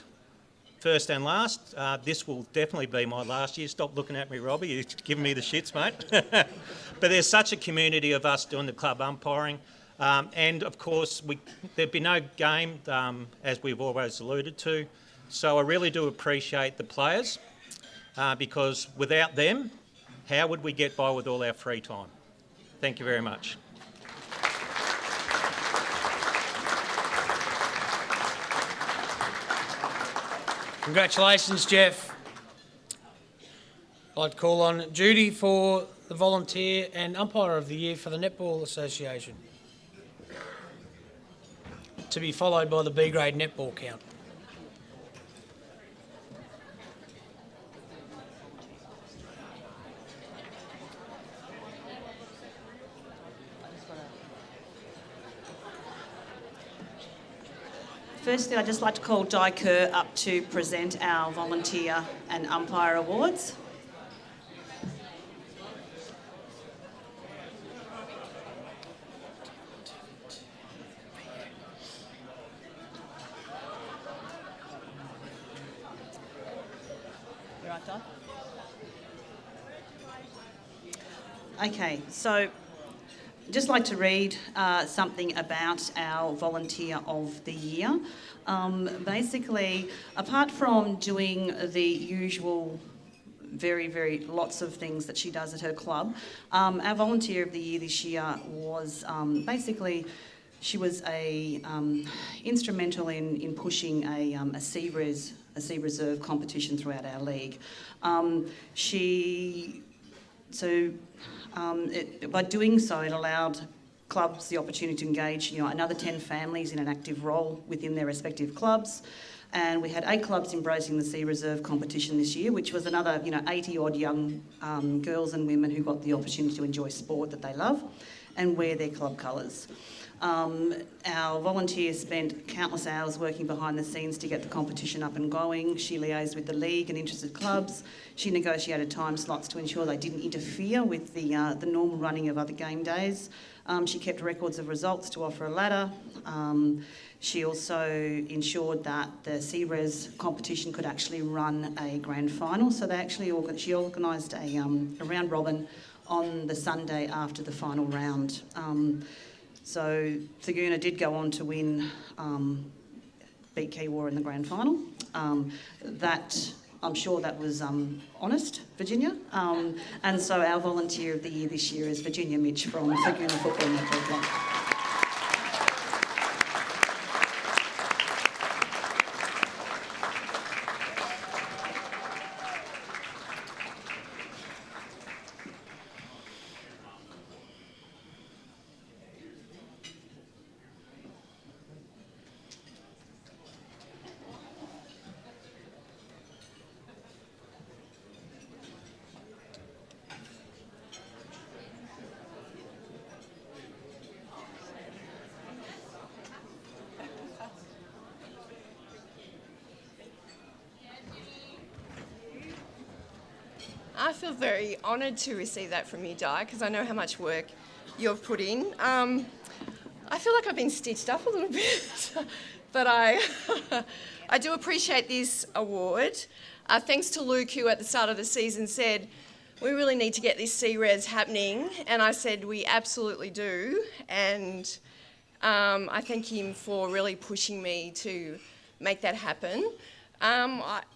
first and last, this will definitely be my last year. Stop looking at me, Robbie. You're giving me the shits, mate. But there's such a community of us doing the club umpiring. And of course, there'd be no game, as we've always alluded to. So I really do appreciate the players because without them, how would we get by with all our free time? Thank you very much. Congratulations, Jeff. I'd call on Judy for the Volunteer and Umpire of the Year for the Netball Association, to be followed by the B-grade netball count. Firstly, I'd just like to call Di Kerr up to present our Volunteer and Umpire Awards. You right, Di? Okay, so just like to read something about our Volunteer of the Year. Basically, apart from doing the usual very lots of things that she does at her club, our Volunteer of the Year this year was basically, she was instrumental in pushing a sea reserve competition throughout our league. By doing so, it allowed clubs the opportunity to engage, another 10 families in an active role within their respective clubs. And we had 8 clubs embracing the Sea Reserve competition this year, which was another, 80-odd young girls and women who got the opportunity to enjoy sport that they love and wear their club colours. Our volunteers spent countless hours working behind the scenes to get the competition up and going. She liaised with the league and interested clubs. She negotiated time slots to ensure they didn't interfere with the normal running of other game days. She kept records of results to offer a ladder. She also ensured that the Sea-Res competition could actually run a grand final. So she organised a round robin on the Sunday after the final round. So Thaguna did go on to win, beat Kiwa in the grand final. I'm sure that was honest, Virginia. And so our Volunteer of the Year this year is Virginia Mitch from Thaguna Football Netball Club. I feel very honoured to receive that from you, Di, because I know how much work you've put in. I feel like I've been stitched up a little bit, but I do appreciate this award. Thanks to Luke, who at the start of the season said, we really need to get this C-Res happening, and I said, we absolutely do, and I thank him for really pushing me to make that happen.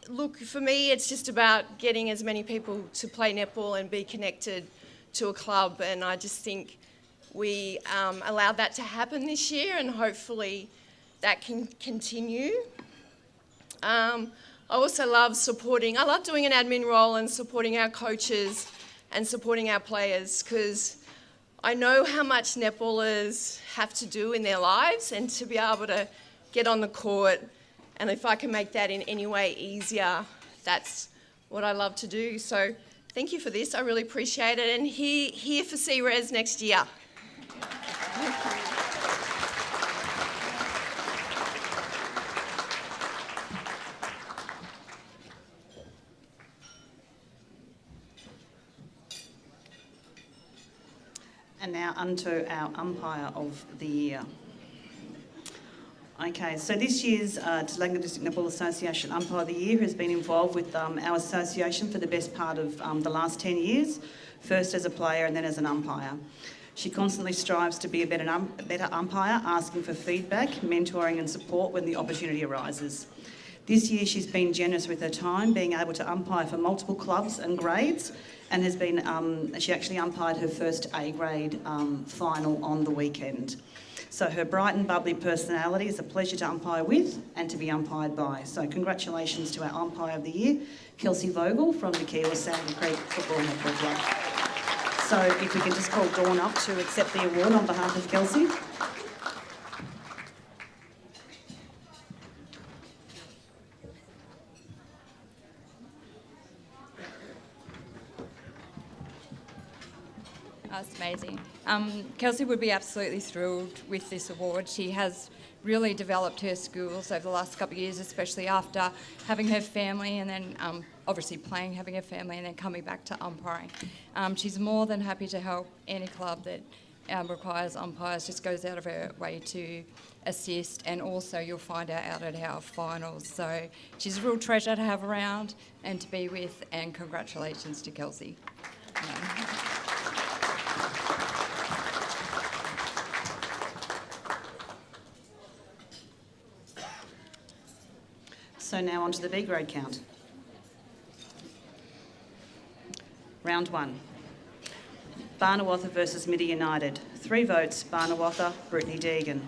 Look, for me, it's just about getting as many people to play netball and be connected to a club, and I just think we allowed that to happen this year, and hopefully that can continue. I also love supporting, I love doing an admin role and supporting our coaches and supporting our players, because I know how much netballers have to do in their lives, and to be able to get on the court, and if I can make that in any way easier, that's what I love to do. So thank you for this, I really appreciate it, and here for C-Res next year. And now onto our Umpire of the Year. Okay, so this year's Tallangatta District Netball Association Umpire of the Year has been involved with our association for the best part of the last 10 years, first as a player and then as an umpire. She constantly strives to be a better umpire, asking for feedback, mentoring and support when the opportunity arises. This year she's been generous with her time, being able to umpire for multiple clubs and grades, and has been, she actually umpired her first A-grade final on the weekend. So her bright and bubbly personality is a pleasure to umpire with and to be umpired by. So congratulations to our Umpire of the Year, Kelsey Vogel from the Kiwa Sandy Creek Football Netball Club. So if we can just call Dawn up to accept the award on behalf of Kelsey. That's amazing. Kelsey would be absolutely thrilled with this award. She has really developed her skills over the last couple of years, especially after having her family and then obviously playing, having her family and then coming back to umpiring. She's more than happy to help any club that requires umpires, just goes out of her way to assist, and also you'll find her out at our finals. So she's a real treasure to have around and to be with, and congratulations to Kelsey. So now on to the B grade count. Round 1. Barnawatha versus Midi United. 3 votes, Barnawatha, Brittany Deegan.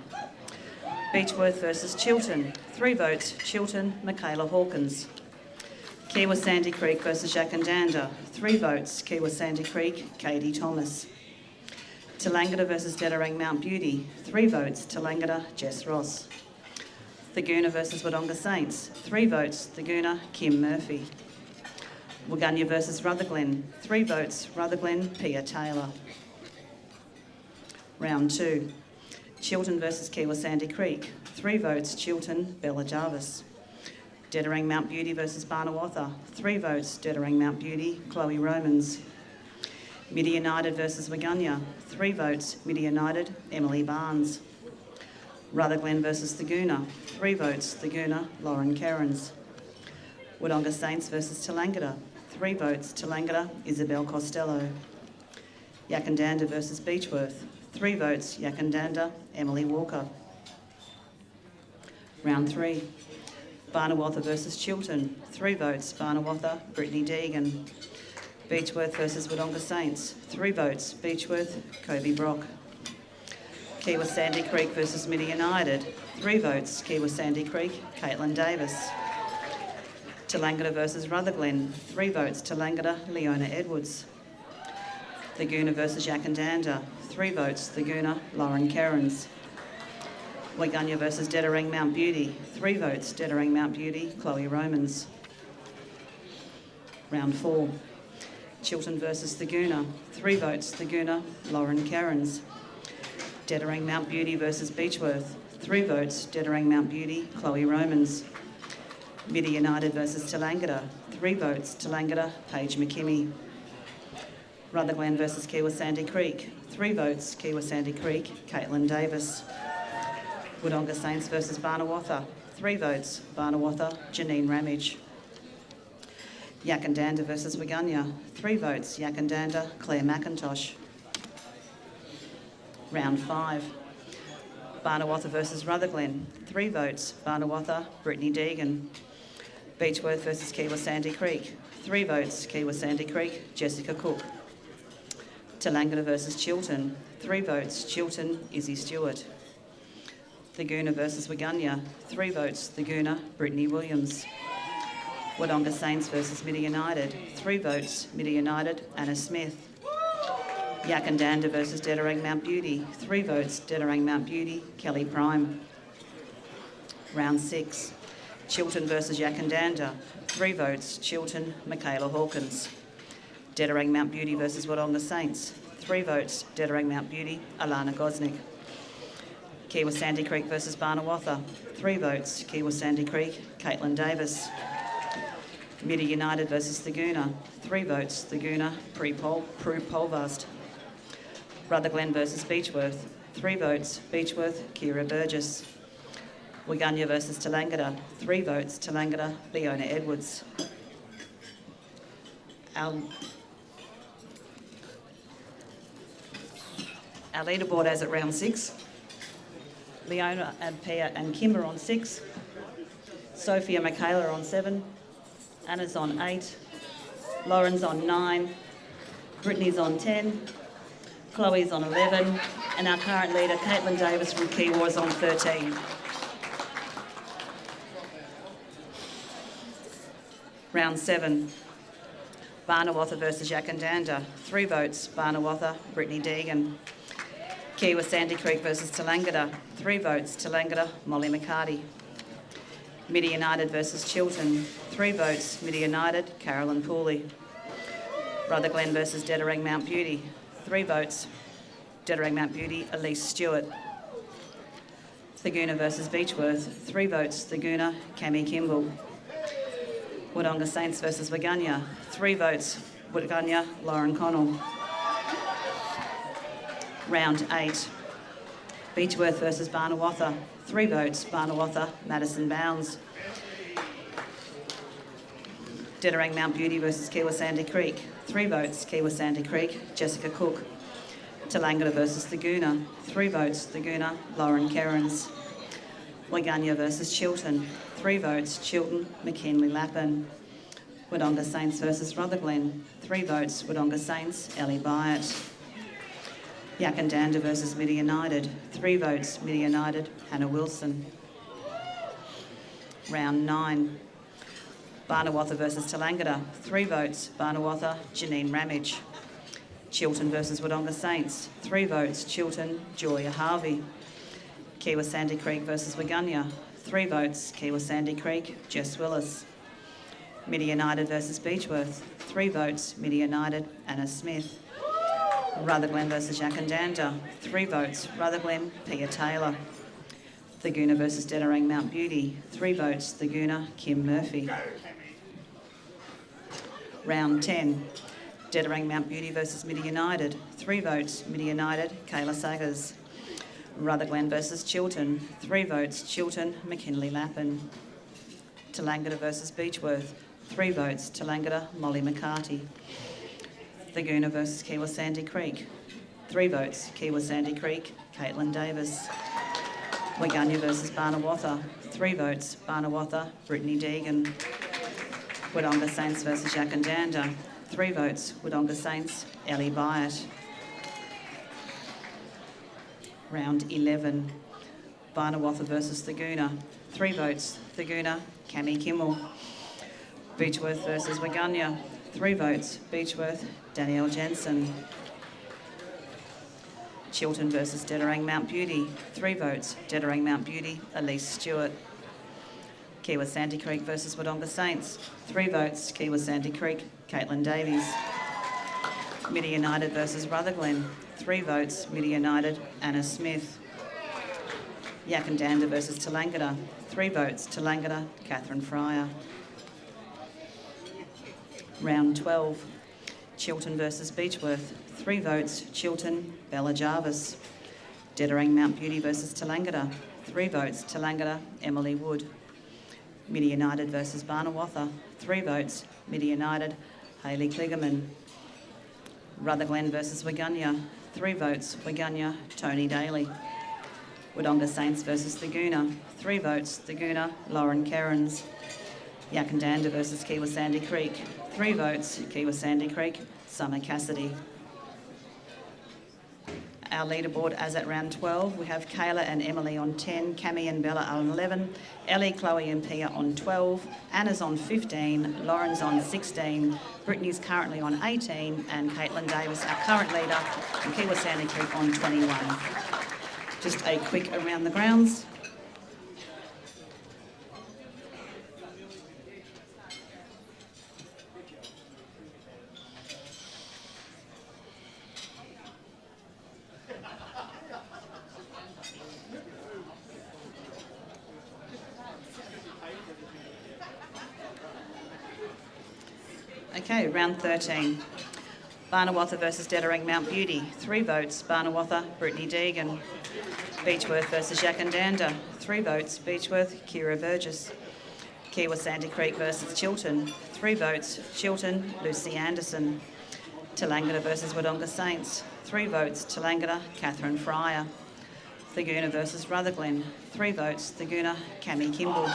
Beechworth versus Chiltern. 3 votes, Chiltern, Michaela Hawkins. Kiwa Sandy Creek versus Yakandanda. 3 votes, Kiwa Sandy Creek, Katie Thomas. Tallangatta versus Dedarang Mount Beauty. 3 votes, Tallangatta, Jess Ross. Thagoona versus Wodonga Saints. 3 votes, Thagoona, Kim Murphy. Waganya versus Rutherglen. 3 votes, Rutherglen, Pia Taylor. Round 2. Chiltern versus Kiwa Sandy Creek. 3 votes, Chiltern, Bella Jarvis. Dedarang Mount Beauty versus Barnawatha. 3 votes, Dedarang Mount Beauty, Chloe Romans. Midi United versus Waganya. 3 votes, Midi United, Emily Barnes. Rutherglen versus Thagoona. 3 votes, Thagoona, Lauren Kerrins. Wodonga Saints versus Tallangatta. 3 votes, Tallangatta, Isabel Costello. Yakandanda versus Beechworth. 3 votes, Yakandanda, Emily Walker. Round 3. Barnawatha versus Chiltern. 3 votes, Barnawatha, Brittany Deegan. Beechworth versus Wodonga Saints. 3 votes, Beechworth, Kobe Brock. Kiwa Sandy Creek versus Midi United. 3 votes, Kiwa Sandy Creek, Caitlin Davis. Tallangatta versus Rutherglen. 3 votes, Tallangatta, Leona Edwards. Thagoona versus Yakandanda. 3 votes, Thagoona, Lauren Kerrins. Waganya versus Dedarang Mount Beauty. 3 votes, Dedarang Mount Beauty, Chloe Romans. Round 4. Chiltern versus Thagoona. 3 votes, Thagoona, Lauren Kerrins. Dedarang Mount Beauty versus Beechworth. 3 votes, Dedarang Mount Beauty, Chloe Romans. Midi United versus Tallangatta. 3 votes, Tallangatta, Paige McKimmie. Rutherglen versus Kiwa Sandy Creek. 3 votes, Kiwa Sandy Creek, Caitlin Davis. Wodonga Saints versus Barnawatha. 3 votes, Barnawatha, Janine Ramage. Yakandanda versus Waganya. 3 votes, Yakandanda, Claire McIntosh. Round 5. Barnawatha versus Rutherglen. 3 votes, Barnawatha, Brittany Deegan. Beechworth versus Kiwa Sandy Creek. 3 votes, Kiwa Sandy Creek, Jessica Cook. Tallangatta versus Chiltern. 3 votes, Chiltern, Izzy Stewart. Thagoona versus Waganya. 3 votes, Thagoona, Brittany Williams. Wodonga Saints versus Midi United. 3 votes, Midi United, Anna Smith. Yakandanda versus Dedarang Mount Beauty. 3 votes, Dedarang Mount Beauty, Kelly Prime. Round 6. Chiltern versus Yakandanda. 3 votes, Chiltern, Michaela Hawkins. Dedarang Mount Beauty versus Wodonga Saints. 3 votes, Dedarang Mount Beauty, Alana Gosnick. Kiwa Sandy Creek versus Barnawatha. 3 votes, Kiwa Sandy Creek, Caitlin Davis. Midi United versus Thagoona. 3 votes, Thagoona, Prue Polvast. Rutherglen versus Beechworth. 3 votes, Beechworth, Kira Burgess. Waganya versus Tallangatta. 3 votes, Tallangatta, Leona Edwards. Our leaderboard as at round 6. Leona and Pia and Kim are on 6. Sophie and Michaela are on 7. Anna's on 8. Lauren's on 9. Brittany's on 10. Chloe's on 11. And our current leader, Caitlin Davis from Kiwa, is on 13. Round 7. Barnawatha versus Yakandanda. 3 votes, Barnawatha, Brittany Deegan. Kiwa Sandy Creek versus Tallangatta. 3 votes, Tallangatta, Molly McCarty. Midi United versus Chiltern. 3 votes, Midi United, Carolyn Pooley. Rutherglen versus Dedarang Mount Beauty. 3 votes, Dedarang Mount Beauty, Elise Stewart. Thagoona versus Beechworth. 3 votes, Thagoona, Cami Kimball. Wodonga Saints versus Waganya. 3 votes, Waganya, Lauren Connell. Round 8. Beechworth versus Barnawatha. 3 votes, Barnawatha, Madison Bounds. Dedarang Mount Beauty versus Kiwa Sandy Creek. 3 votes, Kiwa Sandy Creek, Jessica Cook. Tallangatta versus Thagoona. 3 votes, Thagoona, Lauren Kerrins. Waganya versus Chiltern. 3 votes, Chiltern, McKinley Lappin. Wodonga Saints versus Rutherglen, 3 votes, Wodonga Saints, Ellie Byatt. Yakandanda versus Midi United, 3 votes, Midi United, Hannah Wilson. Round 9. Barnawatha versus Tallangatta, 3 votes, Barnawatha, Janine Ramage. Chiltern versus Wodonga Saints, 3 votes, Chiltern, Julia Harvey. Kiwa Sandy Creek versus Waganya, 3 votes, Kiwa Sandy Creek, Jess Willis. Midi United versus Beechworth, 3 votes, Midi United, Anna Smith. Rutherglen versus Yakandanda, 3 votes, Rutherglen, Pia Taylor. Thaguna versus Dedarang Mount Beauty, 3 votes, Thaguna, Kim Murphy. Round 10. Dedarang Mount Beauty versus Midi United, 3 votes, Midi United, Kayla Saggers. Rutherglen versus Chiltern, 3 votes, Chiltern, McKinley Lappin. Tallangatta versus Beechworth, 3 votes, Tallangatta, Molly McCarty. Thaguna versus Kiwa Sandy Creek, 3 votes, Kiwa Sandy Creek, Caitlin Davis. Waganya versus Barnawatha, 3 votes, Barnawatha, Brittany Deegan. Wodonga Saints versus Yakandanda, 3 votes, Wodonga Saints, Ellie Byatt. Round 11. Barnawatha versus Thaguna, 3 votes, Thaguna, Cami Kimmel. Beechworth versus Waganya, 3 votes, Beechworth, Danielle Jensen. Chiltern versus Dedarang Mount Beauty, 3 votes, Dedarang Mount Beauty, Elise Stewart. Kiwa Sandy Creek versus Wodonga Saints, 3 votes, Kiwa Sandy Creek, Caitlin Davies. Midi United versus Rutherglen, 3 votes, Midi United, Anna Smith. Yakandanda versus Tallangatta, 3 votes, Tallangatta, Catherine Fryer. Round 12. Chiltern versus Beechworth, 3 votes, Chiltern, Bella Jarvis. Dedarang Mount Beauty versus Tallangatta, 3 votes, Tallangatta, Emily Wood. Midi United versus Barnawatha, 3 votes, Midi United, Hayley Kligerman. Rutherglen versus Waganya, 3 votes, Waganya, Tony Daly. Wodonga Saints versus Thaguna, 3 votes, Thaguna, Lauren Kerrins. Yakandanda versus Kiwa Sandy Creek, 3 votes, Kiwa Sandy Creek, Summer Cassidy. Our leaderboard as at round 12, we have Kayla and Emily on 10, Cami and Bella on 11, Ellie, Chloe and Pia on 12, Anna's on 15, Lauren's on 16, Brittany's currently on 18, and Caitlin Davis, our current leader, from Kiwa Sandy Creek on 21. Just a quick around the grounds. Okay, round 13. Barnawatha versus Dedarang Mount Beauty, 3 votes, Barnawatha, Brittany Deegan. Beechworth versus Yakandanda, 3 votes, Beechworth, Kira Burgess. Kiwa Sandy Creek versus Chiltern, 3 votes, Chiltern, Lucy Anderson. Tallangatta versus Wodonga Saints, 3 votes, Tallangatta, Catherine Fryer. Thaguna versus Rutherglen, 3 votes, Thaguna, Cami Kimball.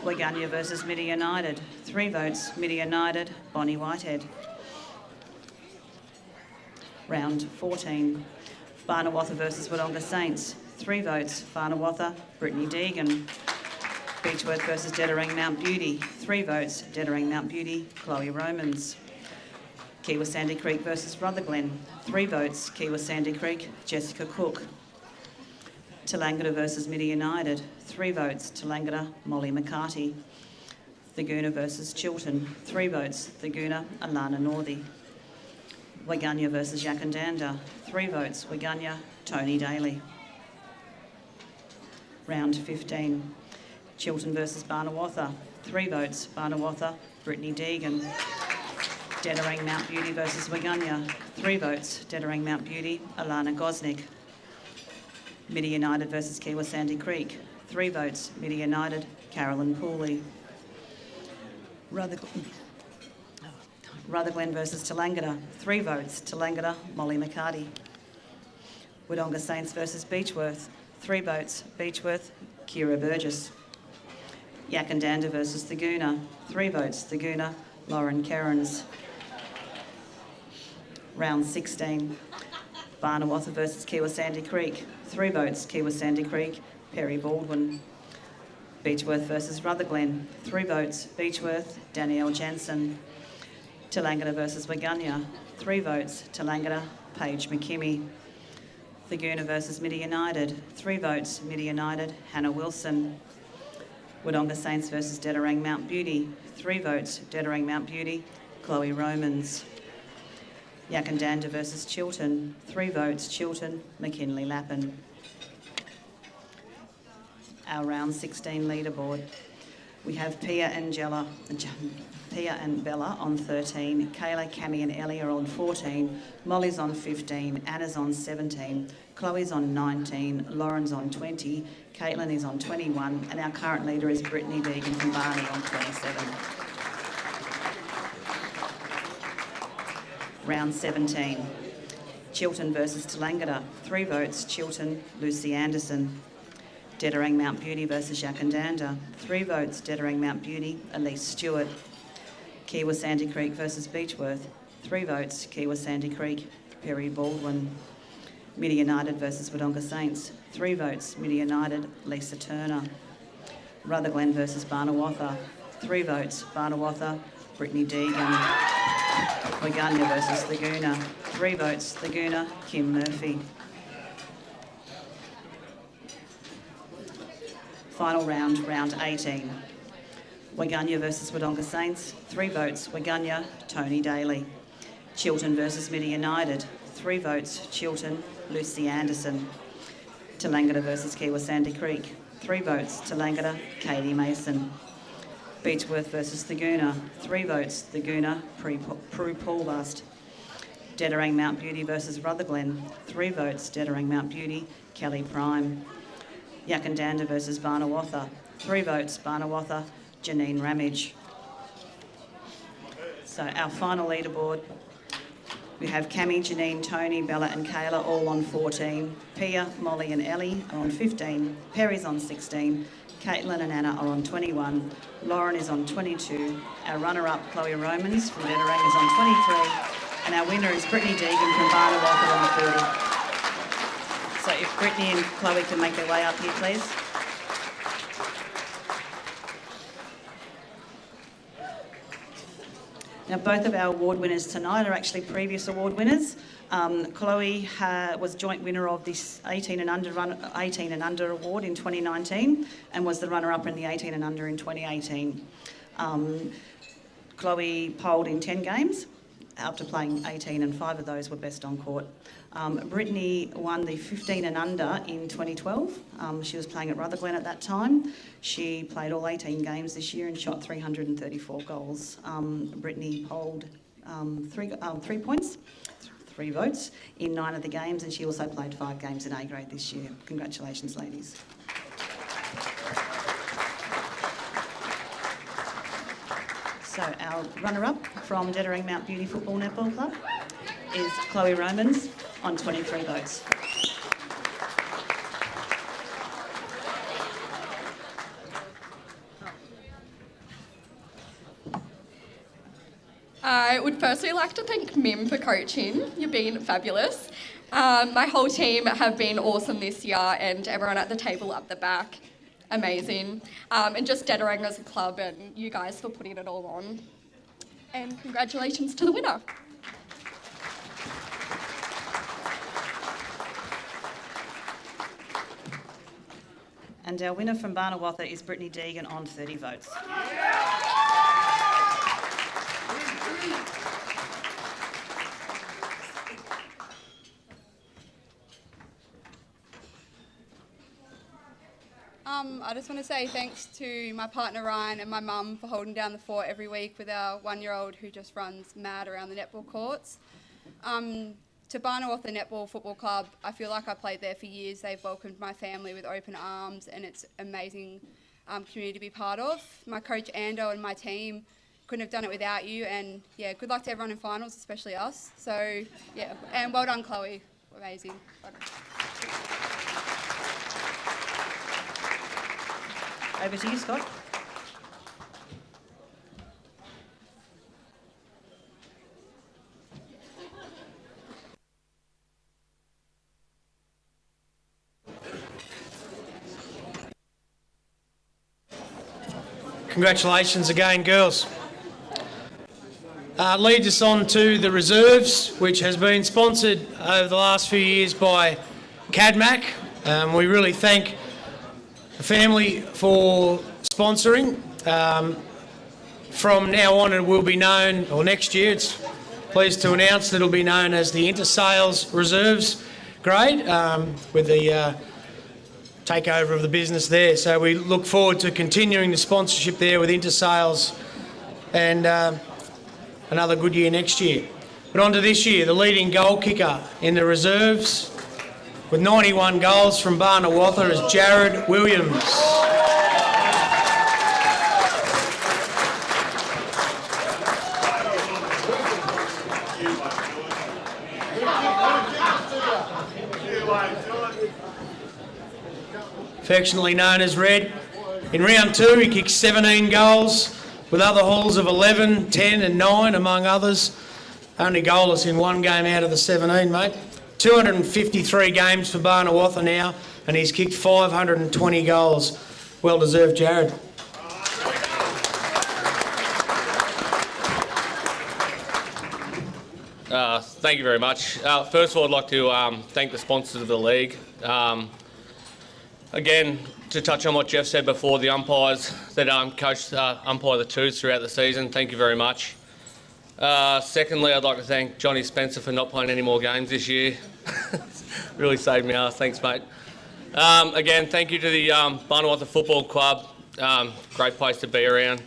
Waganya versus Midi United, 3 votes, Midi United, Bonnie Whitehead. Round 14. Barnawatha versus Wodonga Saints, 3 votes, Barnawatha, Brittany Deegan. Beechworth versus Dedarang Mount Beauty, 3 votes, Dedarang Mount Beauty, Chloe Romans. Kiwa Sandy Creek versus Rutherglen, 3 votes, Kiwa Sandy Creek, Jessica Cook. Tallangatta versus Midi United, 3 votes, Tallangatta, Molly McCarty. Thaguna versus Chiltern, 3 votes, Thaguna, Alana Northey. Waganya versus Yakandanda, 3 votes, Waganya, Tony Daly. Round 15. Chiltern versus Barnawatha, 3 votes, Barnawatha, Brittany Deegan. Dedarang Mount Beauty versus Waganya, 3 votes, Dedarang Mount Beauty, Alana Gosnick. Midi United versus Kiwa Sandy Creek, 3 votes, Midi United, Carolyn Pooley. Rutherglen versus Tallangatta, 3 votes, Tallangatta, Molly McCarty. Wodonga Saints versus Beechworth, 3 votes, Beechworth, Kira Burgess. Yakandanda versus the Gooner. 3 votes, the Gooner, Lauren Kerrins. Round 16. Barnawatha versus Kiwa Sandy Creek. 3 votes, Kiwa Sandy Creek, Perry Baldwin. Beechworth versus Rutherglen. 3 votes, Beechworth, Danielle Jansen. Tallangatta versus Waganya. 3 votes, Tallangatta, Paige McKimmie. Thaguna versus Midi United. 3 votes, Midi United, Hannah Wilson. Wodonga Saints versus Dedarang Mount Beauty. 3 votes, Dedarang Mount Beauty, Chloe Romans. Yakandanda versus Chilton. 3 votes, Chilton, McKinley Lappin. Our round 16 leaderboard. We have Pia and Bella on 13, Kayla, Cammy and Ellie are on 14, Molly's on 15, Anna's on 17, Chloe's on 19, Lauren's on 20, Caitlin is on 21, and our current leader is Brittany Deegan from Barney on 27. Round 17. Chilton versus Tallangatta. 3 votes, Chilton, Lucy Anderson. Dedarang Mount Beauty versus Yakandanda. 3 votes, Dedarang Mount Beauty, Elise Stewart. Kiwa Sandy Creek versus Beechworth. 3 votes, Kiwa Sandy Creek, Perry Baldwin. Midi United versus Wodonga Saints. 3 votes, Midi United, Lisa Turner. Rutherglen versus Barnawatha. 3 votes, Barnawatha, Brittany Deegan. Waganya versus Thaguna. 3 votes, Thaguna, Kim Murphy. Final round, round 18. Waganya versus Wodonga Saints. 3 votes, Waganya, Tony Daly. Chilton versus Midi United. 3 votes, Chilton, Lucy Anderson. Tallangatta versus Kiwa Sandy Creek. 3 votes, Tallangatta, Katie Mason. Beechworth versus Thaguna. 3 votes, Thaguna, Prue Paulbust. Dedarang Mount Beauty versus Rutherglen. 3 votes, Dedarang Mount Beauty, Kelly Prime. Yakandanda versus Barnawatha. 3 votes, Barnawatha, Janine Ramage. So our final leaderboard, we have Cammy, Janine, Tony, Bella and Kayla all on 14. Pia, Molly and Ellie are on 15. Perry's on 16. Caitlin and Anna are on 21. Lauren is on 22. Our runner-up, Chloe Romans from Dedarang, is on 23. And our winner is Brittany Deegan from Barnawatha on 30. So if Brittany and Chloe can make their way up here, please. Now, both of our award winners tonight are actually previous award winners. Chloe was joint winner of this 18 and under award in 2019 and was the runner-up in the 18 and under in 2018. Chloe polled in 10 games after playing 18 and 5 of those were best on court. Brittany won the 15 and under in 2012. She was playing at Rutherglen at that time. She played all 18 games this year and shot 334 goals. Brittany polled 3 points, 3 votes in 9 of the games, and she also played 5 games in A grade this year. Congratulations, ladies. So our runner-up from Dedarang Mount Beauty Football Netball Club is Chloe Romans on 23 votes. I would firstly like to thank Mim for coaching. You've been fabulous. My whole team have been awesome this year, and everyone at the table up the back, amazing. And just Dedarang as a club and you guys for putting it all on. And congratulations to the winner. And our winner from Barnawatha is Brittany Deegan on 30 votes. I just want to say thanks to my partner Ryan and my mum for holding down the fort every week with our 1-year-old who just runs mad around the netball courts. To Barnawatha Netball Football Club, I feel like I played there for years. They've welcomed my family with open arms and it's an amazing community to be part of. My coach Ando and my team couldn't have done it without you, and yeah, good luck to everyone in finals, especially us. So yeah, and well done Chloe, amazing. Well done. Over to you, Scott. Congratulations again, girls. Leads us on to the reserves, which has been sponsored over the last few years by CADMAC. We really thank the family for sponsoring. From now on, it will be known, or next year, it's pleased to announce that it'll be known as the Inter-Sales Reserves grade, with the takeover of the business there. So we look forward to continuing the sponsorship there with Inter-Sales and another good year next year. But on to this year, the leading goal kicker in the reserves with 91 goals from Barton is Jared Williams. Affectionately known as Red. In round 2, he kicked 17 goals with other hauls of 11, 10 and 9 among others. Only goalless in one game out of the 17, mate. 253 games for Barton now, and he's kicked 520 goals. Well deserved, Jared. Thank you very much. First of all, I'd like to thank the sponsors of the league. Again, to touch on what Jeff said before, the umpires that coached umpire the twos throughout the season, thank you very much. Secondly, I'd like to thank Johnny Spencer for not playing any more games this year. Really saved me ass. Thanks, mate. Again, thank you to the Barton Football Club. Great place to be around.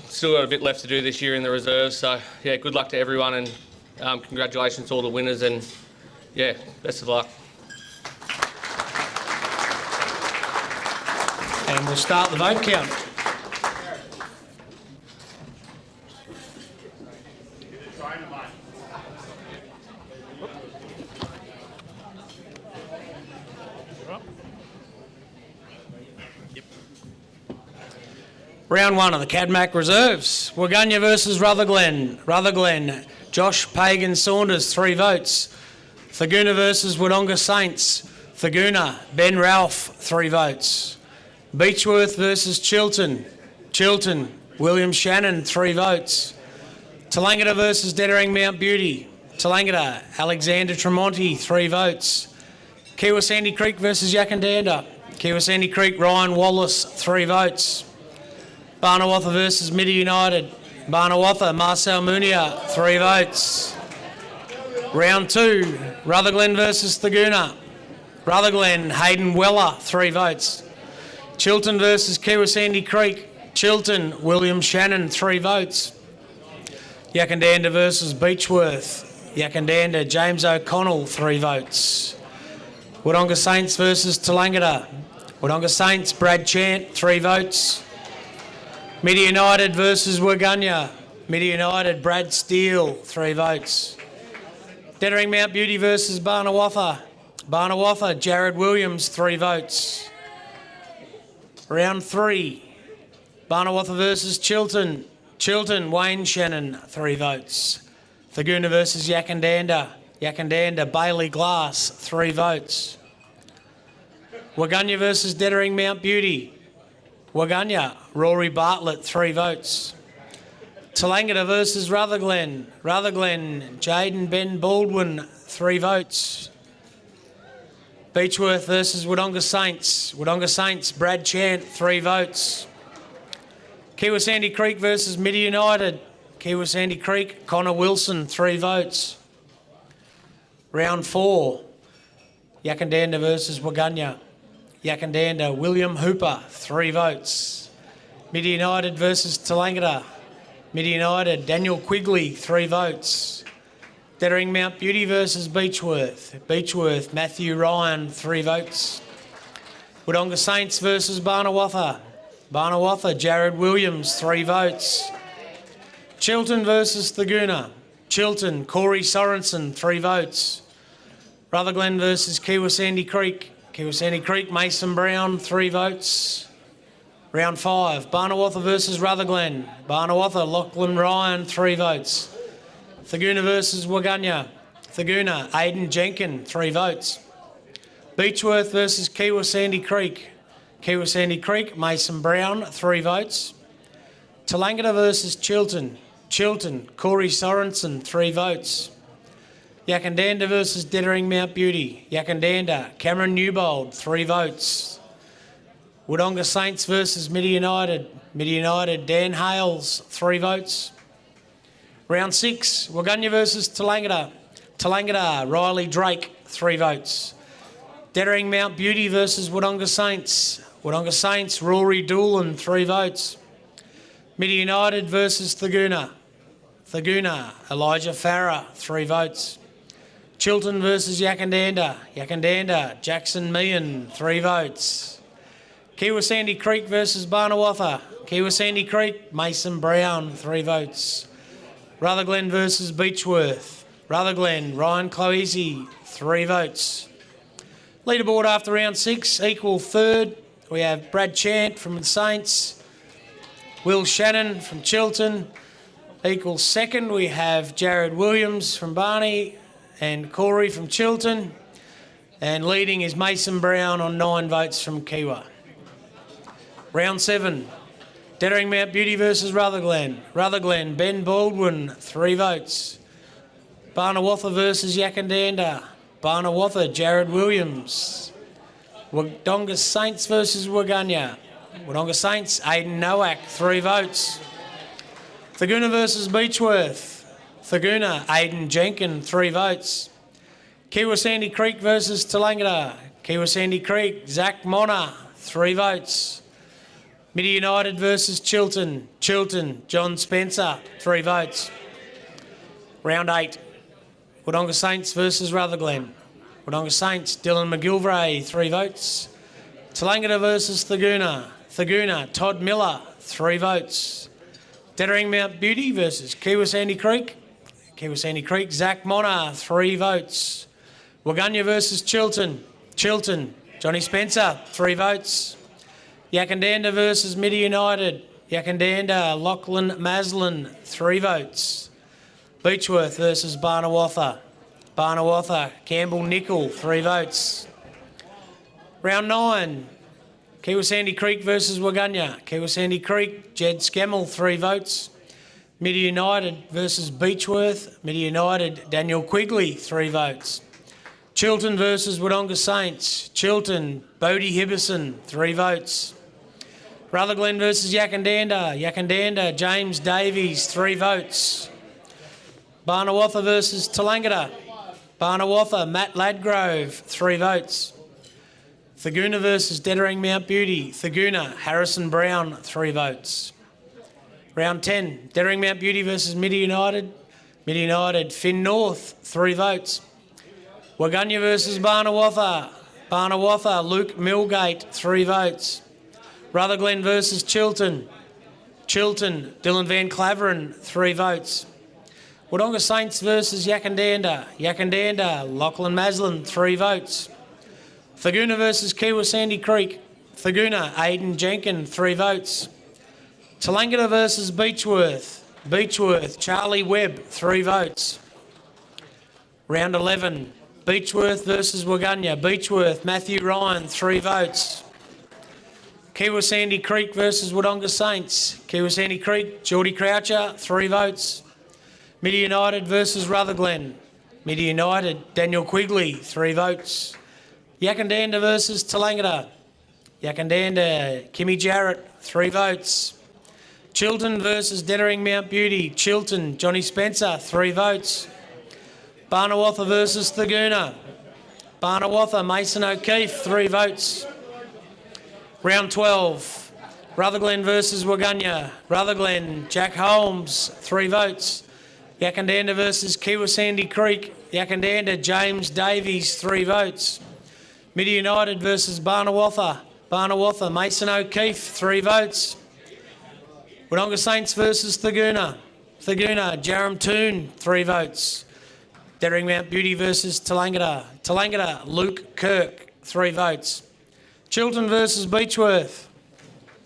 Still got a bit left to do this year in the reserves, so yeah, good luck to everyone, and congratulations to all the winners, and yeah, best of luck. And we'll start the vote count. Round 1 of the CADMAC reserves. Waganya versus Rutherglen. Rutherglen, Josh Pagan Saunders, 3 votes. Thaguna versus Wodonga Saints. Thaguna, Ben Ralph, 3 votes. Beechworth versus Chilton. Chilton, William Shannon, 3 votes. Tallangatta versus Dettering Mount Beauty. Tallangatta, Alexander Tremonti, 3 votes. Kiwa Sandy Creek versus Yakandanda. Kiwa Sandy Creek, Ryan Wallace, 3 votes. Barnawatha versus Midi United. Barnawatha, Marcel Munia, 3 votes. Round 2, Rutherglen versus Thaguna. Rutherglen, Hayden Weller, 3 votes. Chilton versus Kiwa Sandy Creek. Chilton, William Shannon, 3 votes. Yakandanda versus Beechworth. Yakandanda, James O'Connell, 3 votes. Wodonga Saints versus Tallangatta. Wodonga Saints, Brad Chant, 3 votes. Midi United versus Waganya. Midi United, Brad Steele, 3 votes. Dettering Mount Beauty versus Barnawatha. Barnawatha, Jared Williams, 3 votes. Round 3, Barnawatha versus Chilton. Chilton, Wayne Shannon, 3 votes. Thaguna versus Yakandanda. Yakandanda, Bailey Glass, 3 votes. Waganya versus Dettering Mount Beauty. Waganya, Rory Bartlett, 3 votes. Tallangatta versus Rutherglen. Rutherglen, Jaden Ben Baldwin, 3 votes. Beechworth versus Wodonga Saints. Wodonga Saints, Brad Chant, 3 votes. Kiwa Sandy Creek versus Midi United. Kiwa Sandy Creek, Connor Wilson, 3 votes. Round 4, Yakandanda versus Waganya. Yakandanda, William Hooper, 3 votes. Midi United versus Tallangatta. Midi United, Daniel Quigley, 3 votes. Dettering Mount Beauty versus Beechworth. Beechworth, Matthew Ryan, 3 votes. Wodonga Saints versus Barnawatha. Barnawatha, Jared Williams, 3 votes. Chilton versus Thaguna. Chilton, Corey Sorensen, 3 votes. Rutherglen versus Kiwa Sandy Creek. Kiwa Sandy Creek, Mason Brown, 3 votes. Round 5, Barnawatha versus Rutherglen. Barnawatha, Lachlan Ryan, 3 votes. Thaguna versus Waganya. Thaguna, Aidan Jenkin, 3 votes. Beechworth versus Kiwa Sandy Creek. Kiwa Sandy Creek, Mason Brown, 3 votes. Tallangatta versus Chiltern. Chiltern, Corey Sorensen, 3 votes. Yakandanda versus Dettering Mount Beauty. Yakandanda, Cameron Newbold, 3 votes. Wodonga Saints versus Midi United. Midi United, Dan Hales, 3 votes. Round 6, Waganya versus Tallangatta. Tallangatta, Riley Drake, 3 votes. Dettering Mount Beauty versus Wodonga Saints. Wodonga Saints, Rory Doolan, 3 votes. Midi United versus Thaguna. Thaguna, Elijah Farah, 3 votes. Chiltern versus Yakandanda. Yakandanda, Jackson Meehan, 3 votes. Kiwa Sandy Creek versus Barnawatha. Kiwa Sandy Creek, Mason Brown, 3 votes. Rutherglen versus Beechworth. Rutherglen, Ryan Cloese, 3 votes. Leaderboard after round 6, equal third. We have Brad Chant from the Saints. Will Shannon from Chiltern. Equal second, we have Jared Williams from Barney and Corey from Chiltern. And leading is Mason Brown on 9 votes from Kiwa. Round 7, Dettering Mount Beauty versus Rutherglen. Rutherglen, Ben Baldwin, 3 votes. Barnawatha versus Yakandanda. Barnawatha, Jared Williams. Wodonga Saints versus Waganya. Wodonga Saints, Aidan Nowak, 3 votes. Thaguna versus Beechworth. Thaguna, Aidan Jenkin, 3 votes. Kiwa Sandy Creek versus Tallangatta. Kiwa Sandy Creek, Zach Mona, 3 votes. Midi United versus Chiltern. Chiltern, John Spencer, 3 votes. Round 8, Wodonga Saints versus Rutherglen. Wodonga Saints, Dylan McGilvray, 3 votes. Tallangatta versus Thaguna. Thaguna, Todd Miller, 3 votes. Dettering Mount Beauty versus Kiwa Sandy Creek. Kiwa Sandy Creek, Zach Mona, 3 votes. Waganya versus Chiltern. Chiltern, Johnny Spencer, 3 votes. Yakandanda versus Midi United. Yakandanda, Lachlan Maslin, 3 votes. Beechworth versus Barnawatha. Barnawatha, Campbell Nickel, 3 votes. Round 9, Kiwa Sandy Creek versus Waganya. Kiwa Sandy Creek, Jed Skemmel, 3 votes. Midi United versus Beechworth. Midi United, Daniel Quigley, 3 votes. Chiltern versus Wodonga Saints. Chiltern, Bodie Hibberson, 3 votes. Rutherglen versus Yakandanda. Yakandanda, James Davies, 3 votes. Barnawatha versus Tallangatta. Barnawatha, Matt Ladgrove, 3 votes. Thaguna versus Dettering Mount Beauty. Thaguna, Harrison Brown, 3 votes. Round 10, Dettering Mount Beauty versus Midi United. Midi United, Finn North, 3 votes. Waganya versus Barnawatha. Barnawatha, Luke Millgate, 3 votes. Rutherglen versus Chiltern. Chiltern, Dylan Van Claveren, 3 votes. Wodonga Saints versus Yakandanda. Yakandanda, Lachlan Maslin, 3 votes. Thaguna versus Kiwa Sandy Creek. Thaguna, Aidan Jenkin, 3 votes. Tallangatta versus Beechworth. Beechworth, Charlie Webb, 3 votes. Round 11, Beechworth versus Waganya. Beechworth, Matthew Ryan, 3 votes. Kiwa Sandy Creek versus Wodonga Saints. Kiwa Sandy Creek, Geordie Croucher, 3 votes. Midi United versus Rutherglen. Midi United, Daniel Quigley, 3 votes. Yakandanda versus Tallangatta. Yakandanda, Kimmy Jarrett, 3 votes. Chiltern versus Dettering Mount Beauty. Chiltern, Johnny Spencer, 3 votes. Barnawatha versus Thaguna. Barnawatha, Mason O'Keefe, 3 votes. Round 12, Rutherglen versus Waganya. Rutherglen, Jack Holmes, 3 votes. Yakandanda versus Kiwa Sandy Creek. Yakandanda, James Davies, 3 votes. Midi United versus Barnawatha. Barnawatha, Mason O'Keefe, 3 votes. Wodonga Saints versus Thaguna. Thaguna, Jaram Toon, 3 votes. Dettering Mount Beauty versus Tallangatta. Tallangatta, Luke Kirk, 3 votes. Chiltern versus Beechworth.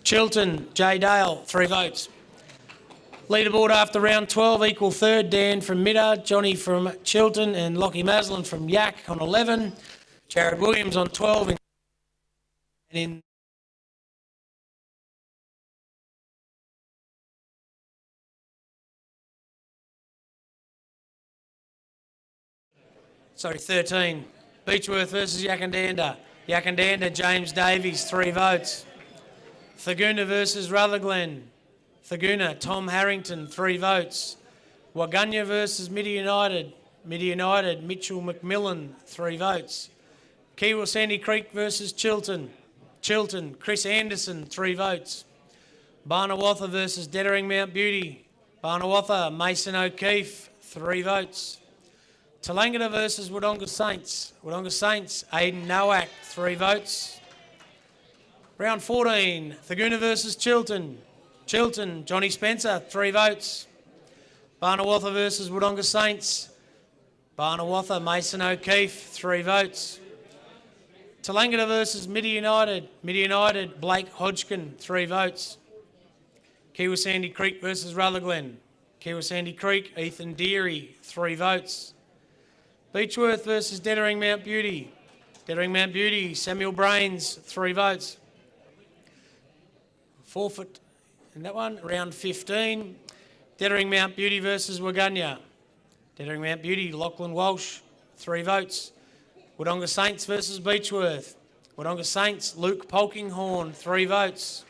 Chiltern, Jay Dale, 3 votes. Leaderboard after round 12, equal third, Dan from Midda, Johnny from Chiltern and Lockie Maslin from Yak on 11. Jared Williams on 12. And in 13. Beechworth versus Yakandanda. Yakandanda, James Davies, 3 votes. Thagoona versus Rutherglen. Thagoona, Tom Harrington, 3 votes. Waganya versus Midi United. Midi United, Mitchell McMillan, 3 votes. Kiwa Sandy Creek versus Chilton. Chilton, Chris Anderson, 3 votes. Barnawatha versus Dettering Mount Beauty. Barnawatha, Mason O'Keefe, 3 votes. Tallangatta versus Wodonga Saints. Wodonga Saints, Aidan Nowak, 3 votes. Round 14, Thagoona versus Chilton. Chilton, Johnny Spencer, 3 votes. Barnawatha versus Wodonga Saints. Barnawatha, Mason O'Keefe, 3 votes. Tallangatta versus Midi United. Midi United, Blake Hodgkin, 3 votes. Kiwa Sandy Creek versus Rutherglen. Kiwa Sandy Creek, Ethan Deary, 3 votes. Beechworth versus Dettering Mount Beauty. Dettering Mount Beauty, Samuel Brains, 3 votes. Forfeit in that one. Round 15, Dettering Mount Beauty versus Waganya. Dettering Mount Beauty, Lachlan Walsh, 3 votes. Wodonga Saints versus Beechworth. Wodonga Saints, Luke Polkinghorn, 3 votes.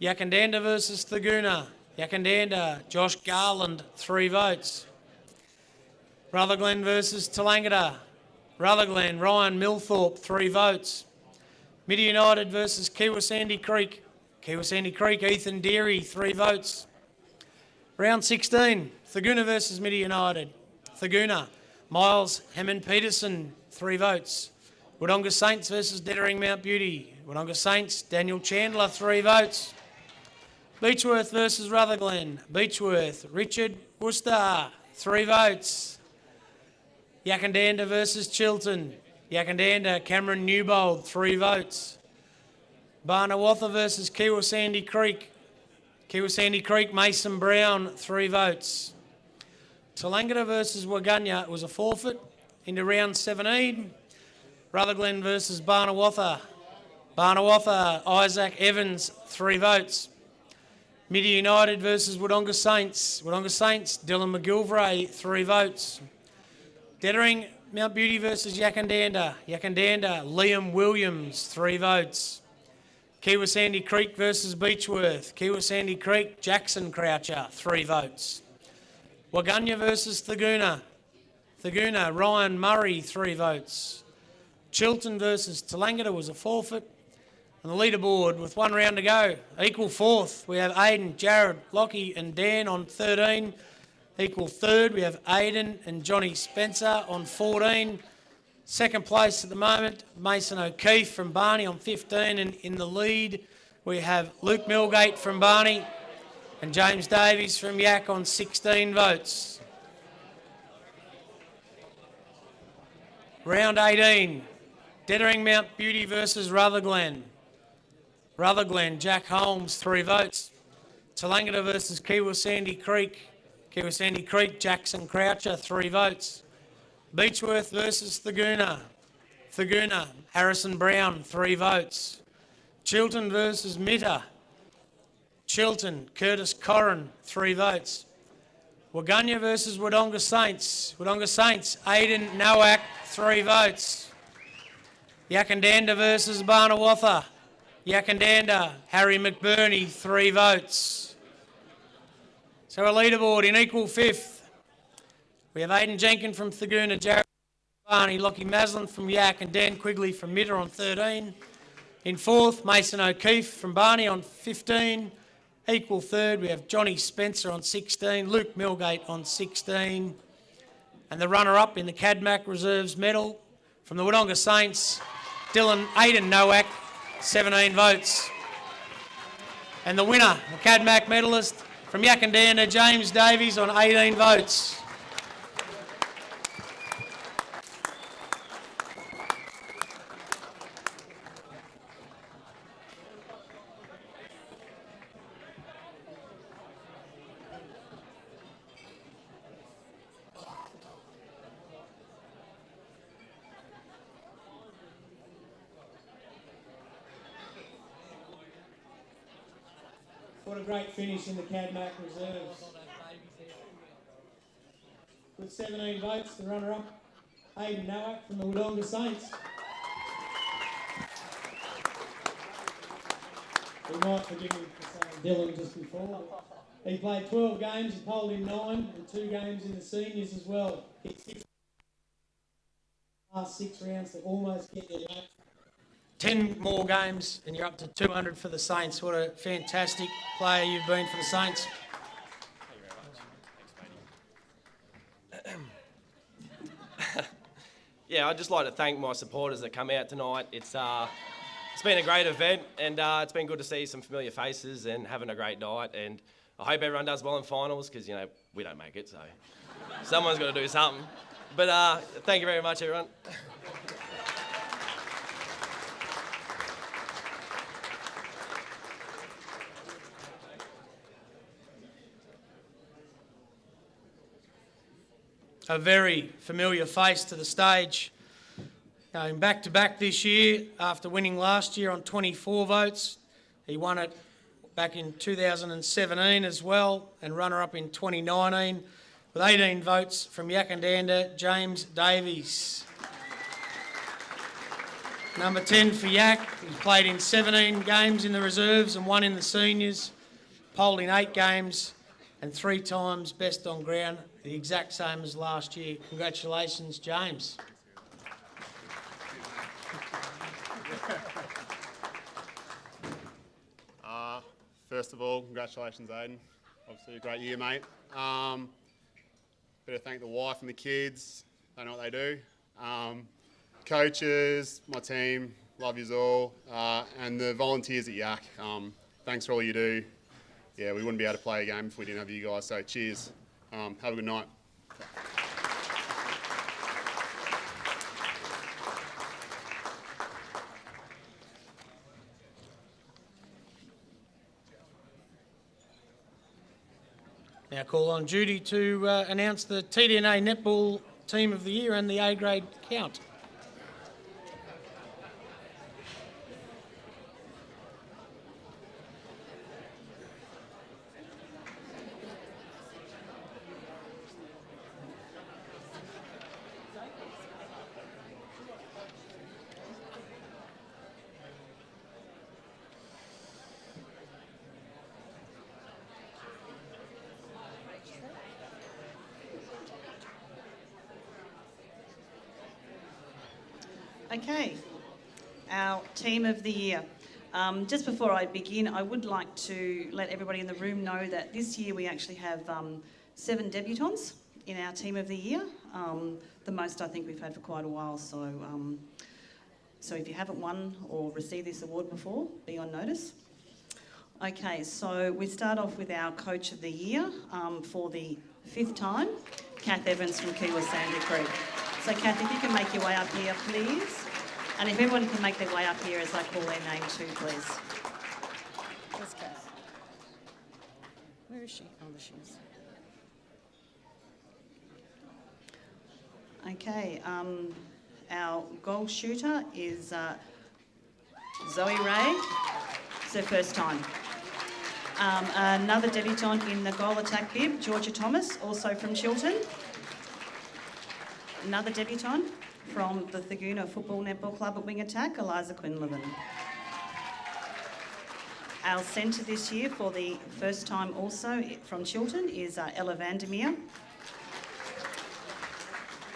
Yakandanda versus Thagoona. Yakandanda, Josh Garland, 3 votes. Rutherglen versus Tallangatta. Rutherglen, Ryan Milthorpe, 3 votes. Midi United versus Kiwa Sandy Creek. Kiwa Sandy Creek, Ethan Deary, 3 votes. Round 16, Thagoona versus Midi United. Thagoona, Miles Hammond-Peterson, 3 votes. Wodonga Saints versus Dettering Mount Beauty. Wodonga Saints, Daniel Chandler, 3 votes. Beechworth versus Rutherglen. Beechworth, Richard Worcester, 3 votes. Yakandanda versus Chilton. Yakandanda, Cameron Newbold, 3 votes. Barnawatha versus Kiwa Sandy Creek. Kiwa Sandy Creek, Mason Brown, 3 votes. Tallangatta versus Waganya, it was a forfeit. Into round 17, Rutherglen versus Barnawatha. Barnawatha, Isaac Evans, 3 votes. Midi United versus Wodonga Saints. Wodonga Saints, Dylan McGilvray, 3 votes. Dettering Mount Beauty versus Yakandanda. Yakandanda, Liam Williams, 3 votes. Kiwa Sandy Creek versus Beechworth. Kiwa Sandy Creek, Jackson Croucher, 3 votes. Waganya versus Thagoona. Thagoona, Ryan Murray, 3 votes. Chilton versus Tallangatta was a forfeit. And the leaderboard with 1 round to go. Equal 4th, we have Aidan, Jared, Lockie and Dan on 13. Equal 3rd, we have Aidan and Johnny Spencer on 14. Second place at the moment, Mason O'Keefe from Barney on 15. And in the lead, we have Luke Milgate from Barney and James Davies from Yak on 16 votes. Round 18, Dettering Mount Beauty versus Rutherglen. Rutherglen, Jack Holmes, 3 votes. Tallangatta versus Kiwa Sandy Creek. Kiwa Sandy Creek, Jackson Croucher, 3 votes. Beechworth versus Thagoona. Thagoona, Harrison Brown, 3 votes. Chilton versus Mitta. Chilton, Curtis Corrin, 3 votes. Waganya versus Wodonga Saints. Wodonga Saints, Aidan Nowak, 3 votes. Yakandanda versus Barnawatha. Yakandanda, Harry McBurney, 3 votes. So a leaderboard in equal 5th. We have Aidan Jenkins from Thagoona, Jared Barney, Lockie Maslin from Yak and Dan Quigley from Mitta on 13. In 4th, Mason O'Keefe from Barney on 15. Equal 3rd, we have Johnny Spencer on 16, Luke Milgate on 16. And the runner-up in the Cadmac Reserves medal from the Wodonga Saints, Aidan Nowak, 17 votes. And the winner, the Cadmac medalist from Yakandanda, James Davies on 18 votes. What a great finish in the Cadmac Reserves. With 17 votes, the runner-up Hayden Nowak from the Wodonga Saints. We might forgive him for saying Dylan just before. He played 12 games, he polled in 9 and 2 games in the seniors as well. Hit 6 last 6 rounds to almost get there. 10 more games and you're up to 200 for the Saints. What a fantastic player you've been for the Saints. Yeah, I'd just like to thank my supporters that come out tonight. It's been a great event, and it's been good to see some familiar faces and having a great night. And I hope everyone does well in finals because, you know, we don't make it, so someone's got to do something. But thank you very much, everyone. A very familiar face to the stage. Going back-to-back this year after winning last year on 24 votes. He won it back in 2017 as well and runner-up in 2019 with 18 votes from Yakandanda, James Davies. Number 10 for Yak, he played in 17 games in the reserves and 1 in the seniors, polled in 8 games and 3 times best on ground, the exact same as last year. Congratulations, James. First of all, congratulations, Aiden. Obviously a great year, mate. Better thank the wife and the kids. They know what they do. Coaches, my team, love yous all. And the volunteers at Yak. Thanks for all you do. Yeah, we wouldn't be able to play a game if we didn't have you guys, so cheers. Have a good night. Now call on duty to announce the TDNA Netball Team of the Year and the A-grade count. Okay, our Team of the Year. Just before I begin, I would like to let everybody in the room know that this year we actually have 7 debutants in our Team of the Year, the most I think we've had for quite a while. So, so if you haven't won or received this award before, be on notice. Okay, so we start off with our Coach of the Year for the 5th time, Kath Evans from Kiwa Sandy Creek. So Kath, if you can make your way up here, please. And if everyone can make their way up here as I call their name too, please. Where's Kath? Where is she? Oh, there she is. Okay, our goal shooter is Zoe Ray. It's her first time. Another debutante in the goal attack bib, Georgia Thomas, also from Chiltern. Another debutante from the Thaguna Football Netball Club at Wing Attack, Eliza Quinlivan. Our centre this year for the first time also from Chiltern is Ella Vandermeer.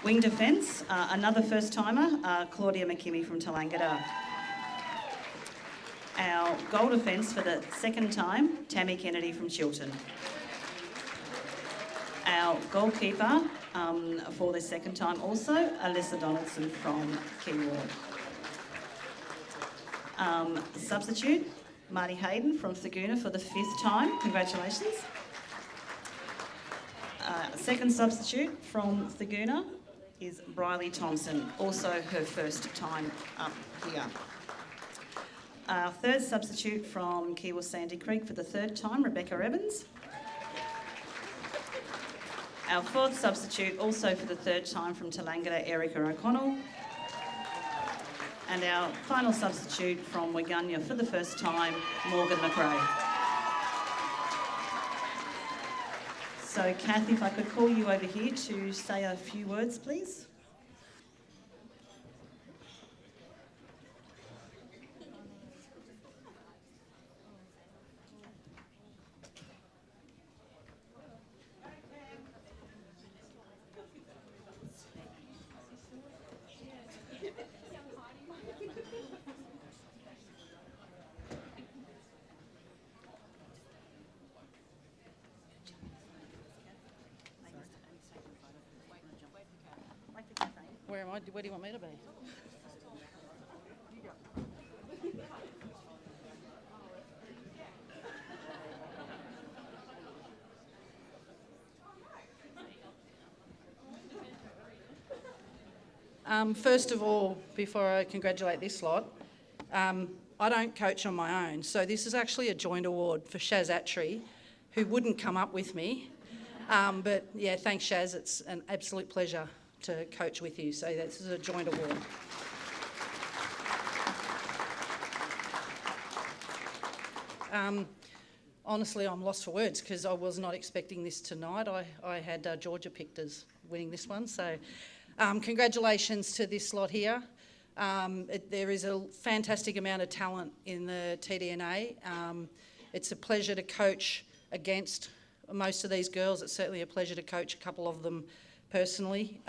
Wing defence, another first-timer, Claudia McKimmie from Tallangatta. Our goal defence for the second time, Tammy Kennedy from Chiltern. Our goalkeeper for the second time also, Alyssa Donaldson from Keyward. Substitute, Marty Hayden from Thaguna for the 5th time. Congratulations. Second substitute from Thaguna is Briley Thompson, also her first time up here. Our third substitute from Kiwa Sandy Creek for the 3rd time, Rebecca Evans. Our 4th substitute, also for the 3rd time from Tallangatta, Erica O'Connell. And our final substitute from Waganya for the first time, Morgan McRae. So, Kath, if I could call you over here to say a few words, please. Where do you want me to be? First of all, before I congratulate this lot, I don't coach on my own, so this is actually a joint award for Shaz Attree, who wouldn't come up with me. But yeah, thanks Shaz, it's an absolute pleasure to coach with you, so this is a joint award. Honestly, I'm lost for words because I was not expecting this tonight. I had Georgia picked as winning this one, so congratulations to this lot here. There is a fantastic amount of talent in the TDNA. It's a pleasure to coach against most of these girls. It's certainly a pleasure to coach a couple of them personally.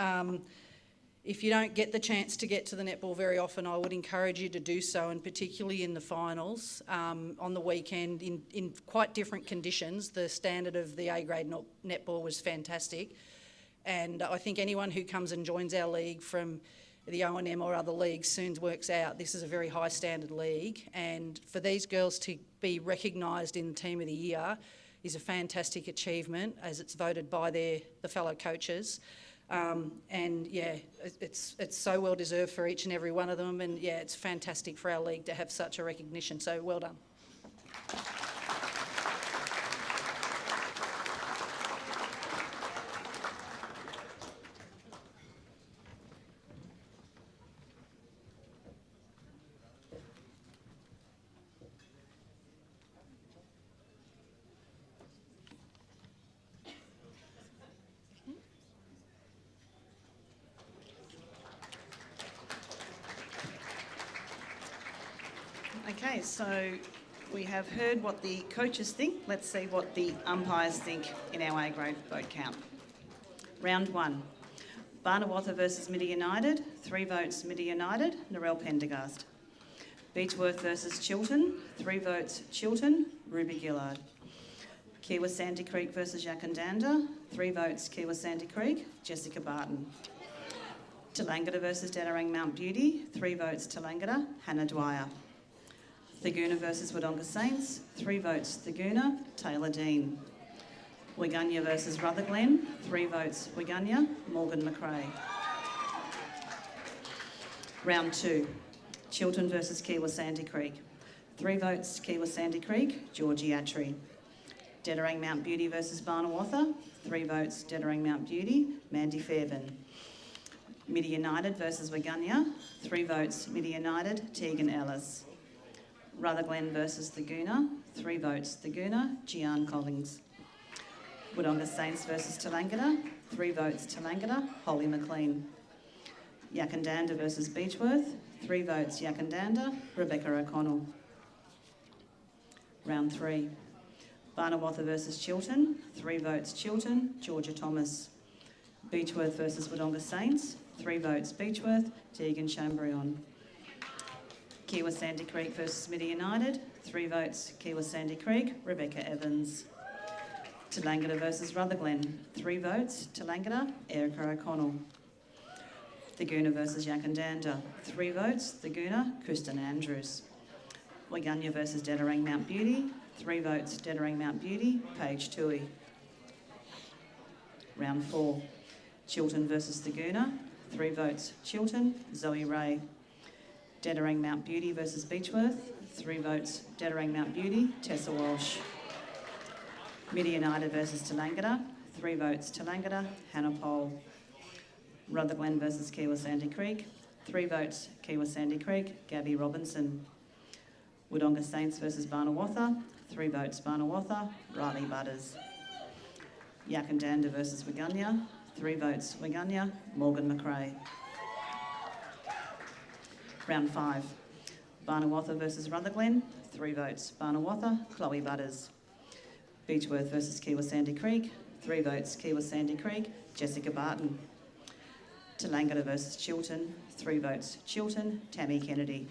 If you don't get the chance to get to the netball very often, I would encourage you to do so, and particularly in the finals on the weekend in quite different conditions. The standard of the A-grade netball was fantastic, and I think anyone who comes and joins our league from the O&M or other leagues soon works out this is a very high standard league, and for these girls to be recognised in the Team of the Year is a fantastic achievement as it's voted by the fellow coaches. And yeah, it's so well deserved for each and every one of them, and yeah, it's fantastic for our league to have such a recognition, so well done. Okay, so we have heard what the coaches think. Let's see what the umpires think in our A-grade vote count. Round 1. Barnawatta versus Midi United. 3 votes Midi United, Narelle Pendergast. Beechworth versus Chiltern. 3 votes Chiltern, Ruby Gillard. Kiwa Sandy Creek versus Yakandanda. 3 votes Kiwa Sandy Creek, Jessica Barton. Tallangatta versus Dedarang Mount Beauty. 3 votes Tallangatta, Hannah Dwyer. Thagoona versus Wodonga Saints, 3 votes Thagoona, Taylor Dean. Waganya versus Rutherglen, 3 votes Waganya, Morgan McRae. Round 2, Chiltern versus Kiwa Sandy Creek, 3 votes Kiwa Sandy Creek, Georgie Attree. Dedarang Mount Beauty versus Barnawatta, 3 votes Dedarang Mount Beauty, Mandy Fairbairn. Midi United versus Waganya, 3 votes Midi United, Tegan Ellis. Rutherglen versus Thagoona, 3 votes Thagoona, Gian Collins. Wodonga Saints versus Tallangatta, 3 votes Tallangatta, Holly McLean. Yakandanda versus Beechworth, 3 votes Yakandanda, Rebecca O'Connell. Round 3. Barnawatta versus Chiltern, 3 votes Chiltern, Georgia Thomas. Beechworth versus Wodonga Saints, 3 votes Beechworth, Tegan Chambrion. Kiwa Sandy Creek versus Midi United, 3 votes Kiwa Sandy Creek, Rebecca Evans. Tallangatta versus Rutherglen, 3 votes Tallangatta, Erica O'Connell. Thagoona versus Yakandanda, 3 votes Thagoona, Kristen Andrews. Waganya versus Dedarang Mount Beauty, 3 votes Dedarang Mount Beauty, Paige Toohey. Round 4, Chiltern versus Thagoona, 3 votes Chiltern, Zoe Ray. Dedarang Mount Beauty versus Beechworth, 3 votes Dedarang Mount Beauty, Tessa Walsh. Midi United versus Tallangatta, 3 votes Tallangatta, Hannah Pole. Rutherglen versus Kiwa Sandy Creek, 3 votes Kiwa Sandy Creek, Gabby Robinson. Wodonga Saints versus Barnawatta, 3 votes Barnawatta, Riley Butters. Yakandanda versus Waganya, 3 votes Waganya, Morgan McRae. Round 5. Barnawatta versus Rutherglen, 3 votes Barnawatta, Chloe Butters. Beechworth versus Kiwa Sandy Creek, 3 votes Kiwa Sandy Creek, Jessica Barton. Tallangatta versus Chiltern, 3 votes Chiltern, Tammy Kennedy.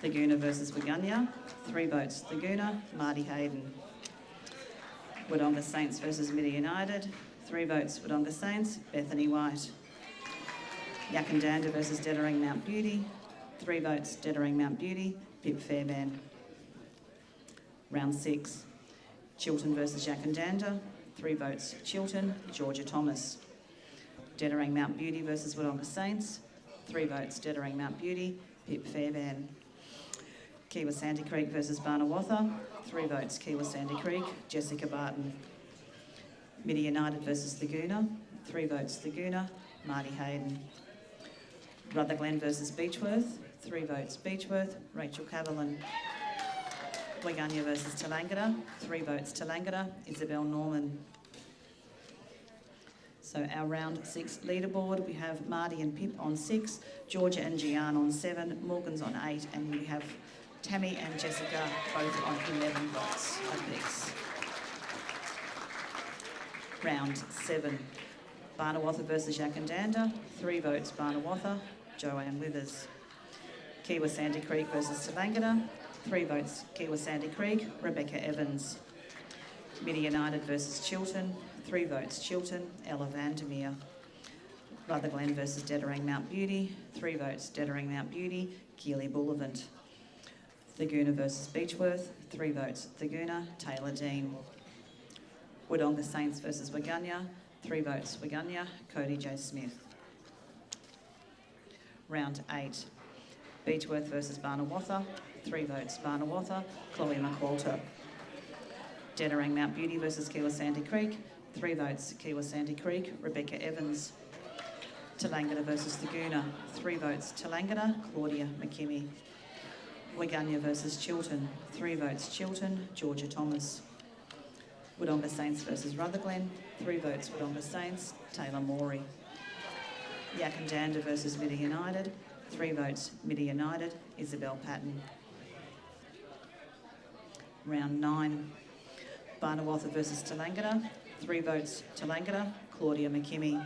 Thagoona versus Waganya, 3 votes Thagoona, Marty Hayden. Wodonga Saints versus Midi United, 3 votes Wodonga Saints, Bethany White. Yakandanda versus Dettering Mount Beauty. 3 votes, Dettering Mount Beauty, Pip Fairbairn. Round 6, Chiltern versus Yakandanda. 3 votes, Chiltern, Georgia Thomas. Dettering Mount Beauty versus Wodonga Saints. 3 votes, Dettering Mount Beauty, Pip Fairbairn. Kiwa Sandy Creek versus Barnawatha. 3 votes, Kiwa Sandy Creek, Jessica Barton. Midi United versus Laguna. 3 votes, Laguna, Marty Hayden. Rutherglen versus Beechworth. 3 votes, Beechworth, Rachel Cavillon. Waganya versus Tallangatta. 3 votes, Tallangatta, Isabel Norman. So our round 6 leaderboard, we have Marty and Pip on 6, Georgia and Gian on 7, Morgan's on 8, and we have Tammy and Jessica both on 11 votes apiece. Round 7, Barnawatha versus Yakandanda. 3 votes, Barnawatha, Joanne Withers. Kiwa Sandy Creek versus Tallangatta. 3 votes, Kiwa Sandy Creek, Rebecca Evans. Midi United versus Chiltern. 3 votes, Chiltern, Ella Vandermeer. Rutherglen versus Dettering Mount Beauty. 3 votes, Dettering Mount Beauty, Keely Bullivant. Laguna versus Beechworth. 3 votes, Laguna, Taylor Dean. Wodonga Saints versus Waganya. 3 votes, Waganya, Cody J. Smith. Round 8, Beechworth versus Barnawatha. 3 votes, Barnawatha, Chloe McWalter. Dettering Mount Beauty versus Kiwa Sandy Creek. 3 votes, Kiwa Sandy Creek, Rebecca Evans. Tallangatta versus Laguna. 3 votes, Tallangatta, Claudia McKimmie. Waganya versus Chiltern. 3 votes, Chiltern, Georgia Thomas. Wodonga Saints versus Rutherglen. 3 votes, Wodonga Saints, Taylor Morey. Yakandanda versus Midi United. 3 votes, Midi United, Isabel Patton. Round 9, Barnawatha versus Tallangatta. 3 votes, Tallangatta, Claudia McKimmie.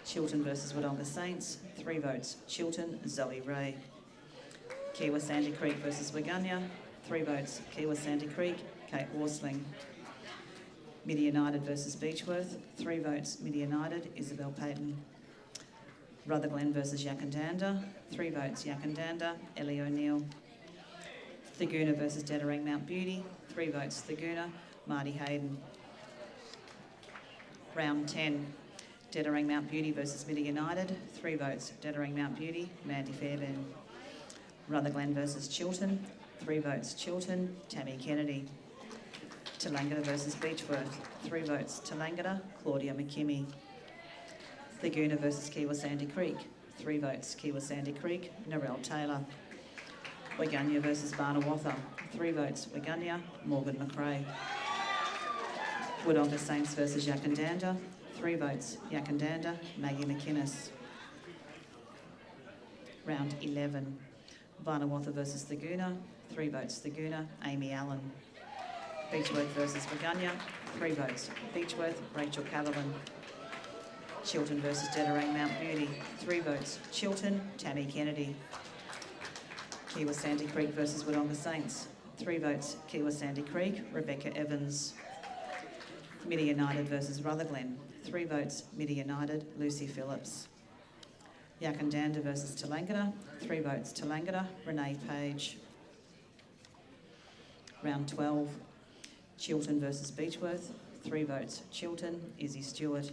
Chiltern versus Wodonga Saints. 3 votes, Chiltern, Zoe Ray. Kiwa Sandy Creek versus Waganya. 3 votes, Kiwa Sandy Creek, Kate Worsling. Midi United versus Beechworth. 3 votes, Midi United, Isabel Payton. Rutherglen versus Yakandanda. 3 votes, Yakandanda, Ellie O'Neill. Laguna versus Dettering Mount Beauty. 3 votes, Laguna, Marty Hayden. Round 10, Dettering Mount Beauty versus Midi United. 3 votes, Dettering Mount Beauty, Mandy Fairbairn. Rutherglen versus Chiltern. 3 votes, Chiltern, Tammy Kennedy. Tallangatta versus Beechworth. 3 votes, Tallangatta, Claudia McKimmie. Laguna versus Kiwa Sandy Creek. 3 votes, Kiwa Sandy Creek, Narelle Taylor. Waganya versus Barnawatha. 3 votes, Waganya, Morgan McRae. Wodonga Saints versus Yakandanda. 3 votes, Yakandanda, Maggie McInnes. Round 11, Barnawatha versus Laguna. 3 votes, Laguna, Amy Allen. Beechworth versus Waganya. 3 votes, Beechworth, Rachel Cavillon. Chiltern versus Dettering Mount Beauty. 3 votes, Chiltern, Tammy Kennedy. Kiwa Sandy Creek versus Wodonga Saints. 3 votes, Kiwa Sandy Creek, Rebecca Evans. Midi United versus Rutherglen. 3 votes, Midi United, Lucy Phillips. Yakandanda versus Tallangatta. 3 votes, Tallangatta, Renee Page. Round 12, Chiltern versus Beechworth. 3 votes, Chiltern, Izzy Stewart.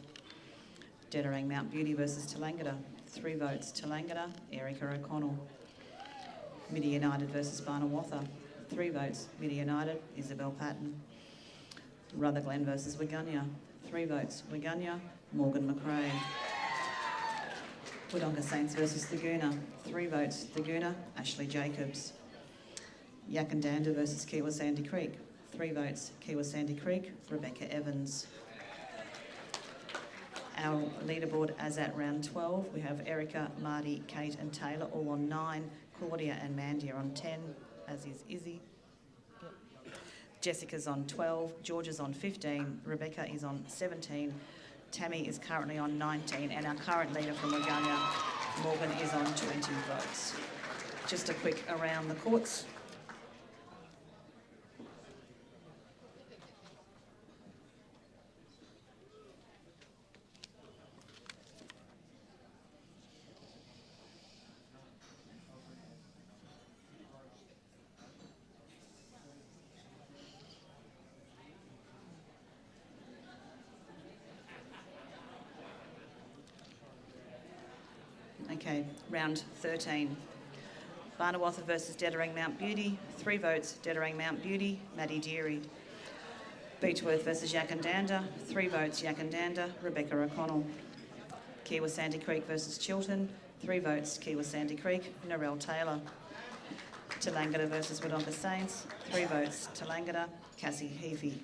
Dettering Mount Beauty versus Tallangatta. 3 votes, Tallangatta, Erica O'Connell. Midi United versus Barnawatha. 3 votes, Midi United, Isabel Patton. Rutherglen versus Waganya. 3 votes, Waganya, Morgan McRae. Wodonga Saints versus Laguna. 3 votes, Laguna, Ashley Jacobs. Yakandanda versus Kiwa Sandy Creek. 3 votes, Kiwa Sandy Creek, Rebecca Evans. Our leaderboard as at round 12, we have Erica, Marty, Kate and Taylor all on 9. Claudia and Mandy are on 10, as is Izzy. Jessica's on 12, George is on 15, Rebecca is on 17, Tammy is currently on 19, and our current leader from Waganya, Morgan, is on 20 votes. Just a quick around the courts. Okay, round 13. Barnawatha versus Dettering Mount Beauty. 3 votes, Dettering Mount Beauty, Maddie Deary. Beechworth versus Yakandanda. 3 votes, Yakandanda, Rebecca O'Connell. Kiwa Sandy Creek versus Chiltern. 3 votes, Kiwa Sandy Creek, Narelle Taylor. Tallangatta versus Wodonga Saints. 3 votes, Tallangatta, Cassie Heafy.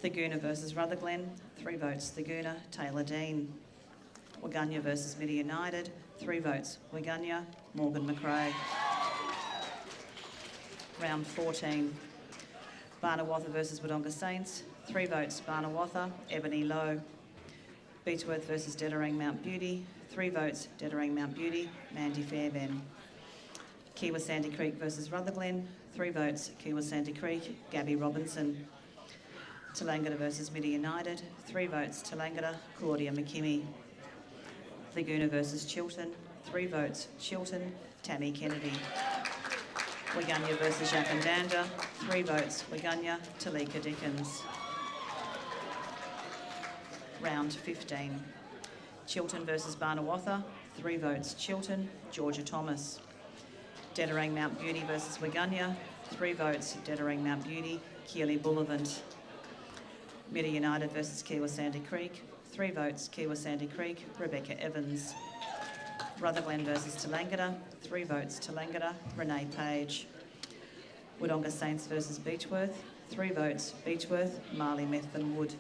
Thaguna versus Rutherglen. 3 votes, Thaguna, Taylor Dean. Waganya versus Midi United. 3 votes, Waganya, Morgan McRae. Round 14. Barnawatha versus Wodonga Saints. 3 votes, Barnawatha, Ebony Lowe. Beechworth versus Dettering Mount Beauty. 3 votes, Dettering Mount Beauty, Mandy Fairbairn. Kiwa Sandy Creek versus Rutherglen. 3 votes, Kiwa Sandy Creek, Gabby Robinson. Tallangatta versus Midi United. 3 votes, Tallangatta, Claudia McKimmie. Thaguna versus Chiltern. 3 votes, Chiltern, Tammy Kennedy. Waganya versus Yakandanda. 3 votes, Waganya, Talika Dickens. Round 15. Chiltern versus Barnawatha. 3 votes, Chiltern, Georgia Thomas. Dettering Mount Beauty versus Waganya. 3 votes, Dettering Mount Beauty, Keely Bullivant. Midi United versus Kiwa Sandy Creek. 3 votes, Kiwa Sandy Creek, Rebecca Evans. Rutherglen versus Tallangatta. 3 votes, Tallangatta, Renee Page. Wodonga Saints versus Beechworth. 3 votes, Beechworth, Marley Methven Wood.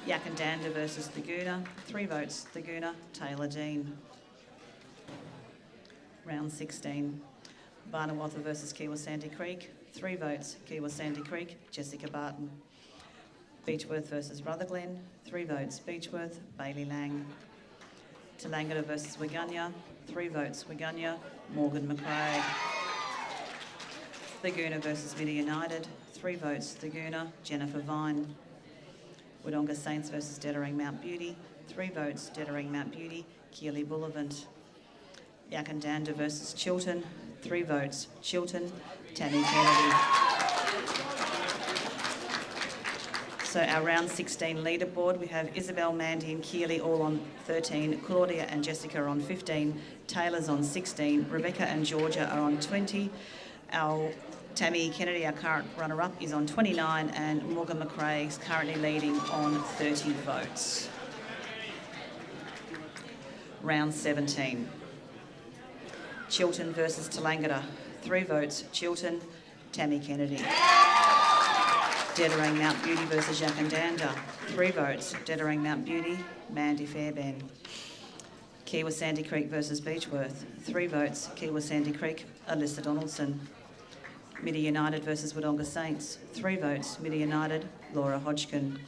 Yakandanda versus Thaguna. 3 votes, Thaguna, Taylor Dean. Round 16. Barnawatha versus Kiwa Sandy Creek. 3 votes, Kiwa Sandy Creek, Jessica Barton. Beechworth versus Rutherglen. 3 votes, Beechworth, Bailey Lang. Tallangatta versus Waganya. 3 votes, Waganya, Morgan McRae. Thaguna versus Midi United. 3 votes, Thaguna, Jennifer Vine. Wodonga Saints versus Dettering Mount Beauty. 3 votes, Dettering Mount Beauty, Keely Bullivant. Yakandanda versus Chiltern. 3 votes, Chiltern, Tammy Kennedy. So our round 16 leaderboard, we have Isabel, Mandy and Keely all on 13, Claudia and Jessica are on 15, Taylor's on 16, Rebecca and Georgia are on 20, our Tammy Kennedy, our current runner-up, is on 29 and Morgan McRae is currently leading on 30 votes. Round 17. Chiltern versus Tallangatta. 3 votes, Chiltern, Tammy Kennedy. Dettering Mount Beauty versus Yakandanda. 3 votes, Dettering Mount Beauty, Mandy Fairbairn. Kiwa Sandy Creek versus Beechworth. 3 votes, Kiwa Sandy Creek, Alyssa Donaldson. Midi United versus Wodonga Saints. 3 votes, Midi United, Laura Hodgkin.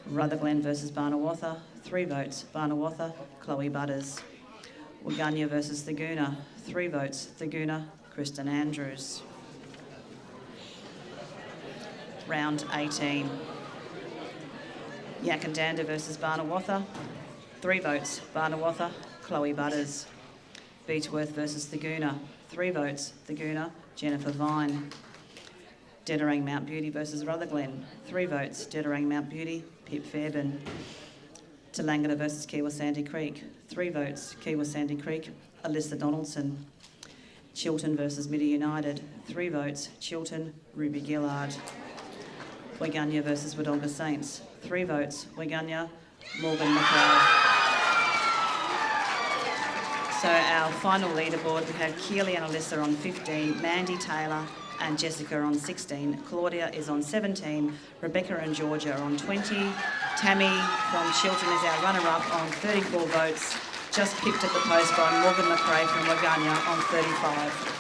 Rutherglen versus Barnawatha. 3 votes, Barnawatha, Chloe Butters. Waganya versus Thaguna. 3 votes, Thaguna, Kristen Andrews. Round 18. Yakandanda versus Barnawatha. 3 votes, Barnawatha, Chloe Butters. Beechworth versus Thaguna. 3 votes, Thaguna, Jennifer Vine. Dettering Mount Beauty versus Rutherglen. 3 votes, Dettering Mount Beauty, Pip Fairbairn. Tallangatta versus Kiwa Sandy Creek. 3 votes, Kiwa Sandy Creek, Alyssa Donaldson. Chiltern versus Midi United. 3 votes, Chiltern, Ruby Gillard. Waganya versus Wodonga Saints. 3 votes, Waganya, Morgan McRae. So our final leaderboard, we have Keely and Alyssa on 15, Mandy, Taylor and Jessica on 16, Claudia is on 17, Rebecca and Georgia are on 20, Tammy from Chiltern is our runner-up on 34 votes, just picked at the post by Morgan McRae from Waganya on 35.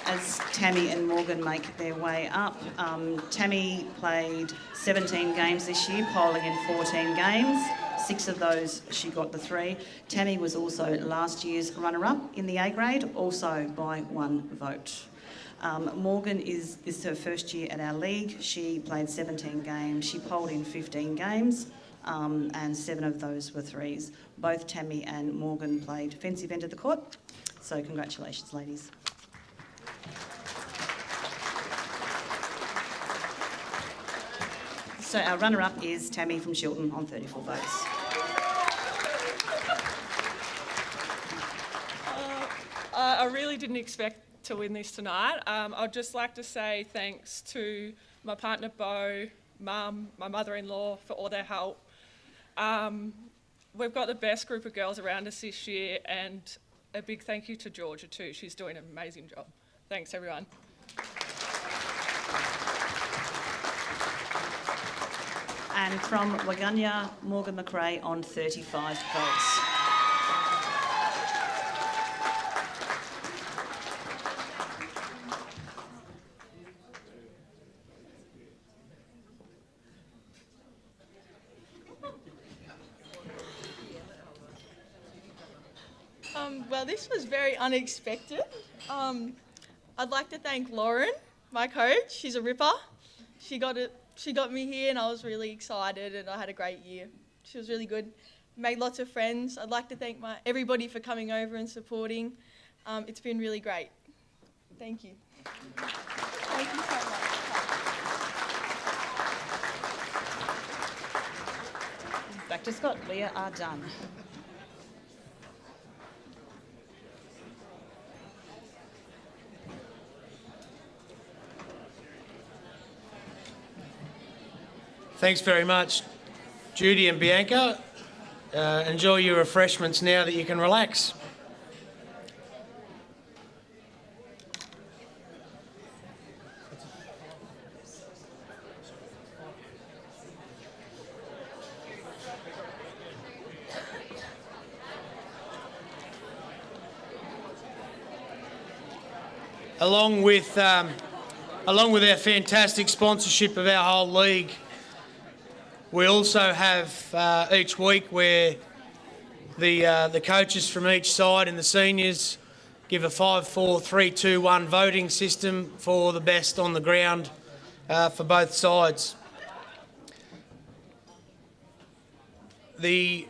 As Tammy and Morgan make their way up, Tammy played 17 games this year, polling in 14 games. 6 of those she got the 3. Tammy was also last year's runner-up in the A grade, also by 1 vote. Morgan is her first year at our league. She played 17 games. She polled in 15 games, and 7 of those were 3s. Both Tammy and Morgan played defensive end of the court. So congratulations, ladies. So our runner-up is Tammy from Chilton on 34 votes. I really didn't expect to win this tonight. I'd just like to say thanks to my partner Bo, Mum, my mother-in-law for all their help. We've got the best group of girls around us this year, and a big thank you to Georgia too. She's doing an amazing job. Thanks everyone. And from Waganya, Morgan McRae on 35 votes. Well, this was very unexpected. I'd like to thank Lauren, my coach. She's a ripper. She got me here, and I was really excited, and I had a great year. She was really good. Made lots of friends. I'd like to thank everybody for coming over and supporting. It's been really great. Thank you. Thank you so much. Back to Scott. We are done. Thanks very much, Judy and Bianca. Enjoy your refreshments now that you can relax. Along with our fantastic sponsorship of our whole league, we also have each week where the coaches from each side and the seniors give a 5-4-3-2-1 voting system for the best on the ground for both sides. The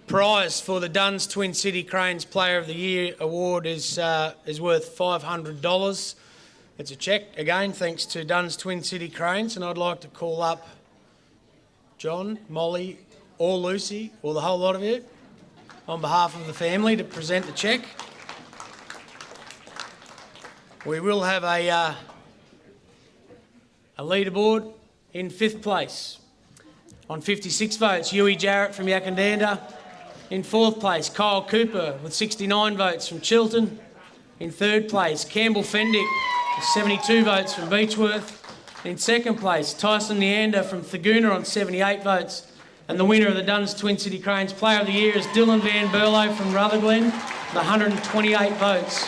prize for the Duns Twin City Cranes Player of the Year award is worth $500. It's a cheque, again, thanks to Duns Twin City Cranes, and I'd like to call up John, Molly, or Lucy, or the whole lot of you, on behalf of the family to present the cheque. We will have a leaderboard in 5th place. On 56 votes, Huey Jarrett from Yackandandah. In 4th place, Kyle Cooper with 69 votes from Chilton. In 3rd place, Campbell Fendick with 72 votes from Beechworth. In 2nd place, Tyson Neander from Thagoona on 78 votes. And the winner of the Duns Twin City Cranes Player of the Year is Dylan Van Berlo from Rutherglen with 128 votes.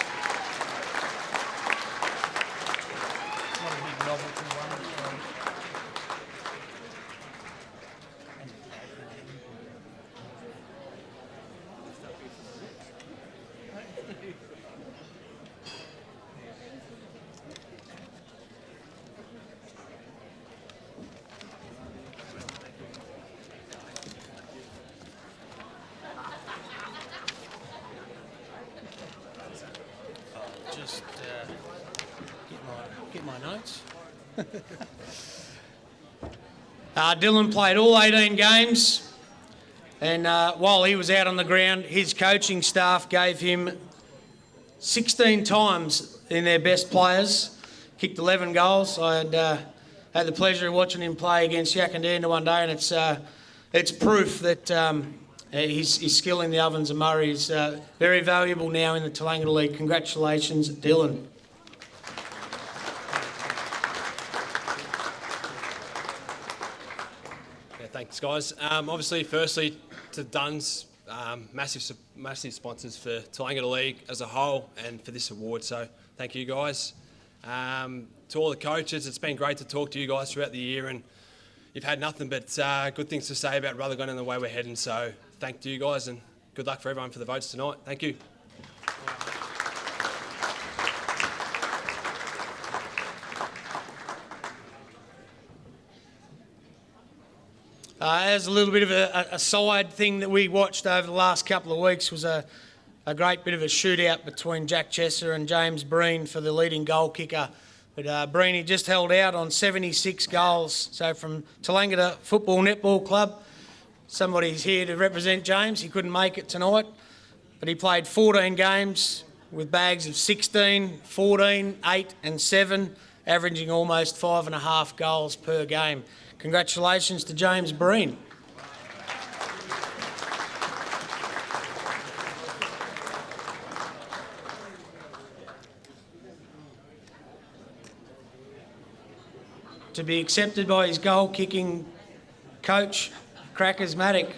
Get my notes. Dylan played all 18 games, and while he was out on the ground, his coaching staff gave him 16 times in their best players, kicked 11 goals. I had the pleasure of watching him play against Yackandandah one day, and it's proof that his skill in the ovens of Murray is very valuable now in the Tallangatta League. Congratulations, Dylan. Thanks, guys. Obviously, firstly, to Duns, massive sponsors for Tallangatta League as a whole and for this award, so thank you, guys. To all the coaches, it's been great to talk to you guys throughout the year, and you've had nothing but good things to say about Rutherglen and the way we're heading, so thank you, guys, and good luck for everyone for the votes tonight. Thank you. As a little bit of a side thing that we watched over the last couple of weeks was a great bit of a shootout between Jack Chesser and James Breen for the leading goal kicker But Breeny just held out on 76 goals. So from Tallangatta Football Netball Club, somebody's here to represent James. He couldn't make it tonight, but he played 14 games with bags of 16, 14, 8 and 7, averaging almost 5.5 goals per game. Congratulations to James Breen. To be accepted by his goal-kicking coach, Crackers Maddock.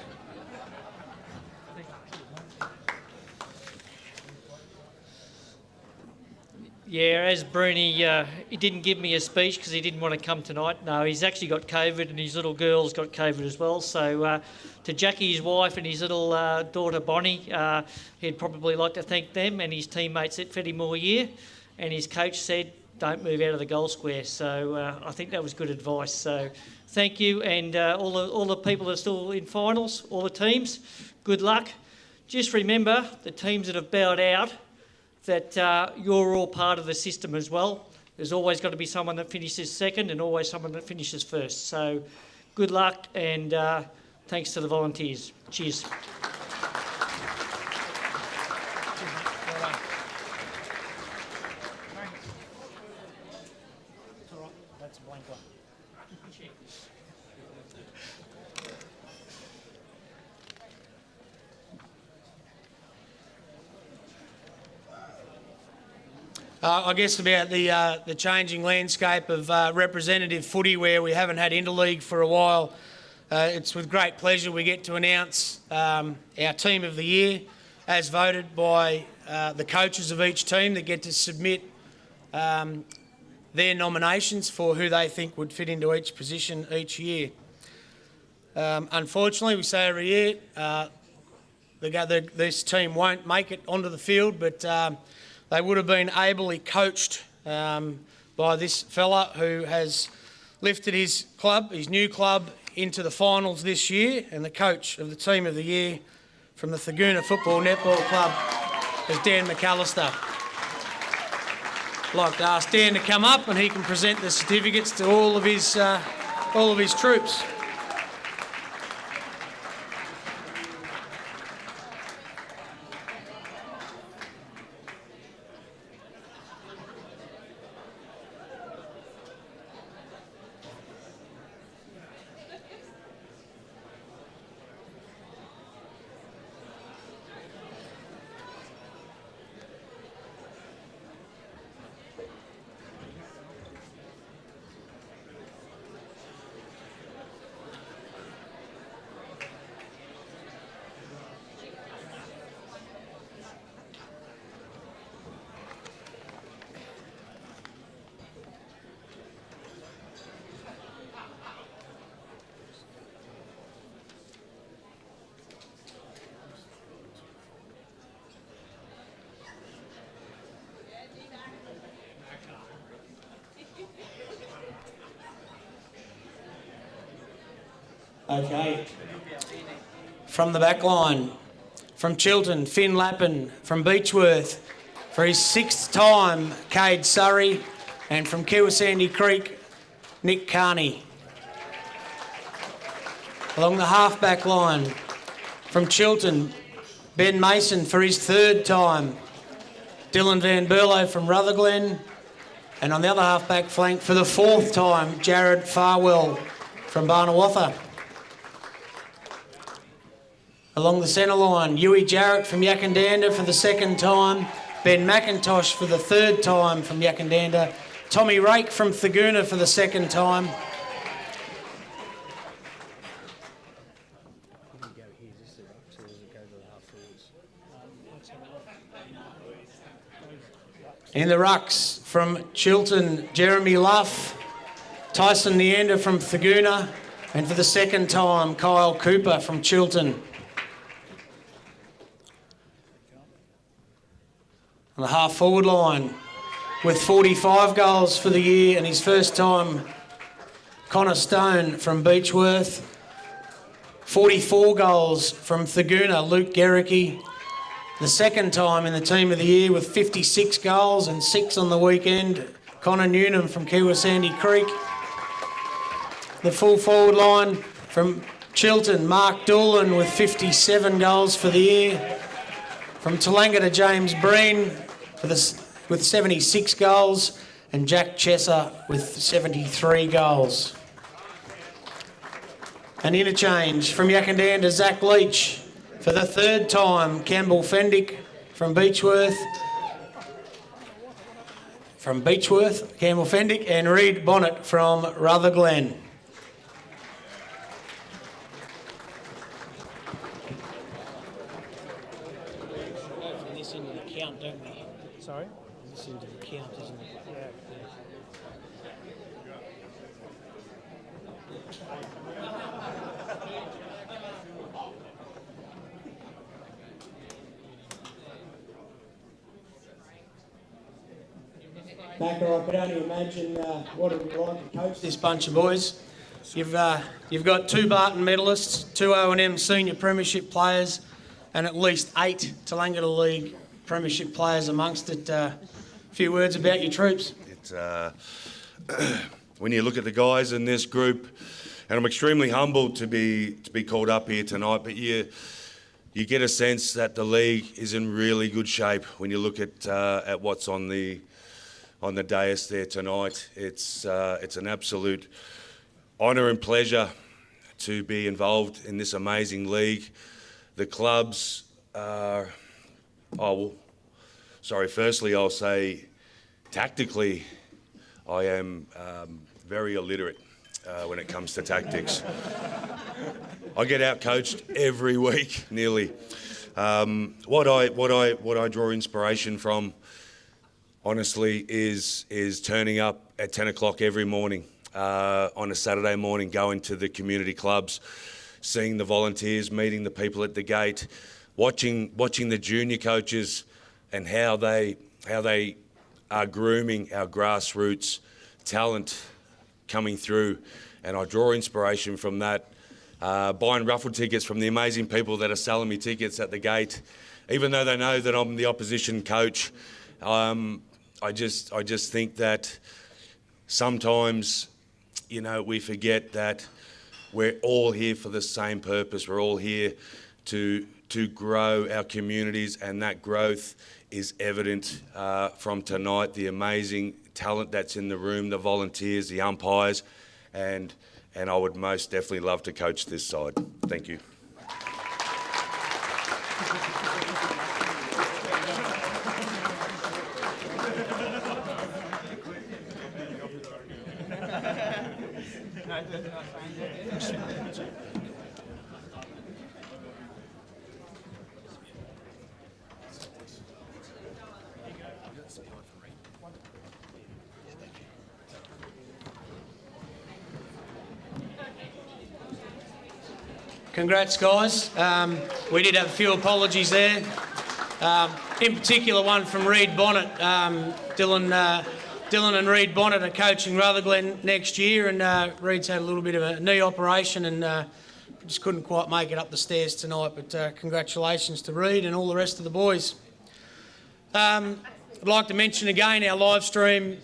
Yeah, as Bruni, he didn't give me a speech because he didn't want to come tonight. No, he's actually got COVID and his little girl's got COVID as well. So to Jackie, his wife, and his little daughter Bonnie, he'd probably like to thank them and his teammates that fed him all year. And his coach said, don't move out of the goal square. So I think that was good advice. So thank you, and all the people that are still in finals, all the teams, good luck. Just remember, the teams that have bowed out, that you're all part of the system as well. There's always got to be someone that finishes second and always someone that finishes first. So good luck, and thanks to the volunteers. Cheers. I guess about the changing landscape of representative footy, where we haven't had interleague for a while. It's with great pleasure we get to announce our team of the year, as voted by the coaches of each team that get to submit their nominations for who they think would fit into each position each year. Unfortunately, we say every year, this team won't make it onto the field, but they would have been ably coached by this fella who has lifted his club, his new club, into the finals this year, and the coach of the team of the year from the Thagoona Football Netball Club is Dan McAllister. I'd like to ask Dan to come up and he can present the certificates to all of his troops. Okay. From the back line, from Chiltern, Finn Lappin. From Beechworth, for his 6th time, Cade Surrey. And from Kiwasandy Creek, Nick Carney. Along the half-back line, from Chiltern, Ben Mason for his 3rd time. Dylan Van Berlo from Rutherglen. And on the other half-back flank, for the 4th time, Jared Farwell from Barnawatha. Along the centre line, Huey Jarrett from Yakandanda for the 2nd time. Ben McIntosh for the 3rd time from Yakandanda. Tommy Rake from Thagoona for the 2nd time. In the rucks, from Chiltern, Jeremy Luff. Tyson Neander from Thagoona. And for the 2nd time, Kyle Cooper from Chiltern. On the half-forward line, with 45 goals for the year and his 1st time, Connor Stone from Beechworth. 44 goals from Thagoona, Luke Gericke. The 2nd time in the team of the year with 56 goals and 6 on the weekend, Connor Newnham from Kiwa Sandy Creek. The full forward line from Chiltern, Mark Doolan with 57 goals for the year. From Tallangatta, James Breen with 76 goals, and Jack Chesser with 73 goals. An interchange from Yakandanda, Zach Leach for the third time, Campbell Fendick from Beechworth, Campbell Fendick, and Reed Bonnet from Rutherglen. This into the count, don't we? Sorry? This into the count, isn't it? Yeah. Backer, I could only imagine what it would be like to coach this bunch of boys. You've got 2 Barton medalists, 2 O&M senior premiership players, and at least 8 Tallangatta League premiership players amongst it. A few words about your troops. It's, when you look at the guys in this group, and I'm extremely humbled to be called up here tonight, but you get a sense that the league is in really good shape when you look at what's on the dais there tonight. It's an absolute honour and pleasure to be involved in this amazing league. The clubs are, firstly I'll say tactically I am very illiterate when it comes to tactics. I get out-coached every week, nearly. What I draw inspiration from, honestly, is turning up at 10 o'clock every morning on a Saturday morning, going to the community clubs, seeing the volunteers, meeting the people at the gate, watching the junior coaches and how they are grooming our grassroots talent coming through. And I draw inspiration from that. Buying raffle tickets from the amazing people that are selling me tickets at the gate, even though they know that I'm the opposition coach. I just think that sometimes, we forget that we're all here for the same purpose. We're all here to grow our communities, and that growth is evident from tonight. The amazing talent that's in the room, the volunteers, the umpires, and I would most definitely love to coach this side. Thank you. Congrats, guys. We did have a few apologies there. In particular, one from Reed Bonnet. Dylan and Reed Bonnet are coaching Rutherglen next year, and Reed's had a little bit of a knee operation and just couldn't quite make it up the stairs tonight. But congratulations to Reed and all the rest of the boys. I'd like to mention again our live stream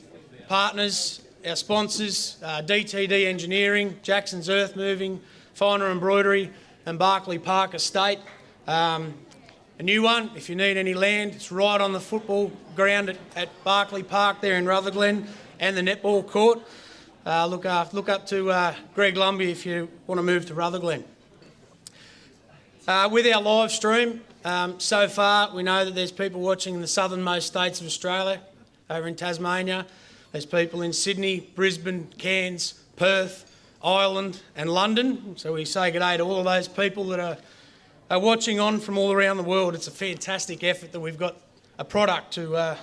partners, our sponsors, DTD Engineering, Jackson's Earth Moving, Finer Embroidery, and Barclay Park Estate. A new one, if you need any land, it's right on the football ground at Barclay Park there in Rutherglen, and the netball court. Look up to Greg Lumby if you want to move to Rutherglen. With our live stream, so far we know that there's people watching in the southernmost states of Australia, over in Tasmania. There's people in Sydney, Brisbane, Cairns, Perth, Ireland and London. So we say good day to all of those people that are watching on from all around the world. It's a fantastic effort that we've got a product to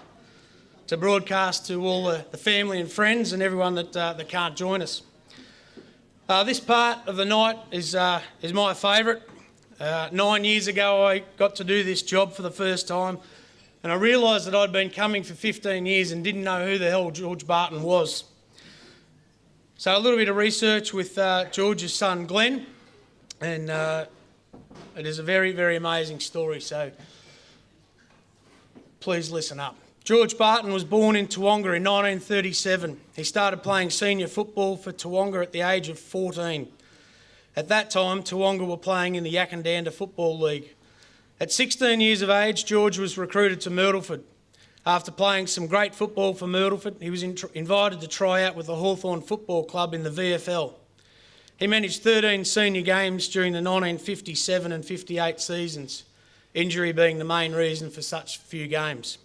broadcast to all the family and friends and everyone that can't join us. This part of the night is my favourite. 9 years ago I got to do this job for the first time, and I realised that I'd been coming for 15 years and didn't know who the hell George Barton was. So a little bit of research with George's son Glenn, and it is a very, very amazing story, so please listen up. George Barton was born in Toowoomba in 1937. He started playing senior football for Toowoomba at the age of 14. At that time, Toowoomba were playing in the Tallangatta Football League. At 16 years of age, George was recruited to Myrtleford. After playing some great football for Myrtleford, he was invited to try out with the Hawthorn Football Club in the VFL. He managed 13 senior games during the 1957 and 58 seasons, injury being the main reason for such few games.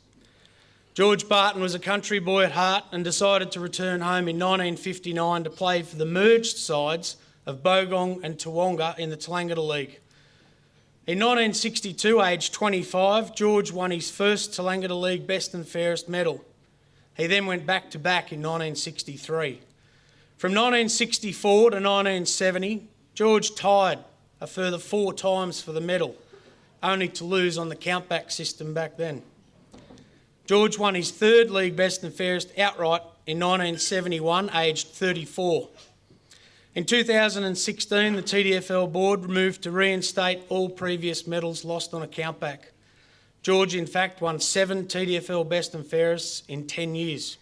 George Barton was a country boy at heart and decided to return home in 1959 to play for the merged sides of Bogong and Toowoomba in the Tallangatta League. In 1962, aged 25, George won his first Tallangatta League Best and Fairest medal. He then went back-to-back in 1963. From 1964 to 1970, George tied a further 4 times for the medal, only to lose on the countback system back then. George won his third League Best and Fairest outright in 1971, aged 34. In 2016, the TDFL board moved to reinstate all previous medals lost on a countback. George, in fact, won 7 TDFL Best and Fairests in 10 years.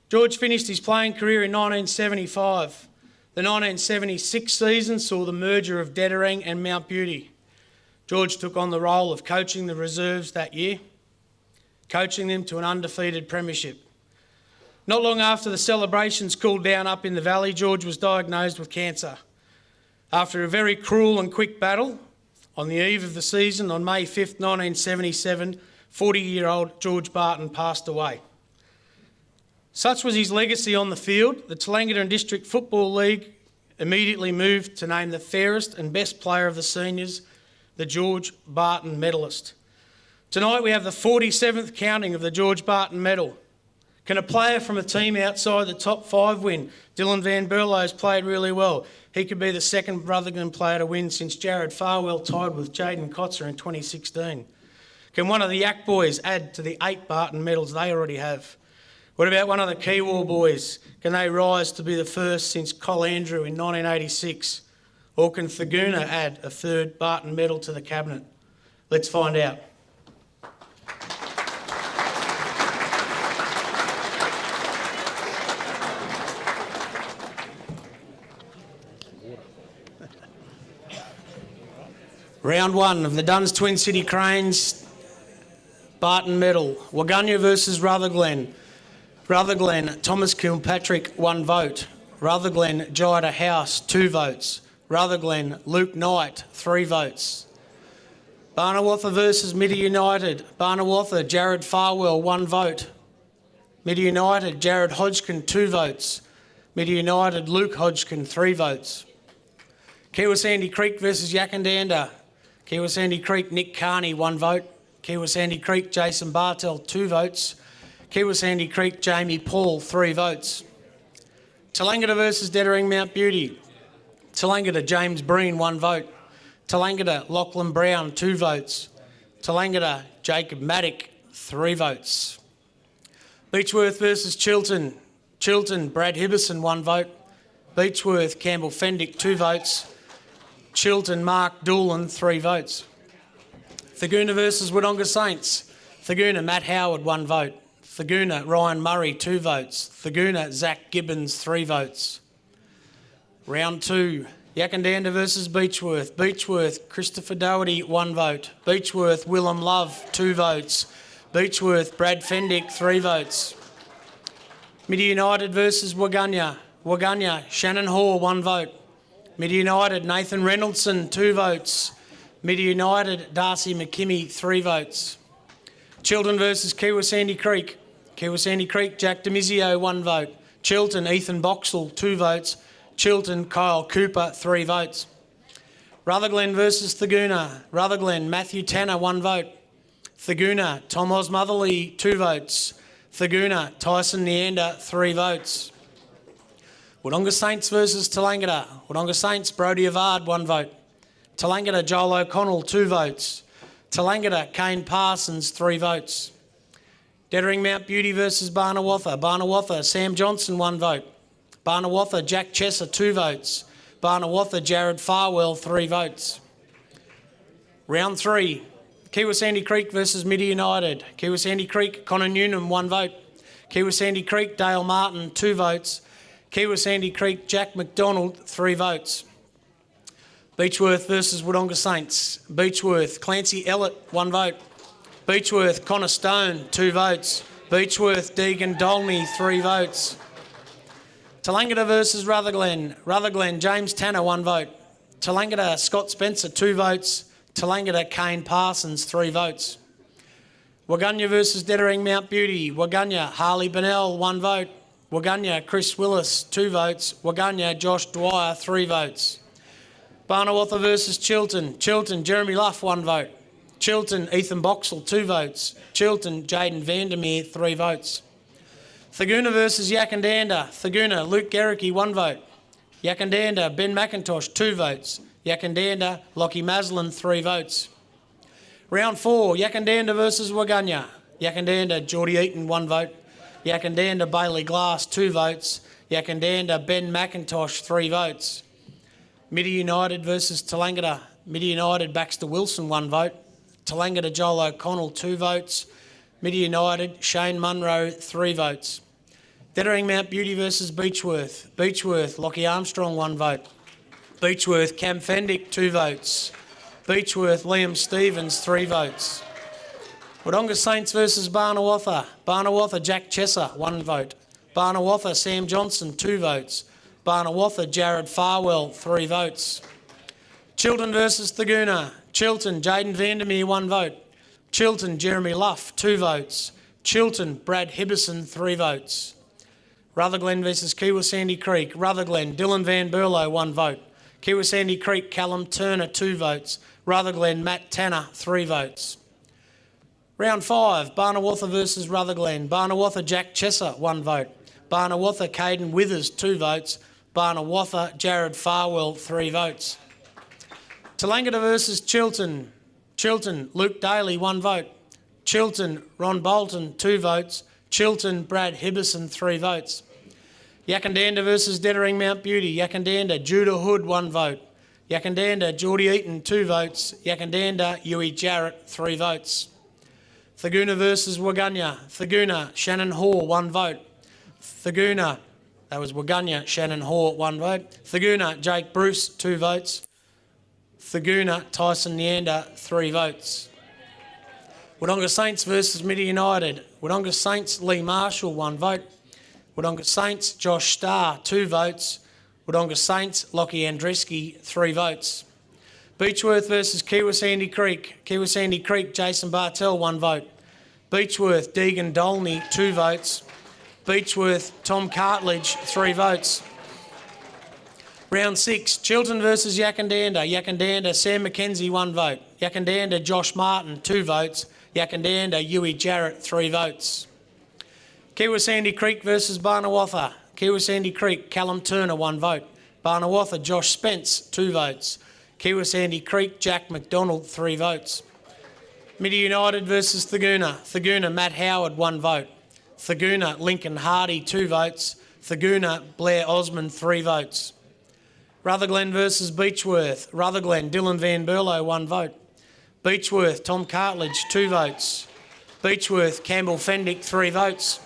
George finished his playing career in 1975. The 1976 season saw the merger of Dedderang and Mount Beauty. George took on the role of coaching the reserves that year, coaching them to an undefeated premiership. Not long after the celebrations cooled down up in the valley, George was diagnosed with cancer. After a very cruel and quick battle, on the eve of the season, on May 5th, 1977, 40-year-old George Barton passed away. Such was his legacy on the field, the Tallangatta and District Football League immediately moved to name the fairest and best player of the seniors, the George Barton medalist. Tonight we have the 47th counting of the George Barton medal. Can a player from a team outside the top 5 win? Dylan Van Berlo's played really well. He could be the second Rutherglen player to win since Jared Farwell tied with Jaden Kotzer in 2016. Can one of the Yak boys add to the 8 Barton medals they already have? What about one of the Kiwar boys? Can they rise to be the first since Col Andrew in 1986? Or can Thagoona add a 3rd Barton medal to the cabinet? Let's find out. Round 1 of the Duns Twin City Cranes Barton medal. Waganya versus Rutherglen. Rutherglen, Thomas Kilpatrick, 1 vote. Rutherglen, Jida House, 2 votes. Rutherglen, Luke Knight, 3 votes. Barnawatha versus Midi United. Barnawatha, Jared Farwell, 1 vote. Midi United, Jared Hodgkin, 2 votes. Midi United, Luke Hodgkin, 3 votes. Kiwa Sandy Creek versus Yakandanda. Kiwa Sandy Creek, Nick Carney, 1 vote. Kiwa Sandy Creek, Jason Bartell, 2 votes. Kiwa Sandy Creek, Jamie Paul, 3 votes. Tallangatta versus Dedderang Mount Beauty. Tallangatta, James Breen, 1 vote. Tallangatta, Lachlan Brown, 2 votes. Tallangatta, Jacob Maddock, 3 votes. Beechworth versus Chilton. Chilton, Brad Hibberson, 1 vote. Beechworth, Campbell Fendick, 2 votes. Chilton, Mark Doolan, 3 votes. Thagoona versus Wodonga Saints. Thagoona, Matt Howard, 1 vote. Thagoona, Ryan Murray, 2 votes. Thagoona, Zach Gibbons, 3 votes. Round 2, Yakandanda versus Beechworth. Beechworth, Christopher Doherty, 1 vote. Beechworth, Willem Love, 2 votes. Beechworth, Brad Fendick, 3 votes. Midi United versus Waganya. Waganya, Shannon Hall, 1 vote. Midi United, Nathan Reynoldson, 2 votes. Midi United, Darcy McKimmie, 3 votes. Chilton versus Kiwa Sandy Creek. Kiwa Sandy Creek, Jack Demizio, 1 vote. Chilton, Ethan Boxall, 2 votes. Chilton, Kyle Cooper, 3 votes. Rutherglen versus Thagoona. Rutherglen, Matthew Tanner, 1 vote. Thagoona, Tom Osmotherley, 2 votes. Thagoona, Tyson Neander, 3 votes. Wodonga Saints versus Tallangatta. Wodonga Saints, Brodie Avard, 1 vote. Tallangatta, Joel O'Connell, 2 votes. Tallangatta, Kane Parsons, 3 votes. Dedderang Mount Beauty versus Barnawatha. Barnawatha, Sam Johnson, 1 vote. Barnawatha, Jack Chesser, 2 votes. Barnawatha, Jared Farwell, 3 votes. Round 3, Kiwa Sandy Creek versus Midi United. Kiwa Sandy Creek, Connor Newnham, 1 vote. Kiwa Sandy Creek, Dale Martin, 2 votes. Kiwa Sandy Creek, Jack McDonald, 3 votes. Beechworth versus Wodonga Saints. Beechworth, Clancy Ellett, 1 vote. Beechworth, Connor Stone, 2 votes. Beechworth, Deegan Dolney, 3 votes. Tallangatta versus Rutherglen. Rutherglen, James Tanner, 1 vote. Tallangatta, Scott Spencer, 2 votes. Tallangatta, Kane Parsons, 3 votes. Waganya versus Dettering Mount Beauty. Waganya, Harley Bennell, 1 vote. Waganya, Chris Willis, 2 votes. Waganya, Josh Dwyer, 3 votes. Barnawatha versus Chilton. Chilton, Jeremy Luff, 1 vote. Chilton, Ethan Boxall, 2 votes. Chilton, Jaden Vandermeer, 3 votes. Thagoona versus Yakandanda. Thagoona, Luke Garricky, 1 vote. Yakandanda, Ben McIntosh, 2 votes. Yakandanda, Lockie Maslin, 3 votes. Round 4, Yakandanda versus Waganya. Yakandanda, Geordie Eaton, 1 vote. Yakandanda, Bailey Glass, 2 votes. Yakandanda, Ben McIntosh, 3 votes. Midi United versus Tallangatta. Midi United, Baxter Wilson, 1 vote. Tallangatta, Joel O'Connell, 2 votes. Midi United, Shane Munro, 3 votes. Dettering Mount Beauty versus Beechworth. Beechworth, Lockie Armstrong, 1 vote. Beechworth, Cam Fendick, 2 votes. Beechworth, Liam Stevens, 3 votes. Wodonga Saints versus Barnawatha. Barnawatha, Jack Chesser, 1 vote. Barnawatha, Sam Johnson, 2 votes. Barnawatha, Jared Farwell, 3 votes. Chilton versus Thagoona. Chilton, Jaden Vandermeer, 1 vote. Chilton, Jeremy Luff, 2 votes. Chilton, Brad Hibbison, 3 votes. Rutherglen versus Kiwa Sandy Creek. Rutherglen, Dylan Van Berlo, 1 vote. Kiwa Sandy Creek, Callum Turner, 2 votes. Rutherglen, Matt Tanner, 3 votes. Round 5, Barnawatha versus Rutherglen. Barnawatha, Jack Chesser, 1 vote. Barnawatha, Caden Withers, 2 votes. Barnawatha, Jared Farwell, 3 votes. Tallangatta versus Chilton. Chilton, Luke Daly, 1 vote. Chilton, Ron Bolton, 2 votes. Chilton, Brad Hibbison, 3 votes. Yakandanda versus Dettering Mount Beauty. Yakandanda, Judah Hood, 1 vote. Yakandanda, Geordie Eaton, 2 votes. Yakandanda, Huey Jarrett, 3 votes. Thagoona versus Waganya. Thagoona, Shannon Hoare, 1 vote. Thagoona, that was Waganya, Shannon Hoare, 1 vote. Thagoona, Jake Bruce, 2 votes. Thagoona, Tyson Neander, 3 votes. Wodonga Saints versus Midi United. Wodonga Saints, Lee Marshall, 1 vote. Wodonga Saints, Josh Starr, 2 votes. Wodonga Saints, Lockie Andreski, 3 votes. Beechworth versus Kiwa Sandy Creek. Kiwa Sandy Creek, Jason Bartell, 1 vote. Beechworth, Deegan Dolney, 2 votes. Beechworth, Tom Cartledge, 3 votes. Round 6, Chilton versus Yakandanda. Yakandanda, Sam McKenzie, 1 vote. Yakandanda, Josh Martin, 2 votes. Yakandanda, Huey Jarrett, 3 votes. Kiwa Sandy Creek versus Barnawatha. Kiwa Sandy Creek, Callum Turner, 1 vote. Barnawatha, Josh Spence, 2 votes. Kiwa Sandy Creek, Jack McDonald, 3 votes. Midi United versus Thagoona. Thagoona, Matt Howard, 1 vote. Thagoona, Lincoln Hardy, 2 votes. Thagoona, Blair Osmond, 3 votes. Rutherglen versus Beechworth. Rutherglen, Dylan Van Berlo, 1 vote. Beechworth, Tom Cartledge, 2 votes. Beechworth, Campbell Fendick, 3 votes.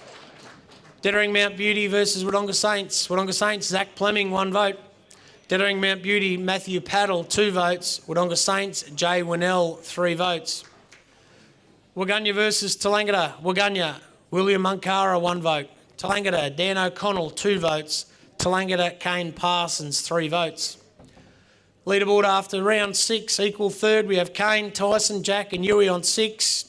Dettering Mount Beauty versus Wodonga Saints. Wodonga Saints, Zach Fleming, 1 vote. Dettering Mount Beauty, Matthew Paddle, 2 votes. Wodonga Saints, Jay Winnell, 3 votes. Waganya versus Tallangatta. Waganya, William Munkara, 1 vote. Tallangatta, Dan O'Connell, 2 votes. Tallangatta, Kane Parsons, 3 votes. Leaderboard after round 6, equal third, we have Kane, Tyson, Jack and Huey on 6.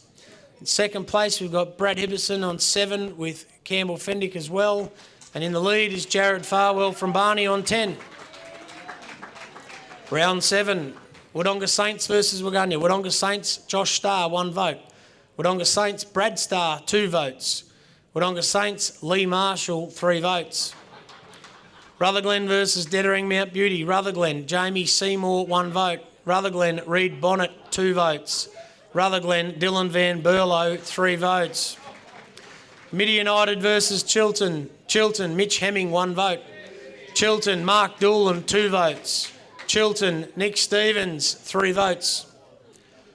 In second place, we've got Brad Hibbison on 7 with Campbell Fendick as well. And in the lead is Jared Farwell from Barney on 10. Round 7, Wodonga Saints versus Waganya. Wodonga Saints, Josh Starr, 1 vote. Wodonga Saints, Brad Starr, 2 votes. Wodonga Saints, Lee Marshall, 3 votes. Rutherglen versus Dettering Mount Beauty. Rutherglen, Jamie Seymour, 1 vote. Rutherglen, Reed Bonnet, 2 votes. Rutherglen, Dylan Van Berlo, 3 votes. Midi United versus Chilton. Chilton, Mitch Hemming, 1 vote. Chilton, Mark Doolan, 2 votes. Chilton, Nick Stevens, 3 votes.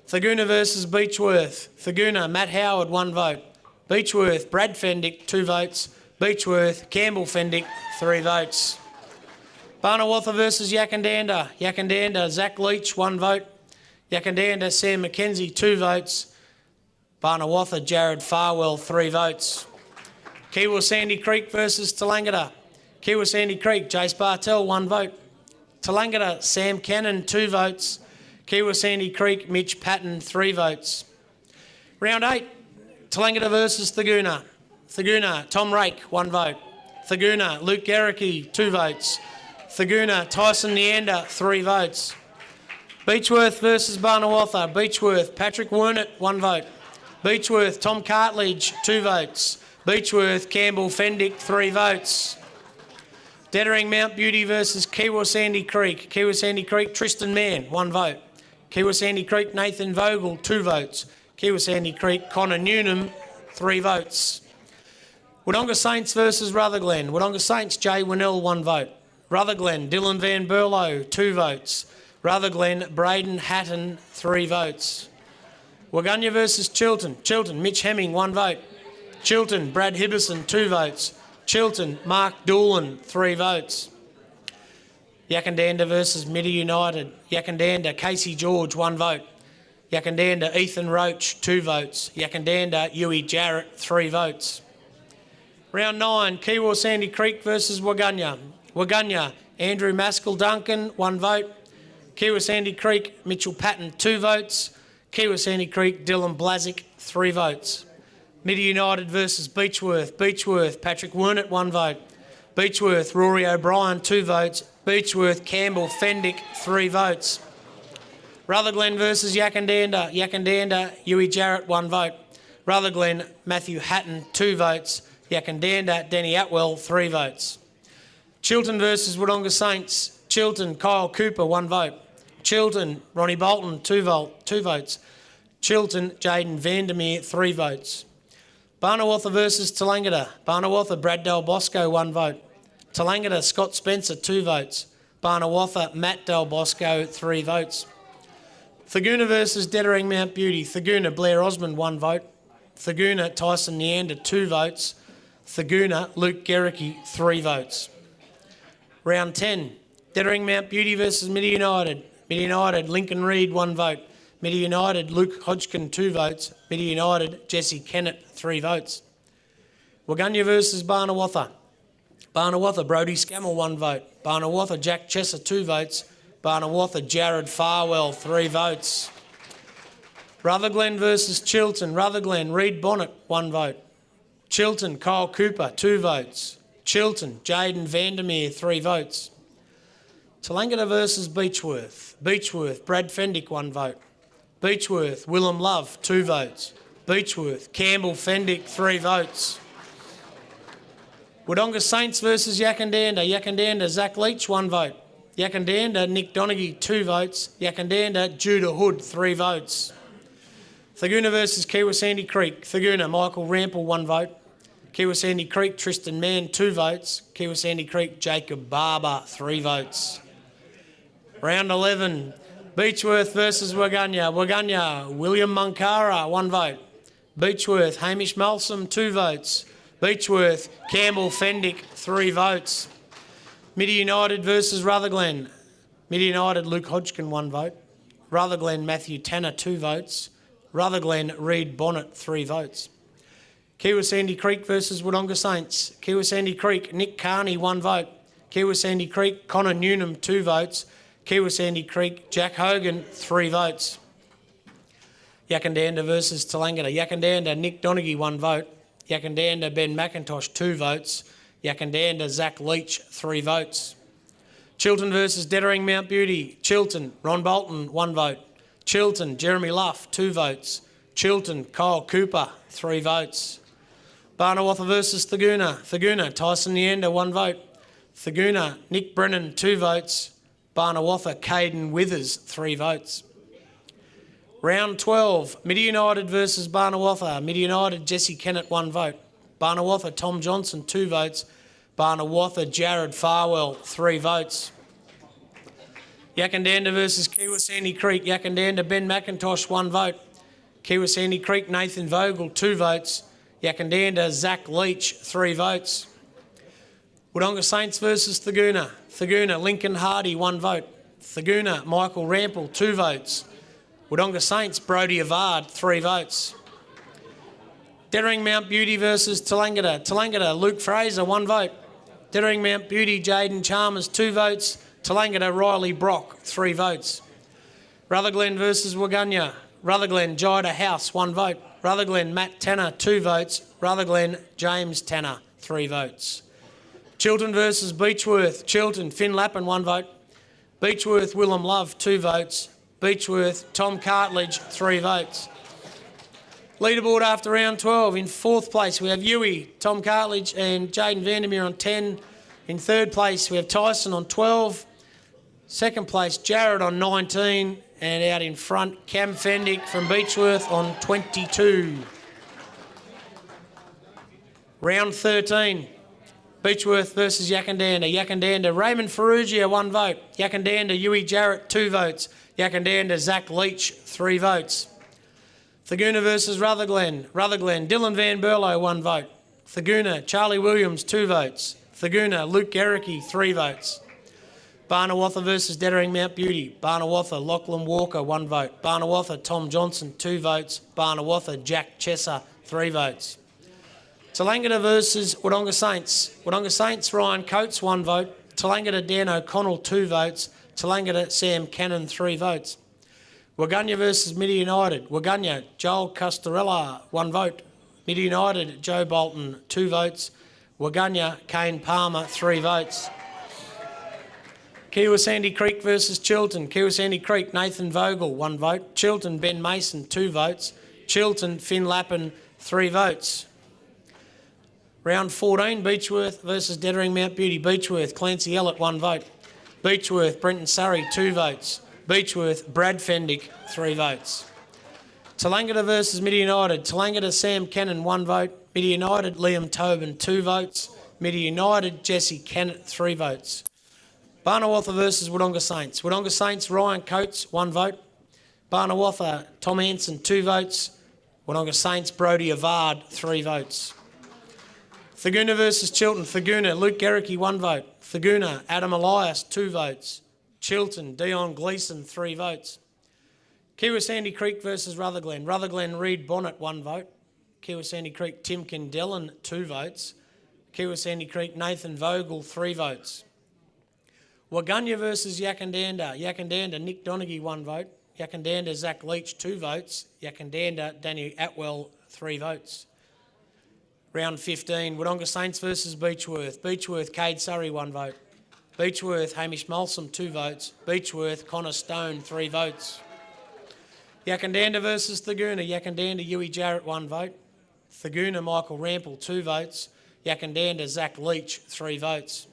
Thagoona versus Beechworth. Thagoona, Matt Howard, 1 vote. Beechworth, Brad Fendick, 2 votes. Beechworth, Campbell Fendick, 3 votes. Barnawatha versus Yakandanda. Yakandanda, Zach Leach, 1 vote. Yakandanda, Sam McKenzie, 2 votes. Barnawatha, Jared Farwell, 3 votes. Kiwa Sandy Creek versus Tallangatta. Kiwa Sandy Creek, Jace Bartell, 1 vote. Tallangatta, Sam Cannon, 2 votes. Kiwa Sandy Creek, Mitch Patton, 3 votes. Round 8, Tallangatta versus Thagoona. Thagoona, Tom Rake, 1 vote. Thagoona, Luke Garricky, 2 votes. Thagoona, Tyson Neander, 3 votes. Beechworth versus Barnawatha. Beechworth, Patrick Wernett, 1 vote. Beechworth, Tom Cartledge, 2 votes. Beechworth, Campbell Fendick, 3 votes. Dettering Mount Beauty versus Kiwa Sandy Creek. Kiwa Sandy Creek, Tristan Mann, 1 vote. Kiwa Sandy Creek, Nathan Vogel, 2 votes. Kiwa Sandy Creek, Connor Newnham, 3 votes. Wodonga Saints versus Rutherglen. Wodonga Saints, Jay Winnell, 1 vote. Rutherglen, Dylan Van Berlo, 2 votes. Rutherglen, Braden Hatton, 3 votes. Waganya versus Chilton. Chilton, Mitch Hemming, 1 vote. Chilton, Brad Hibberson, 2 votes. Chilton, Mark Doolan, 3 votes. Yakandanda versus Midi United. Yakandanda, Casey George, 1 vote. Yakandanda, Ethan Roach, 2 votes. Yakandanda, Huey Jarrett, 3 votes. Round 9, Kiwa Sandy Creek versus Waganya. Waganya, Andrew Maskell Duncan, 1 vote. Kiwa Sandy Creek, Mitchell Patton, 2 votes. Kiwa Sandy Creek, Dylan Blazic, 3 votes. Midi United versus Beechworth. Beechworth, Patrick Wernett, 1 vote. Beechworth, Rory O'Brien, 2 votes. Beechworth, Campbell Fendick, 3 votes. Rutherglen versus Yakandanda. Yakandanda, Huey Jarrett, 1 vote. Rutherglen, Matthew Hatton, 2 votes. Yakandanda, Danny Atwell, 3 votes. Chilton versus Wodonga Saints. Chilton, Kyle Cooper, 1 vote. Chilton, Ronnie Bolton, 2 votes. Chilton, Jaden Vandermeer, 3 votes. Barnawatha versus Tallangatta. Barnawatha, Brad Del Bosco, 1 vote. Tallangatta, Scott Spencer, 2 votes. Barnawatha, Matt Del Bosco, 3 votes. Thagoona versus Dettering Mount Beauty. Thagoona, Blair Osmond, 1 vote. Thagoona, Tyson Neander, 2 votes. Thagoona, Luke Garricky, 3 votes. Round 10, Dettering Mount Beauty versus Midi United. Midi United, Lincoln Reid, 1 vote. Midi United, Luke Hodgkin, 2 votes. Midi United, Jesse Kennett, 3 votes. Waganya versus Barnawatha. Barnawatha, Brody Scammell, 1 vote. Barnawatha, Jack Chesser, 2 votes. Barnawatha, Jared Farwell, 3 votes. Rutherglen versus Chilton. Rutherglen, Reed Bonnet, 1 vote. Chilton, Kyle Cooper, 2 votes. Chilton, Jaden Vandermeer, 3 votes. Tallangatta versus Beechworth. Beechworth, Brad Fendick, 1 vote. Beechworth, Willem Love, 2 votes. Beechworth, Campbell Fendick, 3 votes. Wodonga Saints versus Yakandanda. Yakandanda, Zach Leach, 1 vote. Yakandanda, Nick Donaghy, 2 votes. Yakandanda, Judah Hood, 3 votes. Thagoona versus Kiwa Sandy Creek. Thagoona, Michael Rample, 1 vote. Kiwa Sandy Creek, Tristan Mann, 2 votes. Kiwa Sandy Creek, Jacob Barber, 3 votes. Round 11, Beechworth versus Waganya. Waganya, William Munkara, 1 vote. Beechworth, Hamish Malsom, 2 votes. Beechworth, Campbell Fendick, 3 votes. Midi United versus Rutherglen. Midi United, Luke Hodgkin, 1 vote. Rutherglen, Matthew Tanner, 2 votes. Rutherglen, Reed Bonnet, 3 votes. Kiwa Sandy Creek versus Wodonga Saints. Kiwa Sandy Creek, Nick Carney, 1 vote. Kiwa Sandy Creek, Connor Newnham, 2 votes. Kiwa Sandy Creek, Jack Hogan, 3 votes. Yakandanda versus Tallangatta. Yakandanda, Nick Donaghy, 1 vote. Yakandanda, Ben McIntosh, 2 votes. Yakandanda, Zach Leach, 3 votes. Chilton versus Dettering Mount Beauty. Chilton, Ron Bolton, 1 vote. Chilton, Jeremy Luff, 2 votes. Chilton, Kyle Cooper, 3 votes. Barnawatha versus Thagoona. Thagoona, Tyson Neander, 1 vote. Thagoona, Nick Brennan, 2 votes. Barnawatha, Caden Withers, 3 votes. Round 12, Midi United versus Barnawatha. Midi United, Jesse Kennett, 1 vote. Barnawatha, Tom Johnson, 2 votes. Barnawatha, Jared Farwell, 3 votes. Yakandanda versus Kiwa Sandy Creek. Yakandanda, Ben McIntosh, 1 vote. Kiwa Sandy Creek, Nathan Vogel, 2 votes. Yakandanda, Zach Leach, 3 votes. Wodonga Saints versus Thaguna. Thaguna, Lincoln Hardy, 1 vote. Thaguna, Michael Rampel, 2 votes. Wodonga Saints, Brodie Avard, 3 votes. Dettering Mount Beauty versus Tallangatta. Tallangatta, Luke Fraser, 1 vote. Dettering Mount Beauty, Jaden Chalmers, 2 votes. Tallangatta, Riley Brock, 3 votes. Rutherglen versus Waganya. Rutherglen, Jida House, 1 vote. Rutherglen, Matt Tanner, 2 votes. Rutherglen, James Tanner, 3 votes. Chiltern versus Beechworth. Chiltern, Finn Lappin, 1 vote. Beechworth, Willem Love, 2 votes. Beechworth, Tom Cartledge, 3 votes. Leaderboard after round 12. In 4th place, we have Yui, Tom Cartledge and Jaden Vandermeer on 10. In 3rd place, we have Tyson on 12. 2nd place, Jared on 19. And out in front, Cam Fendick from Beechworth on 22. Round 13. Beechworth versus Yakandanda. Yakandanda, Raymond Ferrugia, 1 vote. Yakandanda, Yui Jarrett, 2 votes. Yakandanda, Zach Leach, 3 votes. Thaguna versus Rutherglen. Rutherglen, Dylan Van Berlo, 1 vote. Thaguna, Charlie Williams, 2 votes. Thaguna, Luke Garricky, 3 votes. Barnawatha versus Dettering Mount Beauty. Barnawatha, Lachlan Walker, 1 vote. Barnawatha, Tom Johnson, 2 votes. Barnawatha, Jack Chesser, 3 votes. Tallangatta versus Wodonga Saints. Wodonga Saints, Ryan Coates, 1 vote. Tallangatta, Dan O'Connell, 2 votes. Tallangatta, Sam Cannon, 3 votes. Waganya versus Midi United. Waganya, Joel Costarella, 1 vote. Midi United, Joe Bolton, 2 votes. Waganya, Kane Palmer, 3 votes. Kiwa Sandy Creek versus Chiltern. Kiwa Sandy Creek, Nathan Vogel, 1 vote. Chiltern, Ben Mason, 2 votes. Chiltern, Finn Lappin, 3 votes. Round 14, Beechworth versus Dettering Mount Beauty. Beechworth, Clancy Ellett, 1 vote. Beechworth, Brenton Surrey, 2 votes. Beechworth, Brad Fendick, 3 votes. Tallangatta versus Midi United. Tallangatta, Sam Cannon, 1 vote. Midi United, Liam Tobin, 2 votes. Midi United, Jesse Kennett, 3 votes. Barnawatha versus Wodonga Saints. Wodonga Saints, Ryan Coates, 1 vote. Barnawatha, Tom Hanson, 2 votes. Wodonga Saints, Brodie Avard, 3 votes. Thaguna versus Chiltern. Thaguna, Luke Garricky, 1 vote. Thaguna, Adam Elias, 2 votes. Chiltern, Dion Gleeson, 3 votes. Kiwa Sandy Creek versus Rutherglen. Rutherglen, Reed Bonnet, 1 vote. Kiwa Sandy Creek, Tim Kendellen, 2 votes. Kiwa Sandy Creek, Nathan Vogel, 3 votes. Waganya versus Yakandanda. Yakandanda, Nick Donaghy, 1 vote. Yakandanda, Zach Leach, 2 votes. Yakandanda, Daniel Atwell, 3 votes. Round 15, Wodonga Saints versus Beechworth. Beechworth, Cade Surrey, 1 vote. Beechworth, Hamish Malsom, 2 votes. Beechworth, Connor Stone, 3 votes. Yakandanda versus Thaguna. Yakandanda, Yui Jarrett, 1 vote. Thaguna, Michael Rampel, 2 votes. Yakandanda, Zach Leach, 3 votes.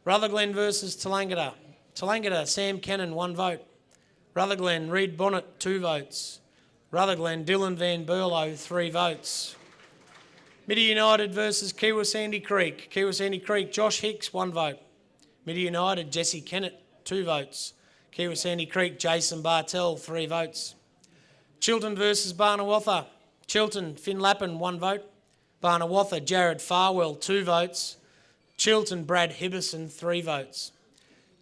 Rutherglen versus Tallangatta. Tallangatta, Sam Cannon, 1 vote. Rutherglen, Reed Bonnet, 2 votes. Rutherglen, Dylan Van Berlo, 3 votes. Midi United versus Kiwa Sandy Creek. Kiwa Sandy Creek, Josh Hicks, 1 vote. Midi United, Jesse Kennett, 2 votes. Kiwa Sandy Creek, Jason Bartell, 3 votes. Chiltern versus Barnawatha. Chiltern, Finn Lappin, 1 vote. Barnawatha, Jared Farwell, 2 votes. Chiltern, Brad Hibbison, 3 votes.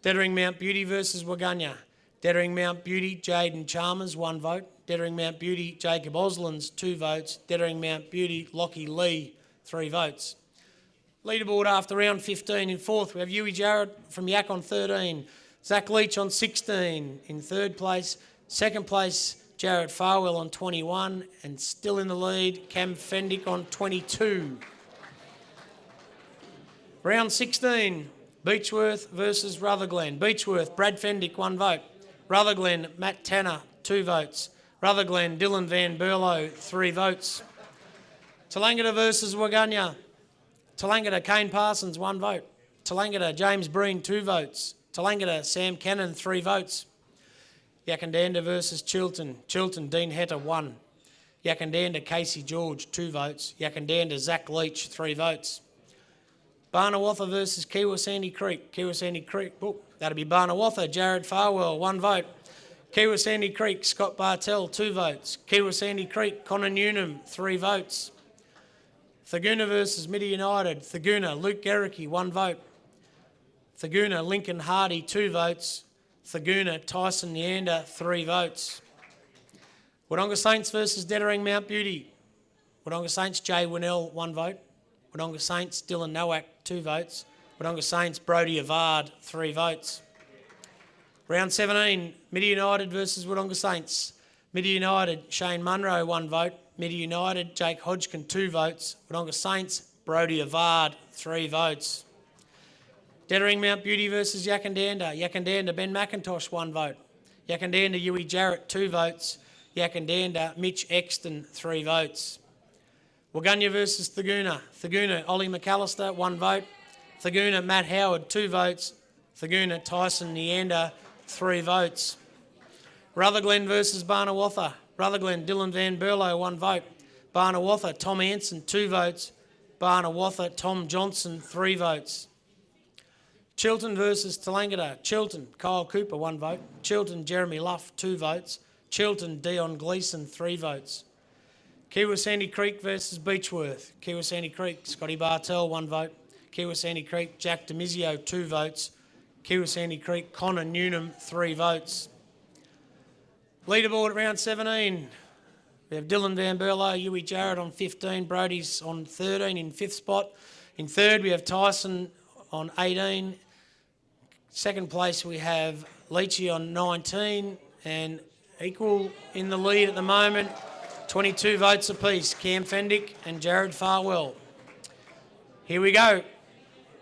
Dettering Mount Beauty versus Waganya. Dettering Mount Beauty, Jaden Chalmers, 1 vote. Dettering Mount Beauty, Jacob Oslands, 2 votes. Dettering Mount Beauty, Lockie Lee, 3 votes. Leaderboard after round 15. In 4th, we have Yui Jarrett from Yak on 13. Zach Leach on 16. In 3rd place. 2nd place, Jared Farwell on 21. And still in the lead, Cam Fendick on 22. Round 16, Beechworth versus Rutherglen. Beechworth, Brad Fendick, 1 vote. Rutherglen, Matt Tanner, 2 votes. Rutherglen, Dylan Van Berlo, 3 votes. Tallangatta versus Waganya. Tallangatta, Kane Parsons, 1 vote. Tallangatta, James Breen, 2 votes. Tallangatta, Sam Cannon, 3 votes. Yakandanda versus Chiltern. Chiltern, Dean Hetter, 1. Yakandanda, Casey George, 2 votes. Yakandanda, Zach Leach, 3 votes. Barnawatha versus Kiwa Sandy Creek. Kiwa Sandy Creek, oh, that'll be Barnawatha. Jared Farwell, 1 vote. Kiwa Sandy Creek, Scott Bartell, 2 votes. Kiwa Sandy Creek, Connor Newnham, 3 votes. Thaguna versus Midi United. Thaguna, Luke Gericke, 1 vote. Thaguna, Lincoln Hardy, 2 votes. Thaguna, Tyson Neander, 3 votes. Wodonga Saints versus Dettering Mount Beauty. Wodonga Saints, Jay Winnell, 1 vote. Wodonga Saints, Dylan Nowak, 2 votes. Wodonga Saints, Brodie Avard, 3 votes. Round 17, Midi United versus Wodonga Saints. Midi United, Shane Munro, 1 vote. Midi United, Jake Hodgkin, 2 votes. Wodonga Saints, Brodie Avard, 3 votes. Dettering Mount Beauty versus Yakandanda. Yakandanda, Ben McIntosh, 1 vote. Yakandanda, Huey Jarrett, 2 votes. Yakandanda, Mitch Exton, 3 votes. Waganya versus Thaguna. Thaguna, Ollie McAllister, 1 vote. Thaguna, Matt Howard, 2 votes. Thaguna, Tyson Neander, 3 votes. Rutherglen versus Barnawatha. Rutherglen, Dylan Van Berlo, 1 vote. Barnawatha, Tom Anson, 2 votes. Barnawatha, Tom Johnson, 3 votes. Chilton versus Tallangatta. Chilton, Kyle Cooper, 1 vote. Chilton, Jeremy Luff, 2 votes. Chilton, Dion Gleeson, 3 votes. Kiwa Sandy Creek versus Beechworth. Kiwa Sandy Creek, Scotty Bartell, 1 vote. Kiwa Sandy Creek, Jack DeMizio, 2 votes. Kiwa Sandy Creek, Connor Newnham, 3 votes. Leaderboard at round 17. We have Dylan Van Berlo, Huey Jarrett on 15, Brodie's on 13 in 5th spot. In 3rd we have Tyson on 18. 2nd place we have Leachy on 19, and equal in the lead at the moment, 22 votes apiece, Cam Fendick and Jared Farwell. Here we go.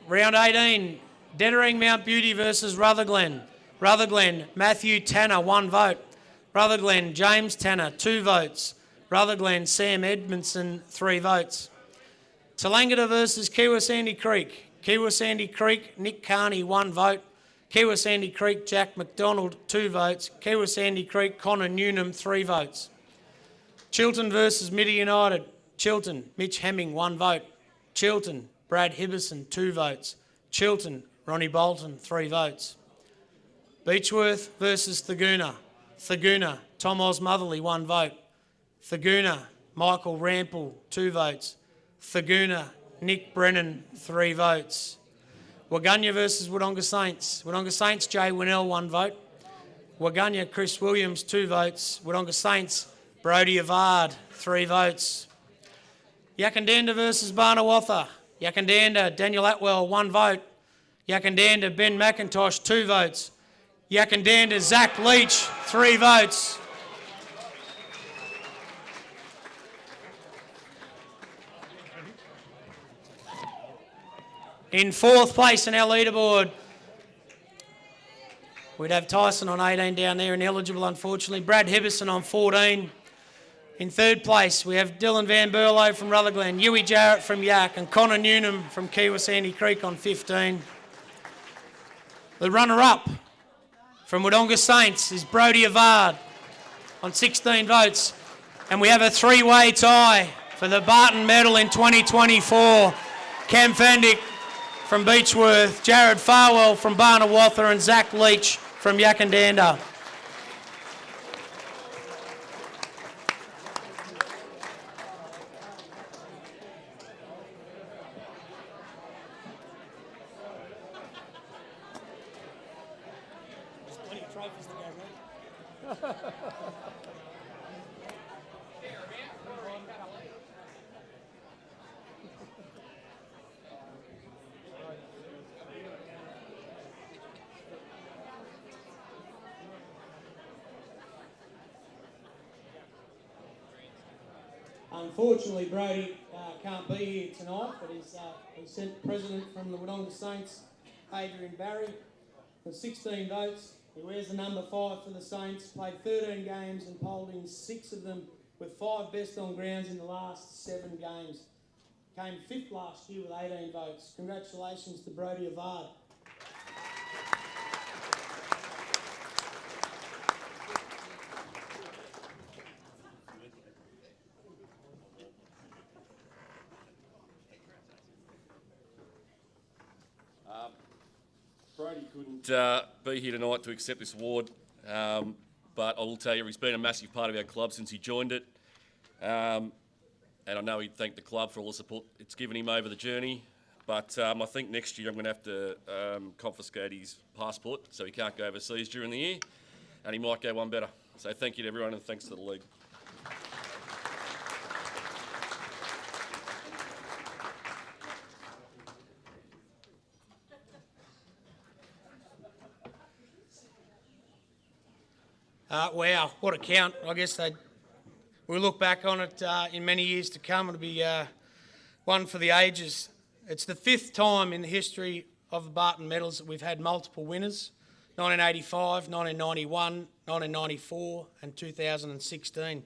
Round 18, Dettering Mount Beauty versus Rutherglen. Rutherglen, Matthew Tanner, 1 vote. Rutherglen, James Tanner, 2 votes. Rutherglen, Sam Edmondson, 3 votes. Tallangatta versus Kiwa Sandy Creek. Kiwa Sandy Creek, Nick Carney, 1 vote. Kiwa Sandy Creek, Jack McDonald, 2 votes. Kiwa Sandy Creek, Connor Newnham, 3 votes. Chilton versus Midi United. Chilton, Mitch Hemming, 1 vote. Chilton, Brad Hibberson, 2 votes. Chilton, Ronnie Bolton, 3 votes. Beechworth versus Thaguna. Thaguna, Tom Osmotherly, 1 vote. Thaguna, Michael Rample, 2 votes. Thaguna, Nick Brennan, 3 votes. Waganya versus Wodonga Saints. Wodonga Saints, Jay Winnell, 1 vote. Waganya, Chris Williams, 2 votes. Wodonga Saints, Brodie Avard, 3 votes. Yakandanda versus Barnawatha. Yakandanda, Daniel Atwell, 1 vote. Yakandanda, Ben McIntosh, 2 votes. Yakandanda, Zach Leach, 3 votes. In 4th place in our leaderboard, we'd have Tyson on 18 down there, ineligible unfortunately. Brad Hibberson on 14. In 3rd place, we have Dylan Van Berlo from Rutherglen, Huey Jarrett from Yak, and Connor Newnham from Kiwa Sandy Creek on 15. The runner-up from Wodonga Saints is Brodie Avard on 16 votes. And we have a 3-way tie for the Barton medal in 2024. Cam Fendick from Beechworth, Jared Farwell from Barnawatha, and Zach Leach from Yakandanda. Unfortunately, Brodie can't be here tonight, but he's sent president from the Wodonga Saints, Adrian Barry, for 16 votes. He wears the number 5 for the Saints, played 13 games and polled in 6 of them, with 5 best on grounds in the last 7 games. Came 5th last year with 18 votes. Congratulations to Brodie Avard. Brady couldn't be here tonight to accept this award, but I will tell you he's been a massive part of our club since he joined it, and I know he'd thank the club for all the support it's given him over the journey. But I think next year I'm going to have to confiscate his passport so he can't go overseas during the year, and he might go one better. So thank you to everyone and thanks to the league. Wow, what a count. I guess we'll look back on it in many years to come. It'll be one for the ages. It's the 5th time in the history of the Barton medals that we've had multiple winners: 1985, 1991, 1994 and 2016.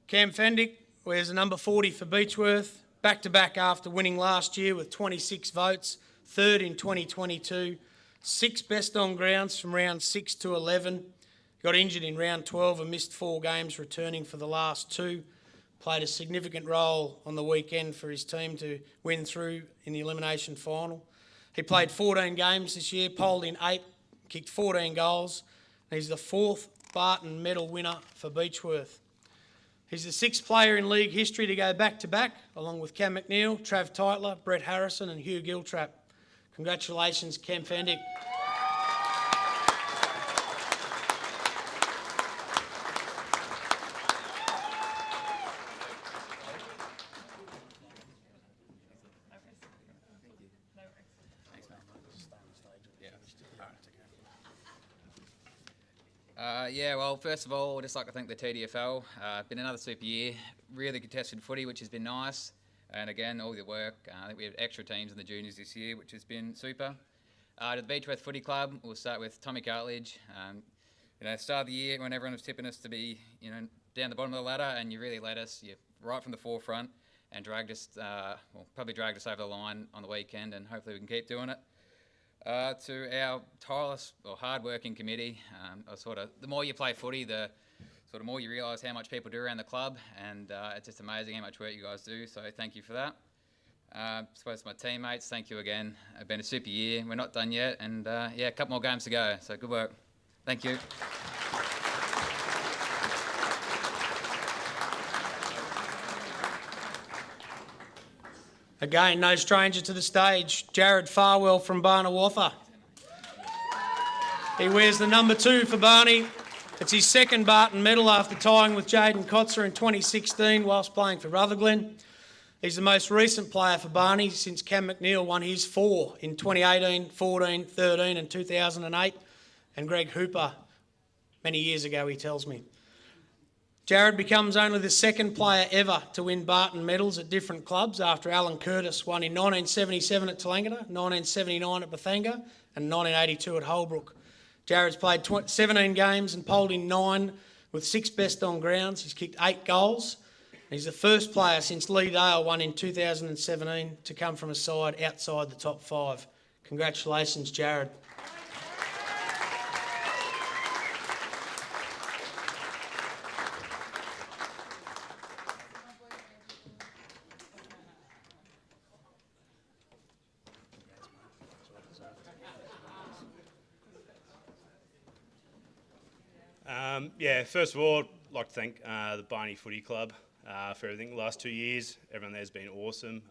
Cam Fendick wears the number 40 for Beechworth, back-to-back after winning last year with 26 votes, 3rd in 2022, 6 best on grounds from round 6 to 11. Got injured in round 12 and missed 4 games, returning for the last 2. Played a significant role on the weekend for his team to win through in the elimination final. He played 14 games this year, polled in 8, kicked 14 goals. And he's the 4th Barton medal winner for Beechworth. He's the 6th player in league history to go back-to-back, along with Cam McNeil, Trav Tytler, Brett Harrison and Hugh Giltrap. Congratulations, Cam Fendick. Yeah, well, first of all, I'd just like to thank the TDFL. Been another super year, really contested footy, which has been nice. And again, all the work. I think we have extra teams in the juniors this year, which has been super. To the Beechworth Footy Club, we'll start with Tommy Cartledge. Start of the year when everyone was tipping us to be, down the bottom of the ladder, and you really led us, right from the forefront, and dragged us, probably dragged us over the line on the weekend, and hopefully we can keep doing it. To our tireless or hard-working committee, the more you play footy, the more you realise how much people do around the club, and it's just amazing how much work you guys do, so thank you for that. I suppose my teammates, thank you again. It's been a super year. We're not done yet, and a couple more games to go, so good work. Thank you. Again, no stranger to the stage, Jared Farwell from Barnawatha. He wears the number 2 for Barney. It's his 2nd Barton medal after tying with Jaden Kotzer in 2016 whilst playing for Rutherglen. He's the most recent player for Barney since Cam McNeil won his 4 in 2018, 14, 13 and 2008, and Greg Hooper many years ago, he tells me. Jared becomes only the 2nd player ever to win Barton medals at different clubs after Alan Curtis won in 1977 at Tallangatta, 1979 at Bathanga and 1982 at Holbrook. Jared's played 17 games and polled in 9 with 6 best on grounds. He's kicked 8 goals. He's the first player since Lee Dale won in 2017 to come from a side outside the top 5. Congratulations, Jared. First of all, I'd like to thank the Barney Footy Club for everything. The last 2 years, everyone there's been awesome.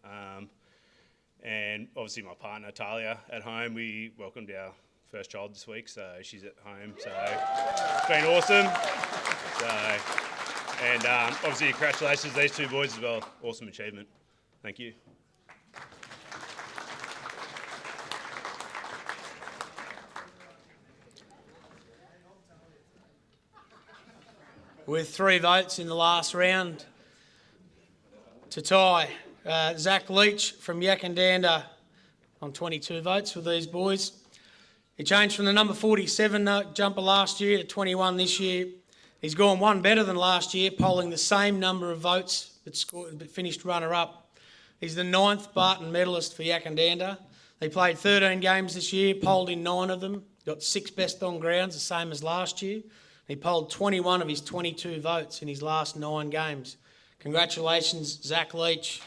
And obviously my partner, Talia, at home. We welcomed our first child this week, so she's at home. So it's been awesome. And obviously congratulations to these 2 boys as well. Awesome achievement. Thank you. With 3 votes in the last round to tie, Zach Leach from Yakandanda on 22 votes with these boys. He changed from the number 47 jumper last year to 21 this year. He's gone 1 better than last year, polling the same number of votes but finished runner-up. He's the 9th Barton medalist for Yakandanda. He played 13 games this year, polled in 9 of them, got 6 best on grounds, the same as last year. He polled 21 of his 22 votes in his last 9 games. Congratulations, Zach Leach.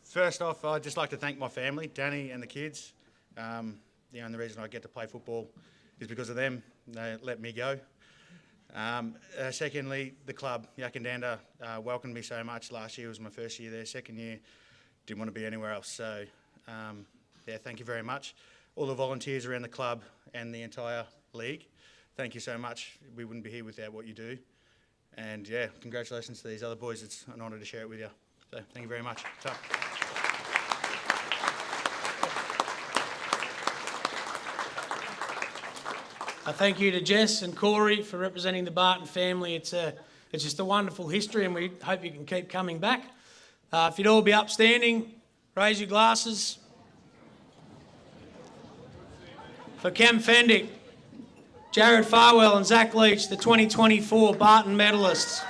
First off, I'd just like to thank my family, Danny and the kids. The only reason I get to play football is because of them. They let me go. Secondly, the club, Tallangatta, welcomed me so much. Last year was my first year there. Second year, didn't want to be anywhere else. So, yeah, thank you very much. All the volunteers around the club and the entire league, thank you so much. We wouldn't be here without what you do. And yeah, congratulations to these other boys. It's an honour to share it with you. So, thank you very much. Ta. Thank you to Jess and Corey for representing the Barton family. It's just a wonderful history, and we hope you can keep coming back. If you'd all be upstanding, raise your glasses. For Cam Fendick, Jared Farwell and Zach Leach, the 2024 Barton medalists.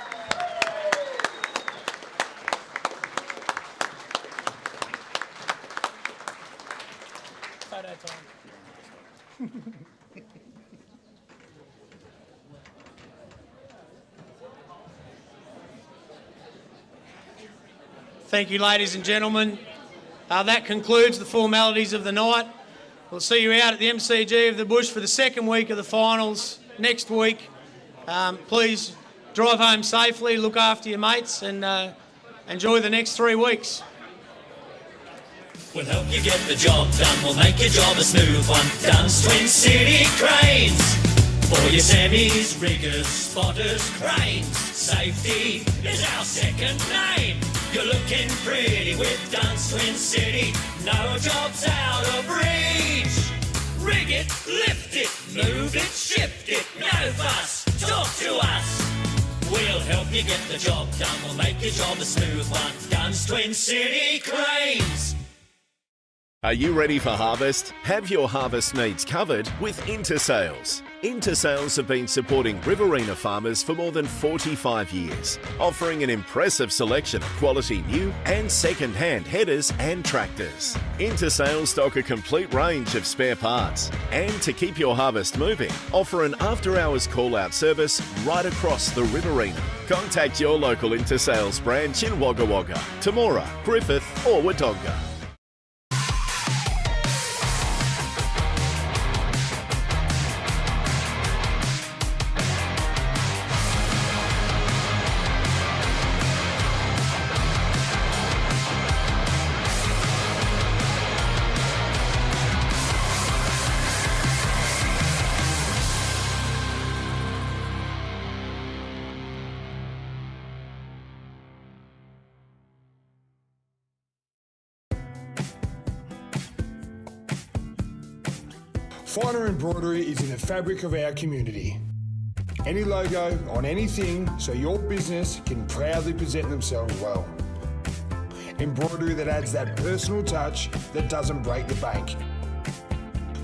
Photo time. Thank you, ladies and gentlemen. That concludes the formalities of the night. We'll see you out at the MCG of the Bush for the second week of the finals next week. Please drive home safely, look after your mates, and enjoy the next 3 weeks. We'll help you get the job done, we'll make your job a smooth one. Dunn's Twin City Cranes. For your semis, riggers, spotters, cranes. Safety is our second name. You're looking pretty with Dunn's Twin City. No job's out of reach. Rig it, lift it, move it, shift it. No fuss, talk to us. We'll help you get the job done. We'll make your job a smooth one. Dunn's Twin City Cranes. Are you ready for harvest? Have your harvest needs covered with Intersales. Intersales have been supporting Riverina farmers for more than 45 years, offering an impressive selection of quality new and second-hand headers and tractors. Intersales stock a complete range of spare parts, and to keep your harvest moving, offer an after-hours call-out service right across the Riverina. Contact your local Intersales branch in Wagga Wagga, Temora, Griffith or Wodonga. Finer embroidery is in the fabric of our community. Any logo on anything so your business can proudly present themselves well. Embroidery that adds that personal touch that doesn't break the bank.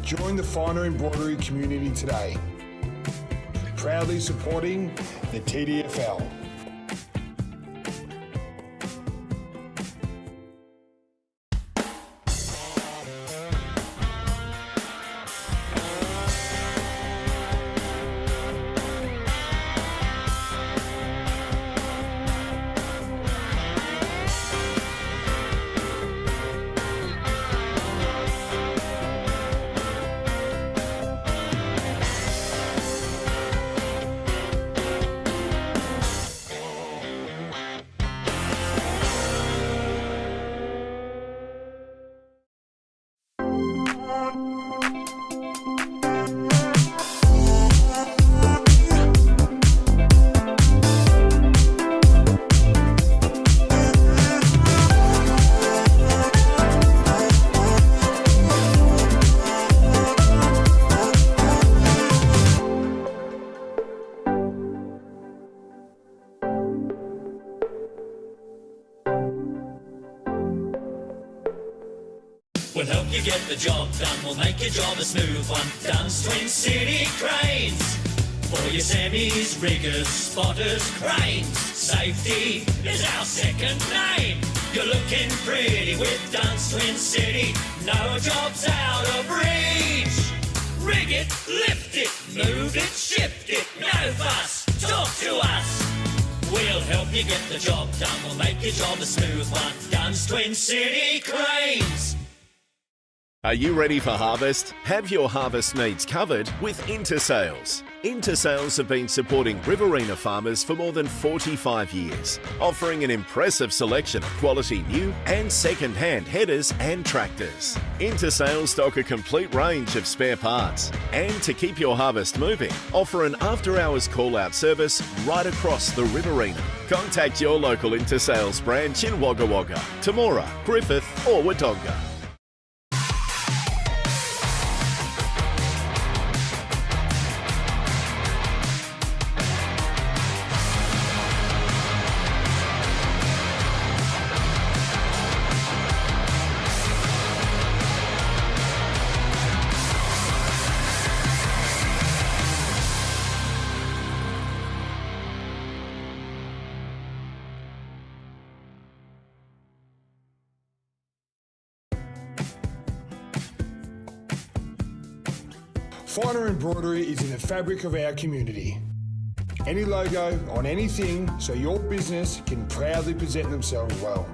Join the Finer embroidery community today. Proudly supporting the TDFL. We'll help you get the job done, we'll make your job a smooth one. Dunn's Twin City Cranes. For your semis, riggers, spotters, cranes. Safety is our second name. You're looking pretty with Dunn's Twin City. No job's out of reach. Rig it, lift it, move it, shift it. No fuss, talk to us. We'll help you get the job done. We'll make your job a smooth one. Guns Twin City Cranes. Are you ready for harvest? Have your harvest needs covered with Intersales. Intersales have been supporting Riverina farmers for more than 45 years, offering an impressive selection of quality new and second-hand headers and tractors. Intersales stock a complete range of spare parts, and to keep your harvest moving, offer an after-hours call-out service right across the Riverina. Contact your local Intersales branch in Wagga Wagga, Temora, Griffith or Wodonga. Finer embroidery is in the fabric of our community. Any logo on anything so your business can proudly present themselves well.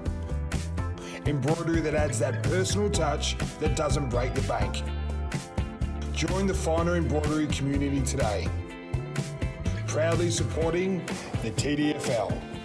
Embroidery that adds that personal touch that doesn't break the bank. Join the Finer embroidery community today. Proudly supporting the TDFL.